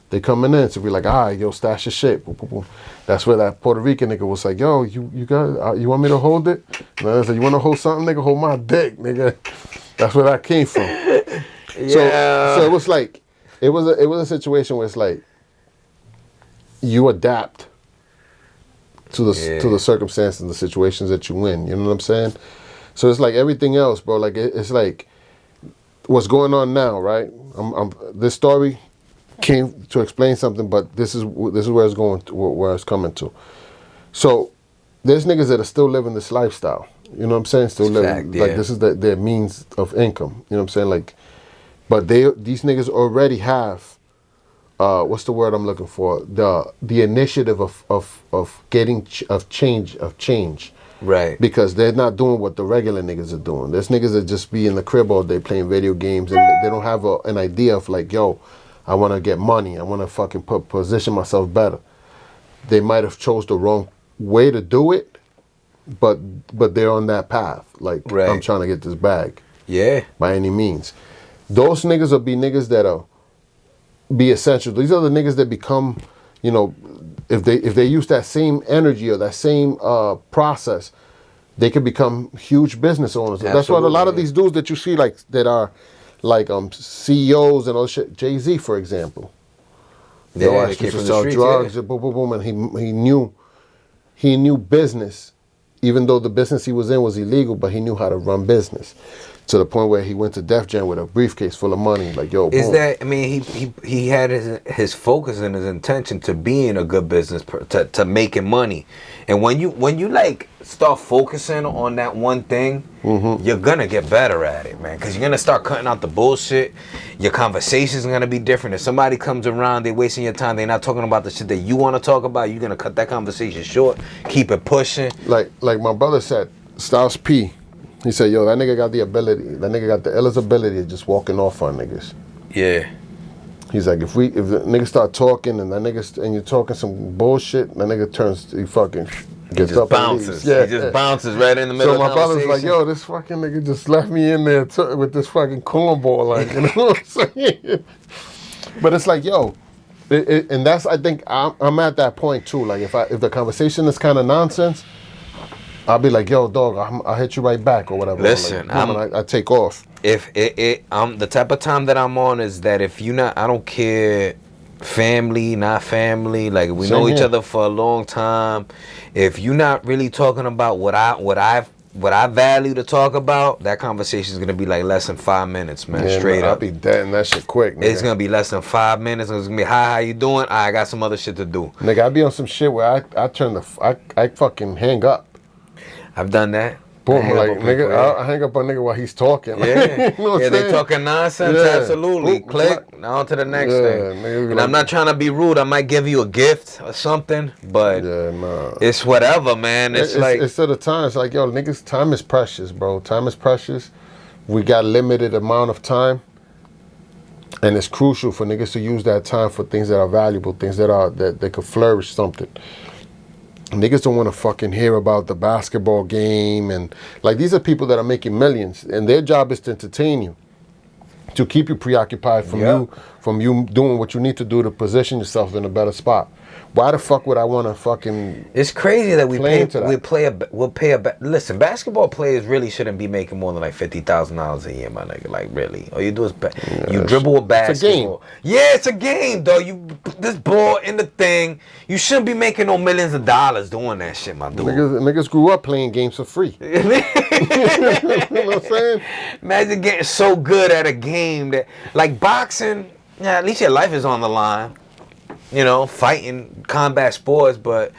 They coming in, so we like, all right, yo, stash your shit. Boom, boom, boom. That's where that Puerto Rican nigga was like, yo, you want me to hold it? And I said, you want to hold something, nigga? Hold my dick, nigga. That's where that came from. Yeah. So it was like, it was a situation where it's like, you adapt to the circumstances and the situations that you in. You know what I'm saying? So it's like everything else, bro. Like it's like what's going on now, right? This story came to explain something, but this is where it's going to, where it's coming to. So there's niggas that are still living this lifestyle. You know what I'm saying? Still living fact, like yeah. this is their means of income. You know what I'm saying? Like, but these niggas already have what's the word I'm looking for? The initiative of getting change. Right. Because they're not doing what the regular niggas are doing. There's niggas that just be in the crib all day playing video games, and they don't have an idea of like, yo, I want to get money. I want to fucking position myself better. They might have chose the wrong way to do it, but they're on that path. Like, Right. I'm trying to get this bag Yeah. by any means. Those niggas will be niggas that'll be essential. These are the niggas that become, you know, if they use that same energy or that same process, they could become huge business owners. Absolutely. That's why a lot of these dudes that you see like that are like CEOs and all shit. Jay-Z, for example. Yeah, I they used came to from the sell streets, drugs, yeah. boom, boom, boom, and he knew business, even though the business he was in was illegal, but he knew how to run business. To the point where he went to Def Jam with a briefcase full of money, like, yo, Is boom. that? I mean, he had his focus and his intention to being a good business to making money, and when you like start focusing on that one thing, you're gonna get better at it, man. Because you're gonna start cutting out the bullshit. Your conversations are gonna be different. If somebody comes around, they're wasting your time. They're not talking about the shit that you want to talk about. You're gonna cut that conversation short. Keep it pushing. Like my brother said, Styles P. He said, yo, that nigga got the ability. That nigga got the illest ability of just walking off on niggas. Yeah. He's like, if the niggas start talking and you're talking some bullshit, that nigga he fucking gets Just up bounces. and leaves. He just bounces right in the middle So of my the brother's conversation. like, yo, this fucking nigga just left me in there with this fucking cornball, like, you know what I'm saying? But it's like, yo, and that's, I think I'm at that point too. Like, if the conversation is kind of nonsense, I'll be like, yo, dog, I'll hit you right back or whatever. Listen, like, I take off. If I'm the type of time that I'm on is that if you not, I don't care, family, not family, like we Same know each here. other for a long time. If you're not really talking about what I value to talk about, that conversation is gonna be like less than 5 minutes, man. Yeah, Straight I'll up. be dead in that shit quick, nigga. It's gonna be less than 5 minutes. It's gonna be, hi, how you doing? I got some other shit to do. Nigga, I be on some shit where I fucking hang up. I've done that. Boom, I hang like, up on nigga, people, yeah. I hang up on nigga while he's talking. Yeah, You know what yeah, I'm they saying? talking nonsense. Yeah. Absolutely. Boop, Click on to the next Yeah, thing. niggas be And like- I'm not trying to be rude. I might give you a gift or something, but Yeah, nah. it's whatever, man. It's like it's to the time. It's like, yo, niggas, time is precious, bro. Time is precious. We got limited amount of time, and it's crucial for niggas to use that time for things that are valuable, things that they could flourish something. Niggas don't want to fucking hear about the basketball game, and like, these are people that are making millions, and their job is to entertain you, to keep you preoccupied from you doing what you need to do to position yourself in a better spot. Why the fuck would I want to fucking? it's crazy that we Play pay. into that. We'll pay a. Listen, basketball players really shouldn't be making more than like $50,000 a year, my nigga. Like, really, all you do is you dribble a basketball. Yeah, it's a game, though. You put this ball in the thing. You shouldn't be making no millions of dollars doing that shit, my dude. Niggas grew up playing games for free. You know what I'm saying? Imagine getting so good at a game that, like boxing, yeah, at least your life is on the line. You know, fighting, combat sports, but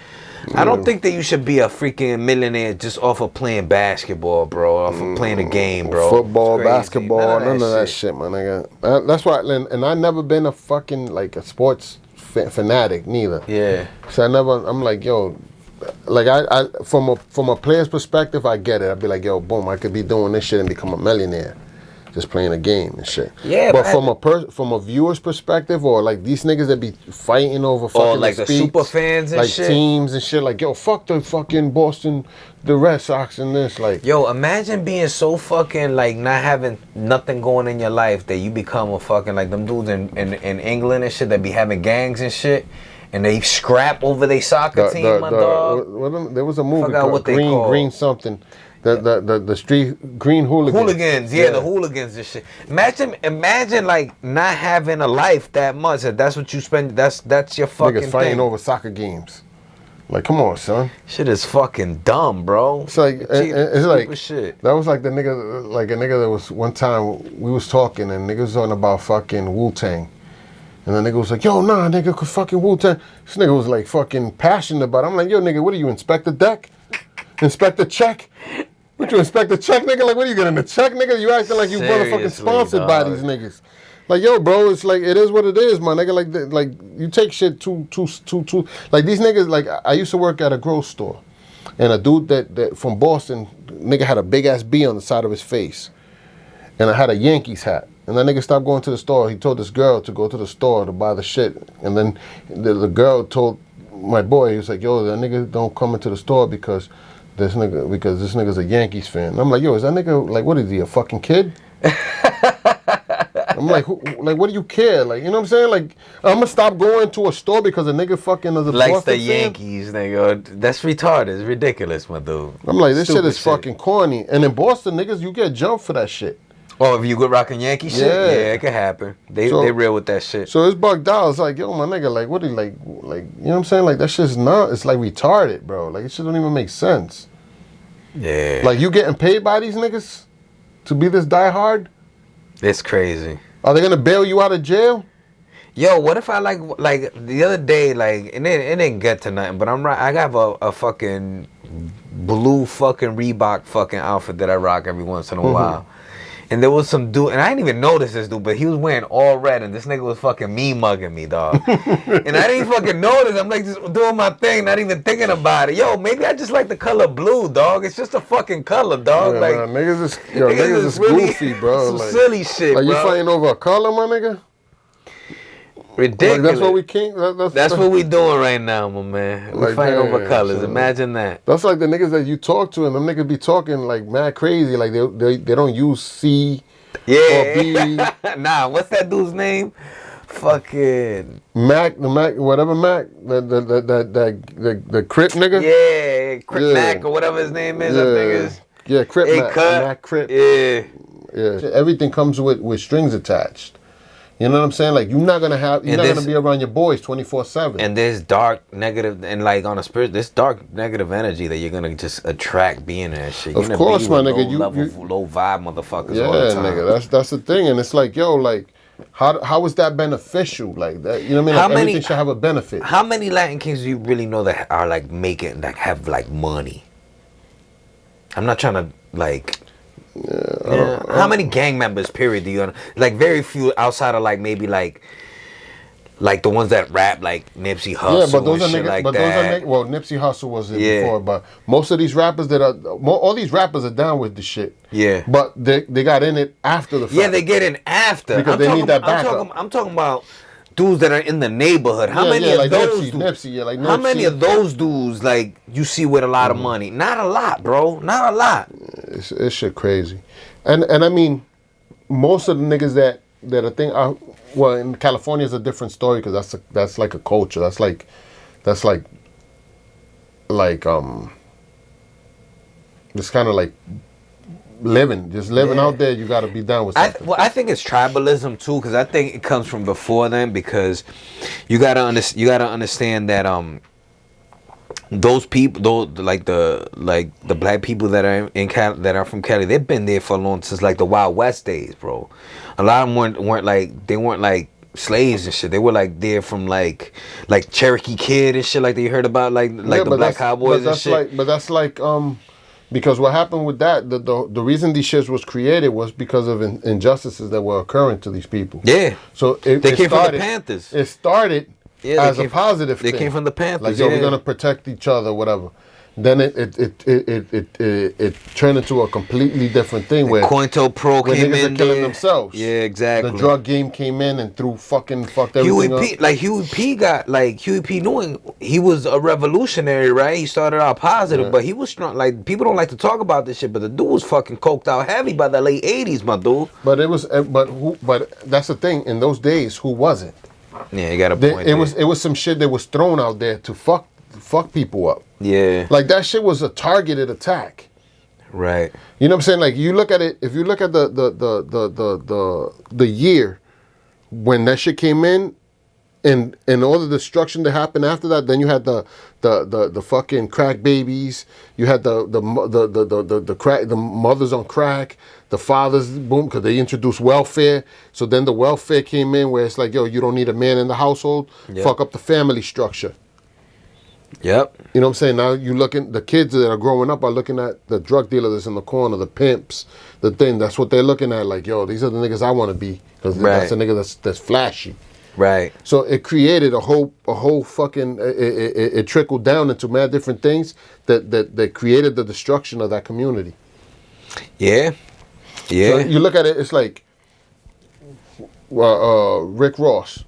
I don't think that you should be a freaking millionaire just off of playing basketball, bro. Off of playing a game, bro. Football, It's crazy. basketball, none of that shit, my nigga. That's why, and I never been a fucking like a sports fanatic neither. Yeah. So I'm like, yo, like I from a player's perspective, I get it. I'd be like, yo, boom, I could be doing this shit and become a millionaire, just playing a game and shit. Yeah, but but from a viewer's perspective, or like these niggas that be fighting over fucking Or like the disputes, super fans and like shit. teams and shit, like, yo, fuck the fucking Boston, the Red Sox and this, like. Yo, imagine being so fucking like not having nothing going in your life that you become a fucking like them dudes in England and shit that be having gangs and shit. And they scrap over their soccer team, my dog. There was a movie Forgot called what they called. Green something. The street Green Hooligans. Hooligans, yeah, the hooligans and shit. Imagine like not having a life that much. That's what you spend. That's your fucking Niggas fighting thing. over soccer games. Like, come on, son. Shit is fucking dumb, bro. It's like it's Cheap like as shit. that was like the nigga, like a nigga that was one time we was talking and niggas was on about fucking Wu-Tang. And the nigga was like, yo, nah, nigga, cause fucking Wu-Tang. This nigga was like fucking passionate about it. I'm like, yo, nigga, what are you, Inspector Deck? Inspect the check. What you inspect the check, nigga? Like, what are you getting the check, nigga? You acting like you motherfucking Seriously, sponsored by dog. these niggas. Like, yo, bro, it's like it is what it is, my nigga. Like you take shit too. Like these niggas. Like I used to work at a grocery store, and a dude that from Boston, nigga had a big ass B on the side of his face, and I had a Yankees hat. And that nigga stopped going to the store. He told this girl to go to the store to buy the shit, and then the girl told my boy, he was like, yo, that nigga don't come into the store because this nigga's a Yankees fan. And I'm like, yo, is that nigga, like, what is he, a fucking kid? I'm like, what do you care? Like, you know what I'm saying? Like, I'm gonna stop going to a store because a nigga fucking is a Likes Boston the fan? Yankees, nigga. That's retarded. It's ridiculous, my dude. I'm like, this shit Stupid is fucking corny. And in Boston, niggas, you get jumped for that shit. Oh, if you good rocking Yankee shit, Yeah. yeah, it could happen. They real with that shit. So it's bugged out. It's like, yo, my nigga, like, what do you, like, you know what I'm saying? Like, that shit's not, it's like retarded, bro. Like, it shit don't even make sense. Yeah, Like, you getting paid by these niggas to be this diehard? it's crazy. Are they gonna bail you out of jail? Yo, what if I like the other day, like, and it didn't get to nothing, but I got a fucking blue fucking Reebok fucking outfit that I rock every once in a while. And there was some dude, and I didn't even notice this dude, but he was wearing all red, and this nigga was fucking me mugging me, dog. And I didn't fucking notice. I'm like just doing my thing, not even thinking about it. Yo, maybe I just like the color blue, dog. It's just a fucking color, dog. Yeah, like man, niggas is really goofy, bro. Some Like, silly shit, like bro. you fighting over a color, my nigga? Ridiculous. Like, that's what we can't. That's what we doing right now, my man. We're Like, fighting over damn, colors. son. Imagine that. That's like the niggas that you talk to, and them niggas be talking like mad crazy. Like they don't use C or B. Yeah. Nah, what's that dude's name? Fucking Mac, whatever Mac, the Crip nigga. yeah, Crip Yeah. Mac or whatever his name is. I think it's Yeah, Crip A Mac, cut. Mac Crip. Yeah. Yeah, everything comes with strings attached. You know what I'm saying? Like you're not gonna be around your boys 24/7. And there's dark negative and like on a spirit, this dark negative energy that you're gonna just attract being there. Shit. Of course, my nigga, Low vibe motherfuckers yeah, all the time. nigga, that's the thing, and it's like, yo, like, how is that beneficial? Like that, you know what I mean? Like, everything should have a benefit. How many Latin Kings do you really know that are like making, like have like money? I'm not trying to like. How many gang members, period, do you like? Very few outside of like maybe like the ones that rap like Nipsey Hussle. Yeah, but those and are shit niggas. like But that. those are well, Nipsey Hussle was it before, but most of these rappers all these rappers are down with the shit. Yeah. But they got in it after the fact. Yeah, they get in after Because they need that backup. I'm talking about dudes that are in the neighborhood. How many of like those? Nipsey, like How Nipsey. many of those dudes like you see with a lot of money? Not a lot, bro. Not a lot. It's shit crazy, and I mean, most of the niggas that I think are well in California is a different story because that's like a culture. That's like it's kind of like living out there. You got to be down with something. I think it's tribalism too, because I think it comes from before then. Because you gotta understand that those people, the black people that are in Cali, that are from Cali, they've been there for a long since like the Wild West days, bro. A lot of them weren't like slaves and shit. They were like there from like Cherokee Kid and shit, like you heard about like the Black Cowboys and shit. But that's like because what happened with that, the reason these shits was created was because of injustices that were occurring to these people. Yeah. So They came from the Panthers. It started as a positive thing. They came from the Panthers. Like, yo, we're gonna protect each other, whatever. Then it turned into a completely different thing where COINTELPRO where came niggas in are killing there. themselves. Yeah, exactly. The drug game came in and fucked everything Huey up. Huey P knowing he was a revolutionary, right? He started out positive, but he was strong. Like, people don't like to talk about this shit, but the dude was fucking coked out heavy by the late 80s, my dude. But it was but that's the thing, in those days, who wasn't? Yeah, you got a point. It was some shit that was thrown out there to fuck people up. Yeah. Like, that shit was a targeted attack. Right. You know what I'm saying? Like, you look at it, if you look at the year when that shit came in and all the destruction that happened after that, then you had the fucking crack babies, you had the mothers on crack, the fathers, boom, because they introduced welfare. So then the welfare came in where it's like, yo, you don't need a man in the household, fuck up the family structure. Yep. You know what I'm saying? Now you looking, the kids that are growing up are looking at the drug dealer that's in the corner, the pimps, the thing. That's what they're looking at. Like, yo, these are the niggas I want to be, because that's a nigga that's flashy. Right. So it created a whole fucking. It trickled down into mad different things that created the destruction of that community. Yeah. Yeah. So you look at it, it's like Rick Ross.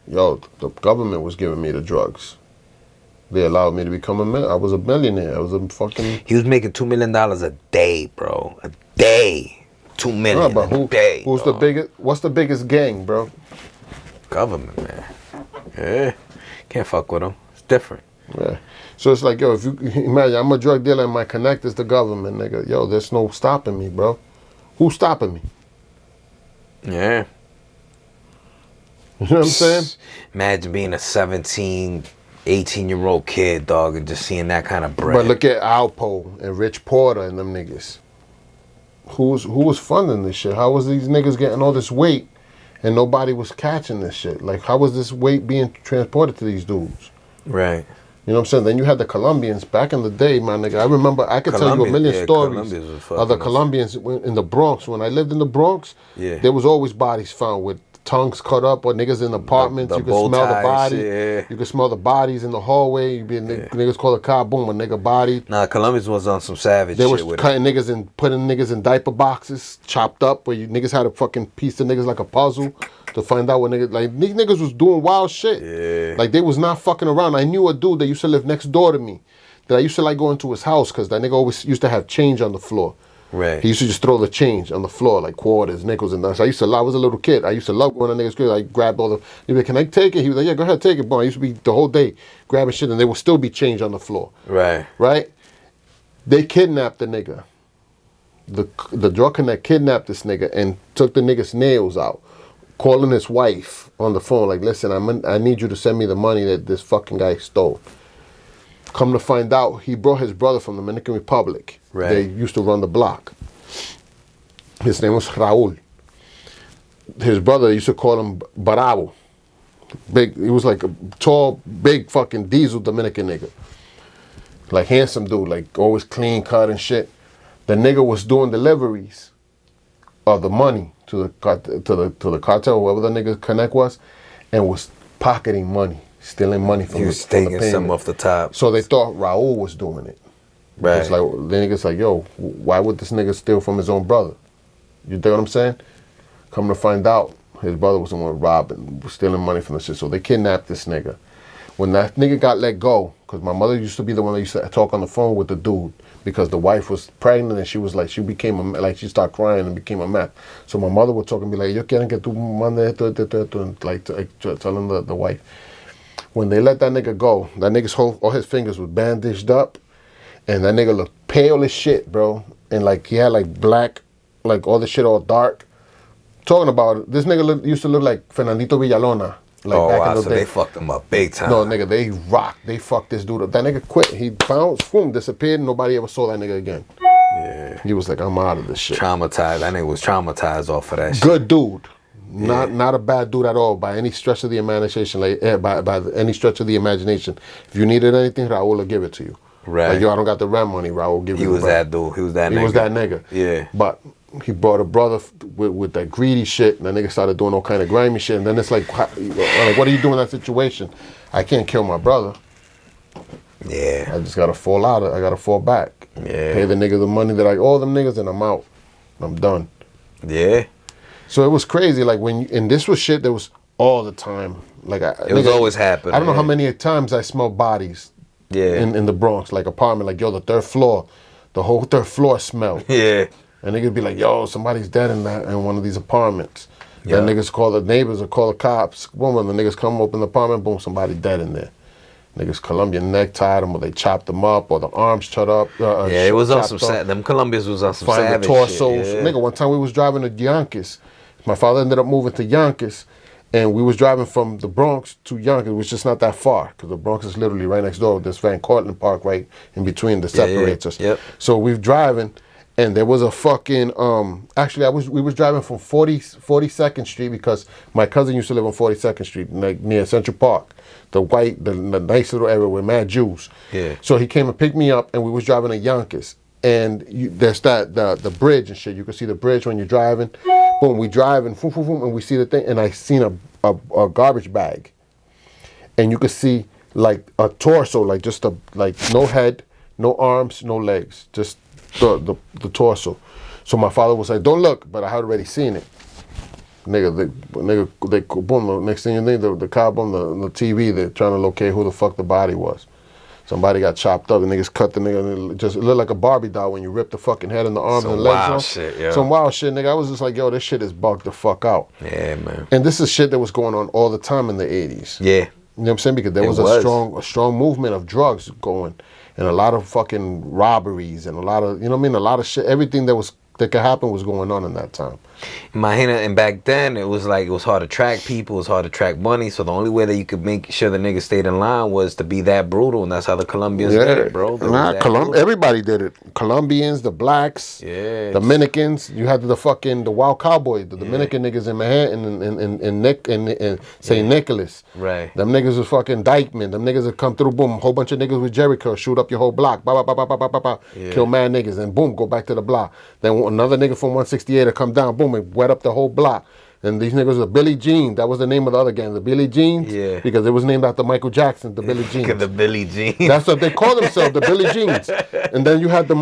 Yo, the government was giving me the drugs. They allowed me to become I was a millionaire. I was a fucking. He was making $2 million a day, bro. A day. $2 million but a day. Who's bro. the biggest? What's the biggest gang, bro? Government, man. Yeah. Can't fuck with them. It's different. Yeah. So it's like, yo, if you imagine, I'm a drug dealer and my connect is the government, nigga. Yo, there's no stopping me, bro. Who's stopping me? Yeah. You know what I'm saying? Imagine being a 17, 18-year-old kid, dog, and just seeing that kind of bread. But look at Alpo and Rich Porter and them niggas. Who was funding this shit? How was these niggas getting all this weight and nobody was catching this shit? Like, how was this weight being transported to these dudes? Right. You know what I'm saying? Then you had the Colombians back in the day, my nigga. I remember, I could tell you a million stories of the Colombians in the Bronx. When I lived in the Bronx, there was always bodies found with tongues cut up or niggas in apartments. The you could smell the body. Yeah. You could smell the bodies in the hallway. Niggas call a car, boom, a nigga body. Nah, Colombians was on some savage they shit was with cutting it. niggas and putting niggas in diaper boxes, chopped up, where you niggas had to fucking piece the niggas like a puzzle to find out what niggas, like, these niggas was doing wild shit. Yeah. Like, they was not fucking around. I knew a dude that used to live next door to me that I used to like going to his house because that nigga always used to have change on the floor. Right. He used to just throw the change on the floor, like quarters, nickels, and that. So I was a little kid. I used to love going to niggas' crib. I grabbed all the, he'd be like, can I take it? He was like, yeah, go ahead, take it, boy. I used to be the whole day grabbing shit, and there would still be change on the floor. Right. Right? They kidnapped the nigga. The drug connect kidnapped this nigga and took the nigga's nails out, calling his wife on the phone, like, listen, I need you to send me the money that this fucking guy stole. Come to find out, he brought his brother from the Dominican Republic. Right. They used to run the block. His name was Raul. His brother used to call him Bravo. Big, he was like a tall, big fucking diesel Dominican nigga. Like handsome dude, like always clean cut and shit. The nigga was doing deliveries of the money to the cartel, whoever the nigga connect was, and was pocketing money. Stealing money from He was taking some off the top. So they thought Raul was doing it. Right. It's like, the nigga's like, yo, why would this nigga steal from his own brother? You dig what I'm saying? Come to find out, his brother was the one robbing, was stealing money from the shit. So they kidnapped this nigga. When that nigga got let go, because my mother used to be the one that used to talk on the phone with the dude, because the wife was pregnant and she was like, she started crying and became a mess. So my mother would talk and be like, yo quieren que tu mande esto, like telling the wife. When they let that nigga go, that nigga's all his fingers was bandaged up, and that nigga looked pale as shit, bro. And like he had like black, like all the shit all dark. Talking about it, this nigga used to look like Fernandito Villalona. Like back in the so day. they fucked him up big time. No, nigga, they rocked. They fucked this dude up. That nigga quit. He bounced, boom, disappeared. Nobody ever saw that nigga again. Yeah. He was like, I'm out of this shit. Traumatized. That nigga was traumatized off of that shit. Good dude. Not a bad dude at all by any stretch of the imagination. Like by any stretch of the imagination. If you needed anything, Raul will give it to you. Right. Like, yo, I don't got the rent money. Raul will give you. He was that dude. He was that nigga. He was that nigga. Yeah. But he brought a brother with that greedy shit, and that nigga started doing all kind of grimy shit. And then it's like, what do you do in that situation? I can't kill my brother. Yeah. I just gotta fall out. I gotta fall back. Yeah. Pay the nigga the money that I owe them niggas, and I'm out. I'm done. Yeah. So it was crazy. Like and this was shit that was all the time. Like it was always happening. I don't know how many times I smelled bodies. Yeah. In the Bronx, like apartment, like yo, the third floor, the whole third floor smelled. Yeah. And niggas be like, yo, somebody's dead in one of these apartments. Yeah. Then niggas call the neighbors or call the cops. Boom, when the niggas come open the apartment, boom, somebody dead in there. Niggas Colombian necktied them, or they chopped them up, or the arms cut up. Yeah, it was on some them Colombians was on some find savage the torsos. shit. Yeah. Nigga, one time we was driving to Yonkers. My father ended up moving to Yonkers, and we was driving from the Bronx to Yonkers, which is not that far, because the Bronx is literally right next door. There's Van Cortlandt Park right in between that separates us. Yep. So we're driving, And there was a fucking actually we was driving from 42nd Street because my cousin used to live on 42nd Street, like near Central Park, the nice little area with mad Jews. Yeah. So he came and picked me up, and we was driving to Yonkers, and there's the bridge and shit. You can see the bridge when you're driving. Boom, we driving, and we see the thing, and I seen a garbage bag, and you could see like a torso, like just like no head, no arms, no legs, just the torso. So my father was like, "Don't look," but I had already seen it. Nigga, they boom. The next thing you know, the cop on the TV, they're trying to locate who the fuck the body was. Somebody got chopped up. The niggas cut the nigga. And it looked like a Barbie doll when you rip the fucking head and the arms and legs off. Shit, yo. Some wild shit, nigga. I was just like, yo, this shit is bugged the fuck out. Yeah, man. And this is shit that was going on all the time in the 80s. Yeah. You know what I'm saying? Because there was a strong movement of drugs going, and a lot of fucking robberies and a lot of, you know what I mean? A lot of shit. Everything that could happen was going on in that time. And back then, it was hard to track people, it was hard to track money, so the only way that you could make sure the niggas stayed in line was to be that brutal, and that's how the Colombians did it, bro. Everybody did it. Colombians, the blacks, Dominicans. You had the wild cowboy, the Dominican niggas in Manhattan and St. Nicholas. Right. Them niggas was fucking Dykeman. Them niggas would come through, boom, a whole bunch of niggas with Jericho, shoot up your whole block, kill mad niggas, and boom, go back to the block. Then another nigga from 168 would come down, boom, and wet up the whole block. And these niggas were Billie Jean. That was the name of the other gang, the Billie Jeans. Yeah. Because it was named after Michael Jackson, the Billie Jeans. The Billie Jeans. That's what they call themselves, the Billie Jeans. And then you had the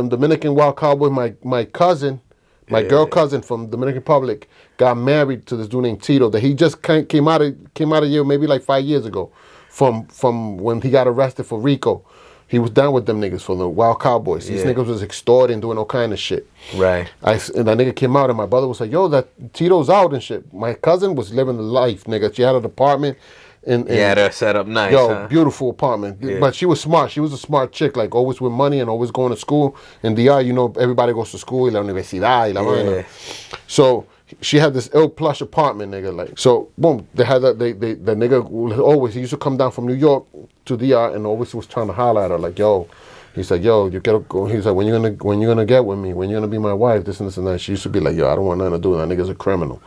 Dominican wild cowboy, my cousin, girl cousin from Dominican Republic, got married to this dude named Tito that he just came out of here maybe like 5 years ago from when he got arrested for RICO. He was down with them niggas for the wild cowboys. These niggas was extorting, doing all kind of shit. Right. And that nigga came out, and my brother was like, yo, that Tito's out and shit. My cousin was living the life, nigga. She had an apartment. And had her set up nice, beautiful apartment. Yeah. But she was smart. She was a smart chick, like always with money and always going to school. In DR, you know, everybody goes to school, la universidad, y la vaina. So she had this ill plush apartment, nigga. Like, so boom, they had the nigga always, he used to come down from New York to DR and always was trying to holler at her, like, yo. He's like, yo, you gotta go. He's like, when you gonna get with me? When you gonna be my wife? This and this and that. She used to be like, yo, I don't want nothing to do with that. Nigga's a criminal.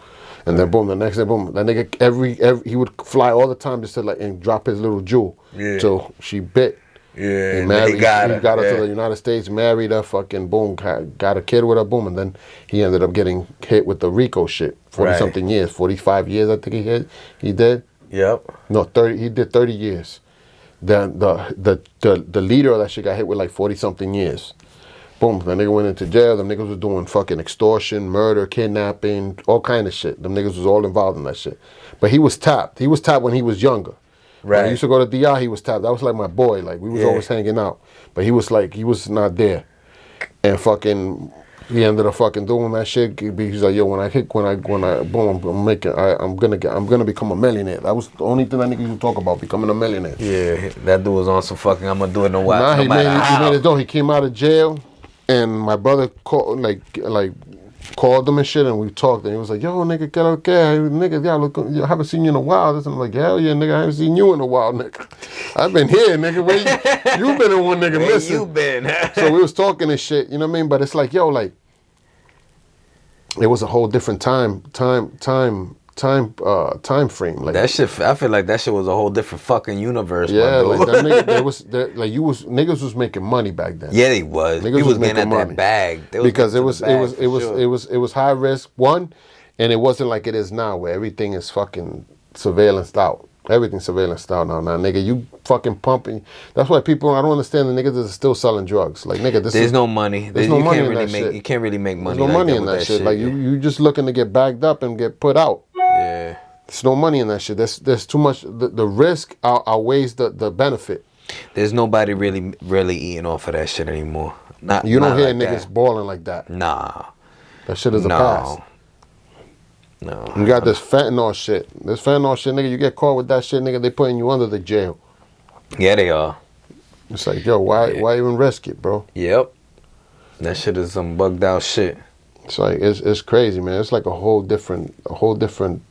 And then boom, the next day, boom, that nigga every he would fly all the time just to like and drop his little jewel. Yeah. So she bit. Yeah. He got her to the United States, married her, fucking boom, got a kid with her, boom, and then he ended up getting hit with the RICO shit. 40-something years, 45 years, I think he did. Yep. No, 30. He did 30 years. Then the leader of that shit got hit with like 40-something years. Boom, that nigga went into jail. Them niggas was doing fucking extortion, murder, kidnapping, all kind of shit. Them niggas was all involved in that shit. But he was tapped. He was tapped when he was younger. Right. When I used to go to DR, he was tapped. That was like my boy. Like, we was always hanging out. But he was not there. And fucking, he ended up fucking doing that shit. He's like, yo, boom, I'm gonna become a millionaire. That was the only thing that nigga used to talk about, becoming a millionaire. Yeah, that dude was on some fucking, I'm gonna do it no while. Nah, he made it though. He came out of jail. And my brother called him and shit, and we talked, and he was like, yo, nigga, get okay. Nigga, yeah, I haven't seen you in a while. I'm like, hell yeah, nigga, I haven't seen you in a while, nigga. I've been here, nigga. Where you been in one nigga missing? You been? So we was talking and shit, you know what I mean? But it's like, yo, like, it was a whole different time frame. Like that shit, I feel like that shit was a whole different fucking universe. Yeah, like that nigga, niggas was making money back then. Yeah, they was. Niggas was getting at money. That bag because it was high risk one, and it wasn't like it is now where everything is fucking surveillanced out. Everything's surveillance out now. Now, nigga, you fucking pumping. That's why people, I don't understand the niggas that are still selling drugs. Like, nigga, there's no money. There's no money in that shit. You can't really make money. There's no money in that shit. Like, you just looking to get bagged up and get put out. Yeah. There's no money in that shit. There's too much. The risk outweighs the benefit. There's nobody really eating off of that shit anymore. You don't hear niggas balling like that. Nah. That shit is a pass. No. You got this fentanyl shit. This fentanyl shit, nigga, you get caught with that shit, nigga, they putting you under the jail. Yeah, they are. It's like, yo, why even risk it, bro? Yep. That shit is some bugged out shit. It's like it's crazy, man. It's like a whole different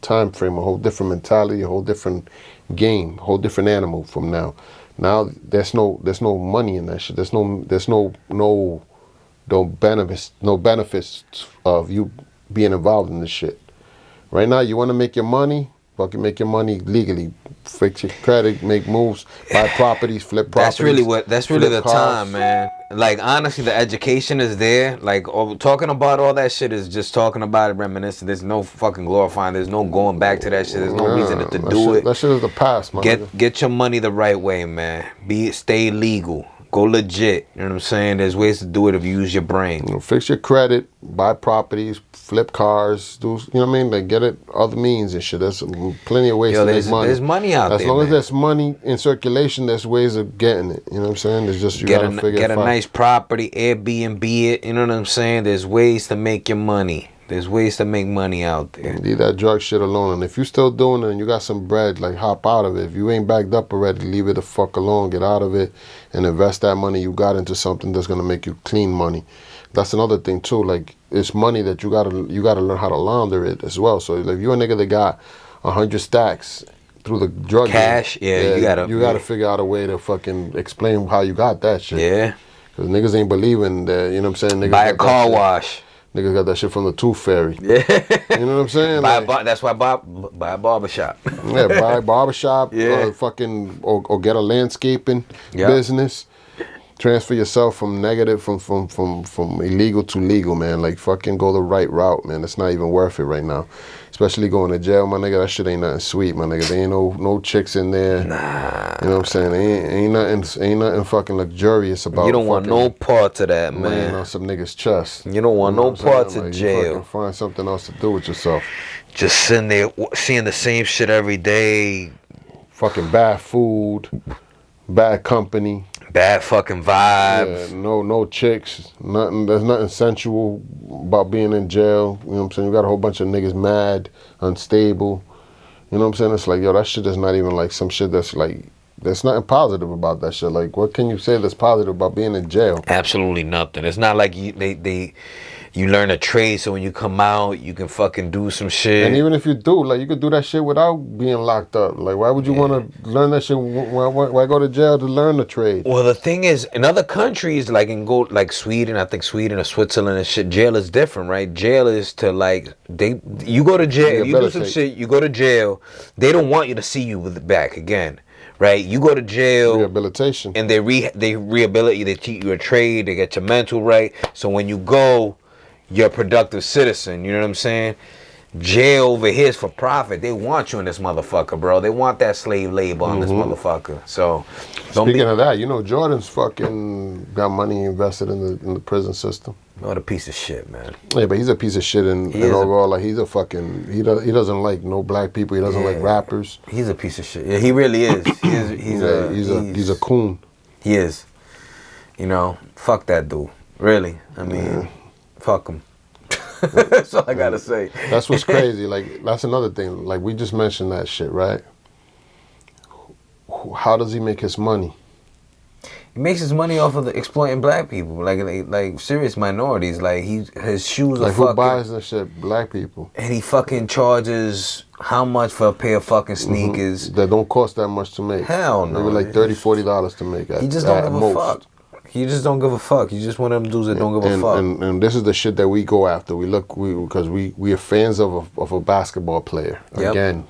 time frame, a whole different mentality, a whole different game, a whole different animal from now. Now there's no money in that shit. There's no no benefits of you being involved in this shit. Right now, you want to make your money, fucking make your money legally. Fix your credit, make moves, buy properties, flip properties. That's really the flip cars. time, man. Like, honestly, the education is there. Like, talking about all that shit is just talking about it, reminiscing. There's no fucking glorifying. There's no going back to that shit. There's no reason to do it. That shit is the past, man. Get your money the right way, man. Stay legal. Go legit. You know what I'm saying? There's ways to do it if you use your brain. Fix your credit, buy properties, flip cars, do, you know what I mean? Like, get it other means and shit. There's plenty of ways to make money. There's money out there. As long as there's money in circulation, there's ways of getting it. You know what I'm saying? There's just, you gotta figure it out. Get a nice property, Airbnb it. You know what I'm saying? There's ways to make your money. There's ways to make money out there. Leave that drug shit alone. And if you still doing it and you got some bread, like, hop out of it. If you ain't backed up already, leave it the fuck alone. Get out of it and invest that money you got into something that's gonna make you clean money. That's another thing too. Like, it's money that you gotta learn how to launder it as well. So if you're a nigga that got 100 stacks through the drug cash, game, you gotta figure out a way to fucking explain how you got that shit. Yeah. Cause niggas ain't believing that. You know what I'm saying? Niggas buy a car wash. Niggas got that shit from the Tooth Fairy. Yeah. You know what I'm saying? That's why buy a barbershop. Yeah, buy a barbershop. Yeah. Or get a landscaping business. Transfer yourself from illegal to legal, man. Like, fucking go the right route, man. It's not even worth it right now. Especially going to jail, my nigga. That shit ain't nothing sweet, my nigga. There ain't no chicks in there. Nah. You know what I'm saying? Ain't nothing fucking luxurious about it. You don't want no part of that, man. Laying on some nigga's chest. You don't want no parts of jail. You fucking find something else to do with yourself. Just sitting there seeing the same shit every day. Fucking bad food, bad company. Bad fucking vibes. Yeah, no chicks. Nothing. There's nothing sensual about being in jail. You know what I'm saying? You got a whole bunch of niggas mad, unstable. You know what I'm saying? It's like, yo, that shit is not even like some shit that's like, there's nothing positive about that shit. Like, what can you say that's positive about being in jail? Absolutely nothing. It's not like you learn a trade, so when you come out, you can fucking do some shit. And even if you do, like, you could do that shit without being locked up. Like, why would you want to learn that shit? Why go to jail to learn the trade? Well, the thing is, in other countries, like like Sweden, I think Sweden or Switzerland and shit, jail is different, right? Jail is to, like, you go to jail, you do some shit, you go to jail, they don't want you to see you back again. Right, you go to jail, rehabilitation, and they rehabilitate you. They teach you a trade. They get your mental right. So when you go, you're a productive citizen. You know what I'm saying? Jail over here is for profit. They want you in this motherfucker, bro. They want that slave labor on this motherfucker. So, speaking of that, you know, Jordan's fucking got money invested in the prison system. What a piece of shit, man. Yeah, but he's a piece of shit in overall. Like, he's a fucking, he doesn't like no black people. He doesn't like rappers. He's a piece of shit. Yeah, he really is. He's a coon. He is. You know, fuck that dude. Really. I mean, fuck him. That's all I gotta say. That's what's crazy. Like, that's another thing. Like, we just mentioned that shit, right? How does he make his money? He makes his money off of the exploiting black people, like serious minorities. Like, his shoes are like, fucking. Who buys that shit? Black people. And he fucking charges how much for a pair of fucking sneakers? That don't cost that much to make. Hell no. Maybe like $30-$40 to make. He just don't give a fuck. You just don't give a fuck. You just one of them dudes that don't give a fuck. And this is the shit that we go after. Because we are fans of a basketball player. Yep. Again,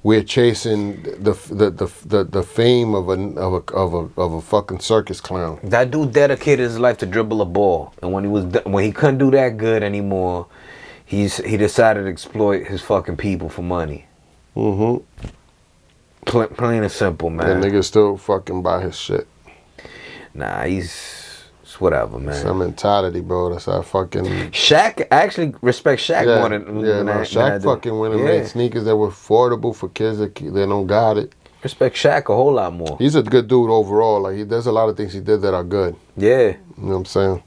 we're chasing the fame of a fucking circus clown. That dude dedicated his life to dribble a ball, and when he couldn't do that good anymore, he decided to exploit his fucking people for money. Plain and simple, man. And niggas still fucking buy his shit. Nah, it's whatever, man. It's that mentality, bro. That's that fucking... Shaq, I actually respect Shaq more than... Shaq fucking went and made sneakers that were affordable for kids that don't got it. Respect Shaq a whole lot more. He's a good dude overall. Like, there's a lot of things he did that are good. Yeah. You know what I'm saying?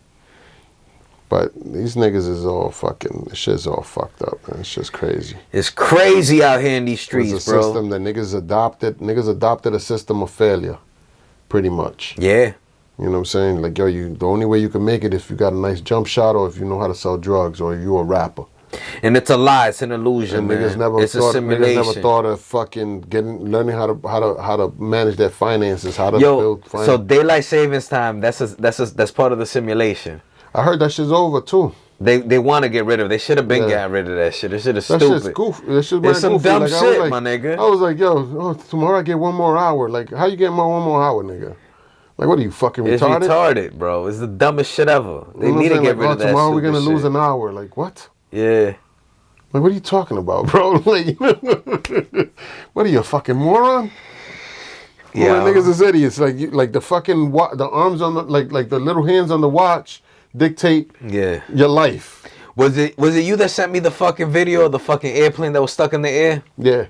But these niggas is all fucking... This shit's all fucked up, man. It's just crazy. It's crazy out here in these streets, it's a bro. System that niggas adopted. Niggas adopted a system of failure. Pretty much. Yeah. You know what I'm saying? Like, yo, the only way you can make it is if you got a nice jump shot or if you know how to sell drugs or if you're a rapper. And it's a lie. It's an illusion, And man. niggas never It's a thought. simulation. Niggas never thought of fucking learning how to manage their finances, how to Yo, build. so daylight savings time. That's part of the simulation. I heard that shit's over too. They want to get rid of it. They should have been Yeah. getting rid of that shit. That shit is That stupid. shit's goofy. That shit's It's some goofy. dumb Like, I was shit, like, my nigga. I was like, yo, tomorrow I get one more hour. Like, how you get one more hour, nigga? Like, what are you fucking It's retarded? retarded, bro. It's the dumbest shit ever. They You know need what to I'm get saying? rid Like, of that. tomorrow we're stupid gonna lose shit. an hour. Like, what? Yeah. Like, what are you talking about, bro? Like, what are you, a fucking moron? Yeah. Well, niggas is idiots. Like, like the fucking the arms on the like the little hands on the watch dictate Yeah. your life. Was it you that sent me the fucking video of the fucking airplane that was stuck in the air? Yeah.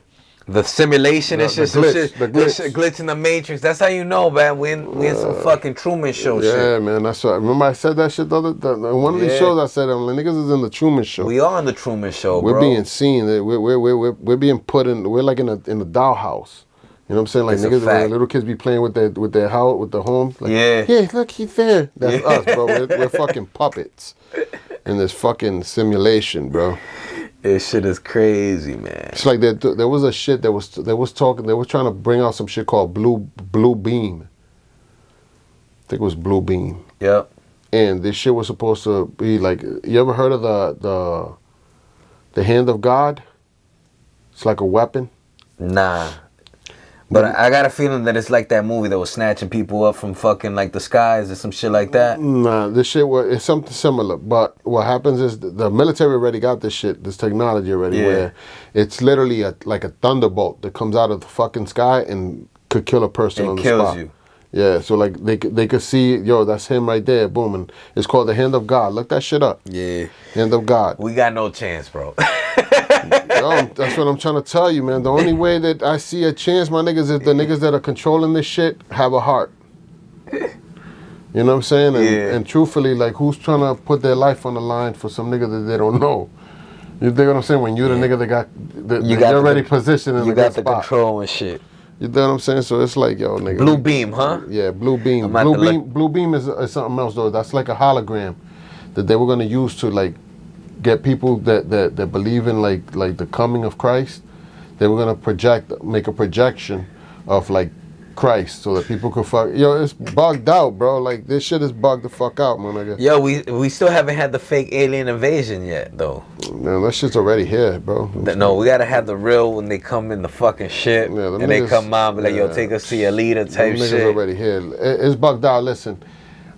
The simulation and The shit, some glitch, shit, the that glitch. shit glitch in the Matrix. That's how you know, man. We in some fucking Truman Show Yeah, shit. man. That's what. Remember I said that shit the other one of these Yeah. shows. I said, I'm like, niggas is in the Truman Show. We are on the Truman Show, We're bro. being seen. We're being put in. We're like in a dollhouse. You know what I'm saying? Like It's a niggas, fact. when little kids be playing with their house, with the home. Like, Yeah. Yeah, look, he's there. That's Yeah. us, bro. We're fucking puppets in this fucking simulation, bro. This shit is crazy, man. It's like there was a shit that was talking. They were trying to bring out some shit called Blue Beam. I think it was Blue Beam. Yep. And this shit was supposed to be like, you ever heard of the hand of God? It's like a weapon. Nah. But I got a feeling that it's like that movie that was snatching people up from fucking like the skies or some shit like that. Nah, this shit it's something similar. But what happens is the military already got this shit, this technology already, Yeah. where it's literally like a thunderbolt that comes out of the fucking sky and could kill a person It on the kills spot. you. Yeah, so like they could see, yo, that's him right there, boom, and it's called the hand of God. Look that shit up. Yeah. Hand of God. We got no chance, bro. Yo, that's what I'm trying to tell you, man. The only way that I see a chance, my niggas, is the niggas that are controlling this shit have a heart. You know what I'm saying? And, Yeah. and truthfully, like, who's trying to put their life on the line for some nigga that they don't know? You dig what I'm saying? When you're the nigga that got, you're already positioned in You a got good the spot. control and shit. You dig what I'm saying? So it's like, yo, nigga. Blue beam, huh? Yeah, Blue Beam. I'm about to look. Blue Beam is something else, though. That's like a hologram that they were going to use to, like, get people that believe in like the coming of Christ. They were gonna make a projection of like Christ so that people could fuck. Yo, it's bugged out, bro. Like this shit is bugged the fuck out, man. Nigga. Yo, we still haven't had the fake alien invasion yet, though. Man, that shit's already here, bro. No, we gotta have the real when they come in the fucking ship Yeah, them and they niggas- come out and be like, yo, yeah. take us to your leader type Them niggas shit. already here. It's bugged out. Listen,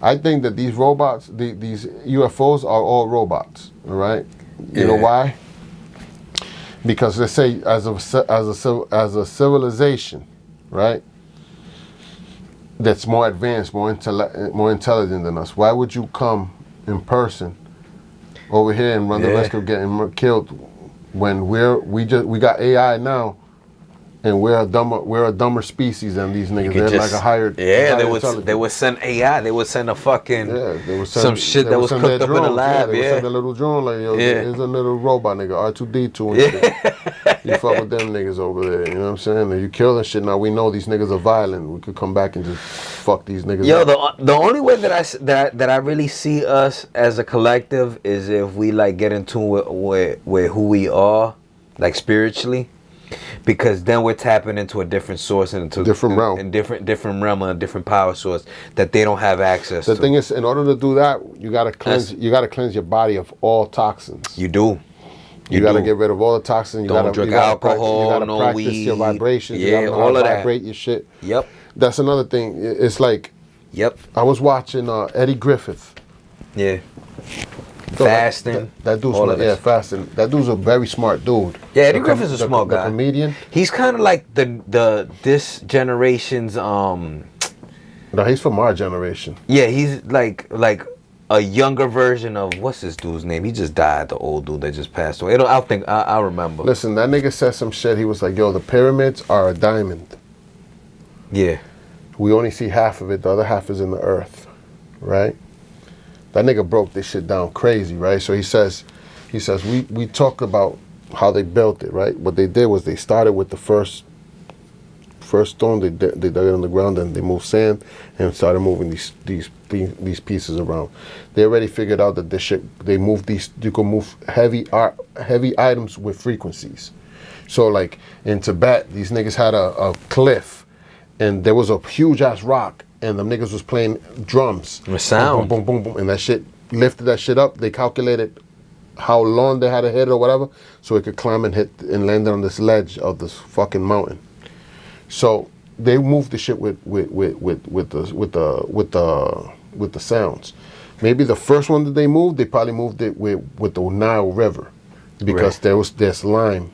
I think that these robots, these UFOs, are all robots. All right. You know Yeah. why? Because they say as a civilization, right? That's more advanced, more intelligent than us. Why would you come in person over here and run the Yeah. risk of getting killed when we got AI now, and we're a dumber species than these niggas? They're like a higher. Yeah, higher intelligence. they would send AI. They would send a fucking Yeah, they would send, some shit they that would was send cooked their up in a drones. lab. They would Yeah, send a little drone like, yo, Yeah. here's a little robot nigga, R2D2 and shit. You fuck with them niggas over there, you know what I'm saying? And you kill that shit. Now we know these niggas are violent. We could come back and just fuck these niggas Yo, up. the only way that I really see us as a collective is if we like get in tune with who we are, like spiritually, because then we're tapping into a different source and into Different realm. and different realm and a different power source that they don't have access The to. thing is, in order to do that, you gotta cleanse. You gotta cleanse your body of all toxins. You do. You gotta do. get rid of all the toxins. You Don't gotta drink you gotta alcohol, you gotta no practice your weed. vibrations. You Yeah, gotta know all how of to that. vibrate your shit. Yep. That's another thing. It's like Yep. I was watching Eddie Griffith. Yeah. So Fasting. That dude's all smart. of Yeah, this. fasting. That dude's a very smart dude. Yeah, Eddie The Griffith's a the- smart the guy. comedian. He's kind of like this generation's No, he's from our generation. yeah, he's like a younger version of what's this dude's name? He just died, the old dude that just passed away. I'll remember. Listen, that nigga said some shit. He was like, yo, the pyramids are a diamond. Yeah. We only see half of it. The other half is in the earth, right? That nigga broke this shit down crazy, right? So he says, we talk about how they built it, right? What they did was they started with the first first stone, they dug it on the ground, and they moved sand and started moving these pieces around. They already figured out that this shit, they move these, you can move heavy items with frequencies. So like in Tibet, these niggas had a cliff, and there was a huge ass rock, and the niggas was playing drums. The sound. Boom, boom, boom, boom, and that shit lifted that shit up. They calculated how long they had to hit it or whatever, so it could climb and hit and land on this ledge of this fucking mountain. So they moved the shit with the sounds. Maybe the first one that they moved, they probably moved it with the Nile River, because there's lime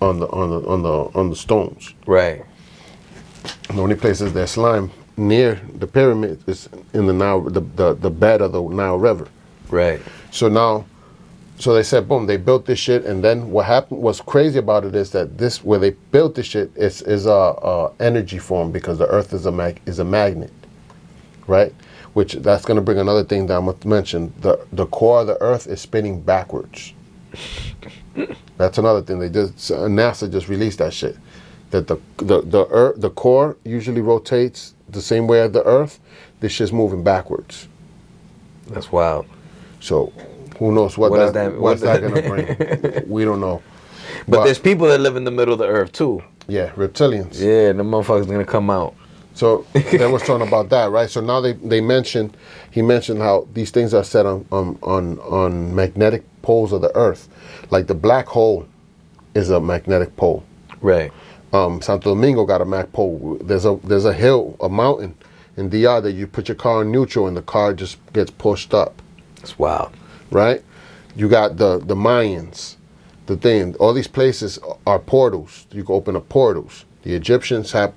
on the stones. Right. The only places there's slime near the pyramid is in the Nile, the bed of the Nile River. Right. So they said, boom, they built this shit, and then what happened, what's crazy about it is that where they built this shit is a energy form, because the Earth is a magnet, right? Which that's gonna bring another thing that I'm gonna mention. The core of the Earth is spinning backwards. That's another thing. NASA just released that shit. That the core usually rotates the same way as the Earth. This shit's moving backwards. That's wild. So who knows what's that gonna bring? We don't know. But there's people that live in the middle of the earth too. Yeah, reptilians. Yeah, the motherfuckers gonna come out. So they was talking about that, right? So now he mentioned how these things are set on magnetic poles of the Earth. Like the black hole is a magnetic pole. Right. Santo Domingo got a mag pole. There's a hill, a mountain in DR that you put your car in neutral and the car just gets pushed up. That's wild. Right? You got the Mayans. The thing, all these places are portals. You can open up portals. The Egyptians had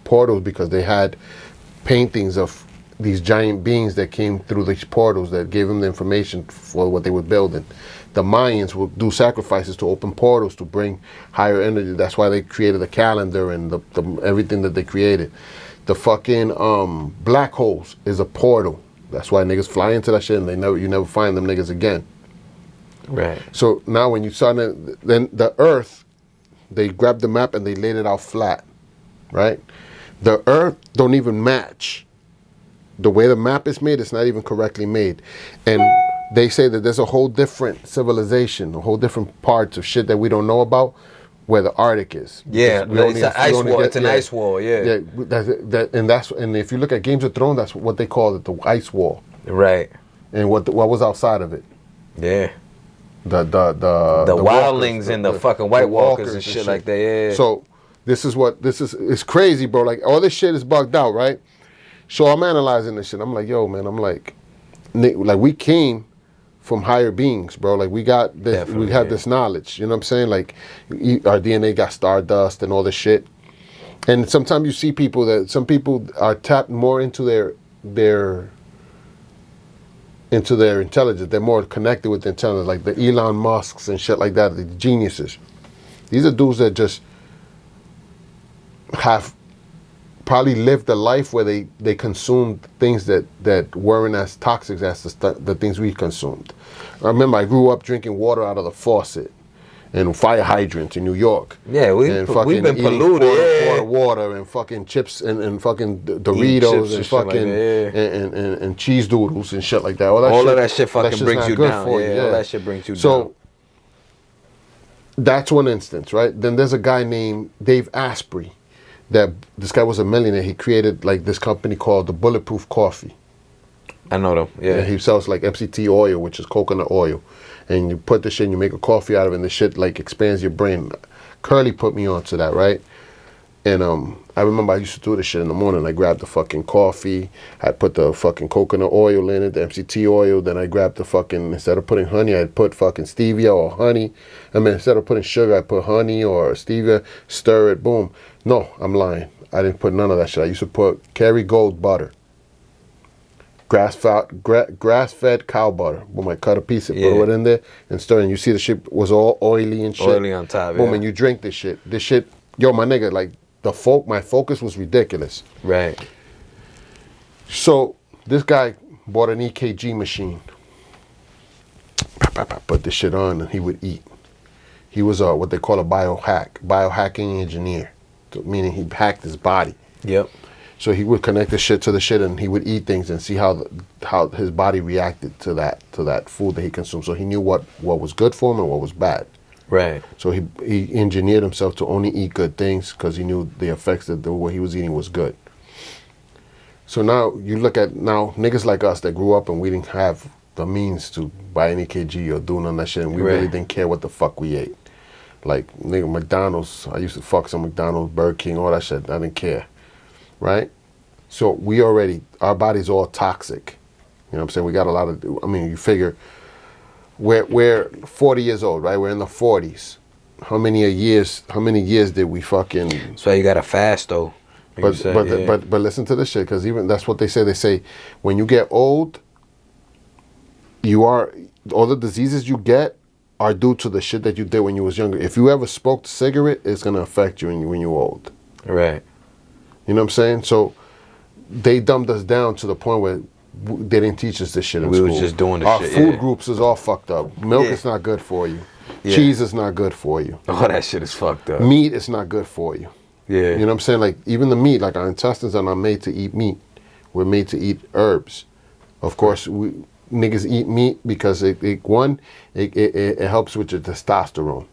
portals because they had paintings of these giant beings that came through these portals that gave them the information for what they were building. The Mayans would do sacrifices to open portals to bring higher energy. That's why they created the calendar and the everything that they created. The fucking black holes is a portal. That's why niggas fly into that shit and you never find them niggas again. Right. So now when you saw then the Earth, they grabbed the map and they laid it out flat, right? The Earth don't even match. The way the map is made, it's not even correctly made. And they say that there's a whole different civilization, a whole different parts of shit that we don't know about, where the Arctic is. Yeah, it's an ice wall. It's an ice wall. Yeah. Yeah, and if you look at Games of Thrones, that's what they call it, the ice wall. Right. And what was outside of it? Yeah. The wildlings and the fucking White Walkers and shit like that. Yeah. So it's crazy, bro. Like all this shit is bugged out, right? So I'm analyzing this shit. I'm like, yo, man. I'm like we came from higher beings, bro. Like we got this, Definitely, we have this knowledge. You know what I'm saying? Like our DNA got stardust and all this shit. And sometimes you see some people are tapped more into their intelligence. They're more connected with the intelligence, like the Elon Musks and shit like that, the geniuses. These are dudes that just have probably lived a life where they consumed things that weren't as toxic as the things we consumed. I remember I grew up drinking water out of the faucet and fire hydrants in New York. Yeah, we've been polluted. Water and fucking chips and fucking Doritos and fucking and cheese doodles and shit like that. All of that shit fucking brings you down. All that shit brings you down. So that's one instance, right? Then there's a guy named Dave Asprey. This guy was a millionaire. He created like this company called the Bulletproof Coffee. I know them. Yeah. And he sells like MCT oil, which is coconut oil. And you put the shit and you make a coffee out of it, and the shit like expands your brain. Curly put me onto that, right? And I remember I used to do this shit in the morning. I grabbed the fucking coffee, I put the fucking coconut oil in it, the MCT oil, then I grabbed the fucking, instead of putting honey, I'd put fucking stevia or honey. I mean, instead of putting sugar, I put honey or stevia, stir it, boom. No, I'm lying. I didn't put none of that shit. I used to put Kerrygold butter. Grass-fed cow butter. Boom, I cut a piece of put it in there and stir, and you see the shit was all oily and shit. Oily on top, boom, and you drink this shit. This shit, yo, my nigga, like, my focus was ridiculous. Right. So, this guy bought an EKG machine. Put this shit on and he would eat. he was what they call a biohacking engineer, meaning he hacked his body. Yep. So he would connect the shit to the shit, and he would eat things and see how his body reacted to that food that he consumed. So he knew what was good for him and what was bad. Right. So he engineered himself to only eat good things because he knew the effects that what he was eating was good. So now you look at niggas like us that grew up and we didn't have the means to buy any KG or do none of that shit, and we really didn't care what the fuck we ate. Like, nigga, McDonald's, I used to fuck some McDonald's, Burger King, all that shit. I didn't care. Right? So our body's all toxic. You know what I'm saying? We got a lot of, you figure, we're 40 years old, right? We're in the 40s. How many years did we fucking... So you gotta fast, though. But listen to this shit, because even that's what they say. They say when you get old, all the diseases you get are due to the shit that you did when you was younger. If you ever smoked a cigarette, it's gonna affect you when you're old. Right. You know what I'm saying? So they dumbed us down to the point where they didn't teach us this shit in school. We was just doing the Our shit. food groups is all fucked up. Milk is not good for you. Yeah. Cheese is not good for you. Oh, that shit is fucked up. Meat is not good for you. Yeah. You know what I'm saying? Like, even the meat, like our intestines are not made to eat meat. We're made to eat herbs. Of course, niggas eat meat because it helps with your testosterone.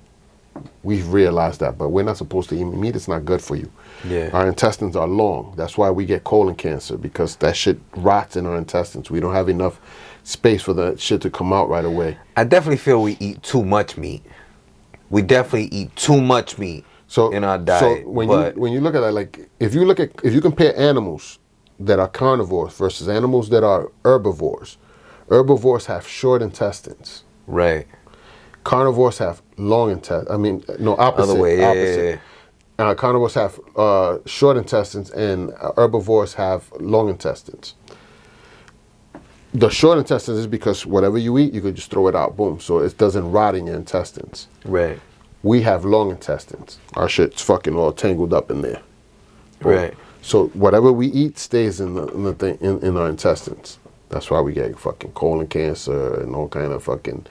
We've realized that, but we're not supposed to eat meat. It's not good for you. Yeah. Our intestines are long. That's why we get colon cancer, because that shit rots in our intestines. We don't have enough space for the shit to come out right away. I definitely feel we eat too much meat. We definitely eat too much meat in our diet. So when you look at that, like if you compare animals that are carnivores versus animals that are herbivores have short intestines. Right. Carnivores have long intestines. Opposite. Other way, opposite. Yeah. Carnivores have short intestines, and herbivores have long intestines. The short intestines is because whatever you eat, you could just throw it out, boom. So it doesn't rot in your intestines. Right. We have long intestines. Our shit's fucking all tangled up in there. Boom. Right. So whatever we eat stays in our intestines. That's why we get fucking colon cancer and all kind of fucking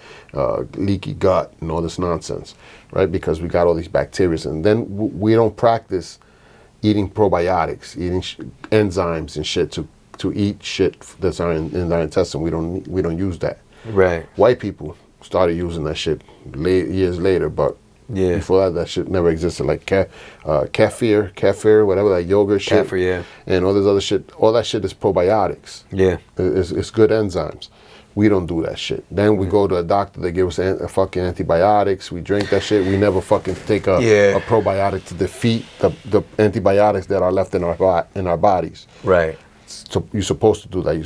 leaky gut and all this nonsense, right? Because we got all these bacteria, and then we don't practice eating probiotics, eating enzymes and shit to eat shit that's in our intestine. We don't use that. Right. White people started using that shit years later, but before that shit never existed. Like kefir, whatever, that yogurt shit. Kefir, yeah. And all this other shit. All that shit is probiotics. Yeah. It's good enzymes. We don't do that shit. Then we go to a doctor, they give us fucking antibiotics. We drink that shit. We never fucking take a probiotic to defeat the antibiotics that are left in our bodies. Right. So you're supposed to do that.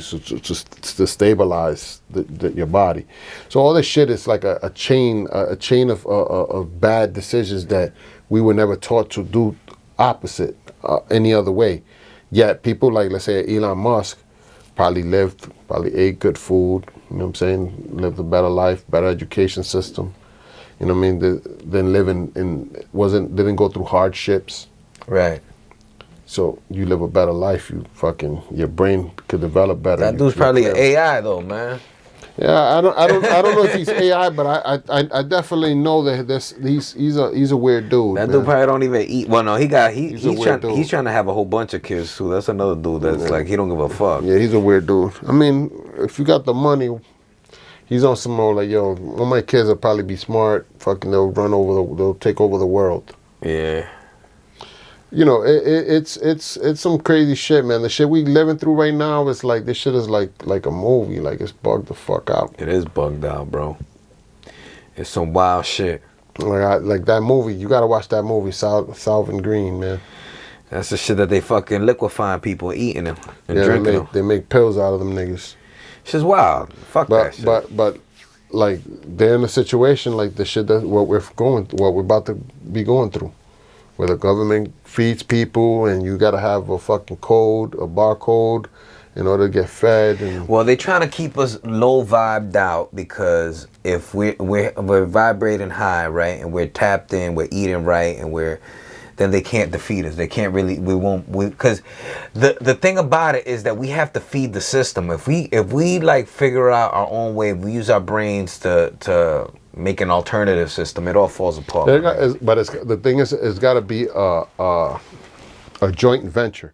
To stabilize your body. So all this shit is like a chain of bad decisions that we were never taught to do opposite any other way. Yet people like, let's say, Elon Musk probably ate good food. You know what I'm saying? Lived a better life, better education system. You know what I mean? Than living didn't go through hardships. Right. So you live a better life. Your brain could develop better. That dude's probably an AI though, man. Yeah, I don't know if he's AI, but I definitely know that he's a weird dude. That dude probably don't even eat. Well, no, he's trying to have a whole bunch of kids too. That's another dude that's like he don't give a fuck. Yeah, he's a weird dude. I mean, if you got the money, he's on some more like, yo, all my kids will probably be smart. Fucking, they'll take over the world. Yeah. You know, it's some crazy shit, man. The shit we living through right now is like, this shit is like a movie. Like, it's bugged the fuck out. It is bugged out, bro. It's some wild shit. Like that movie. You gotta watch that movie, Soylent Green, man. That's the shit that they fucking liquefying people, eating them and drinking them. They make pills out of them niggas. Shit's wild. Fuck that shit. But like, they're in a situation like the shit that what we're about to be going through. Where the government feeds people and you gotta have a fucking code, a barcode, in order to get fed. Well, they trying to keep us low vibed out, because if we're vibrating high, right, and we're tapped in, we're eating right, and then they can't defeat us. They can't really. Because the thing about it is that we have to feed the system. If we like figure out our own way, if we use our brains to make an alternative system, it all falls apart. But the thing is, it's got to be a joint venture.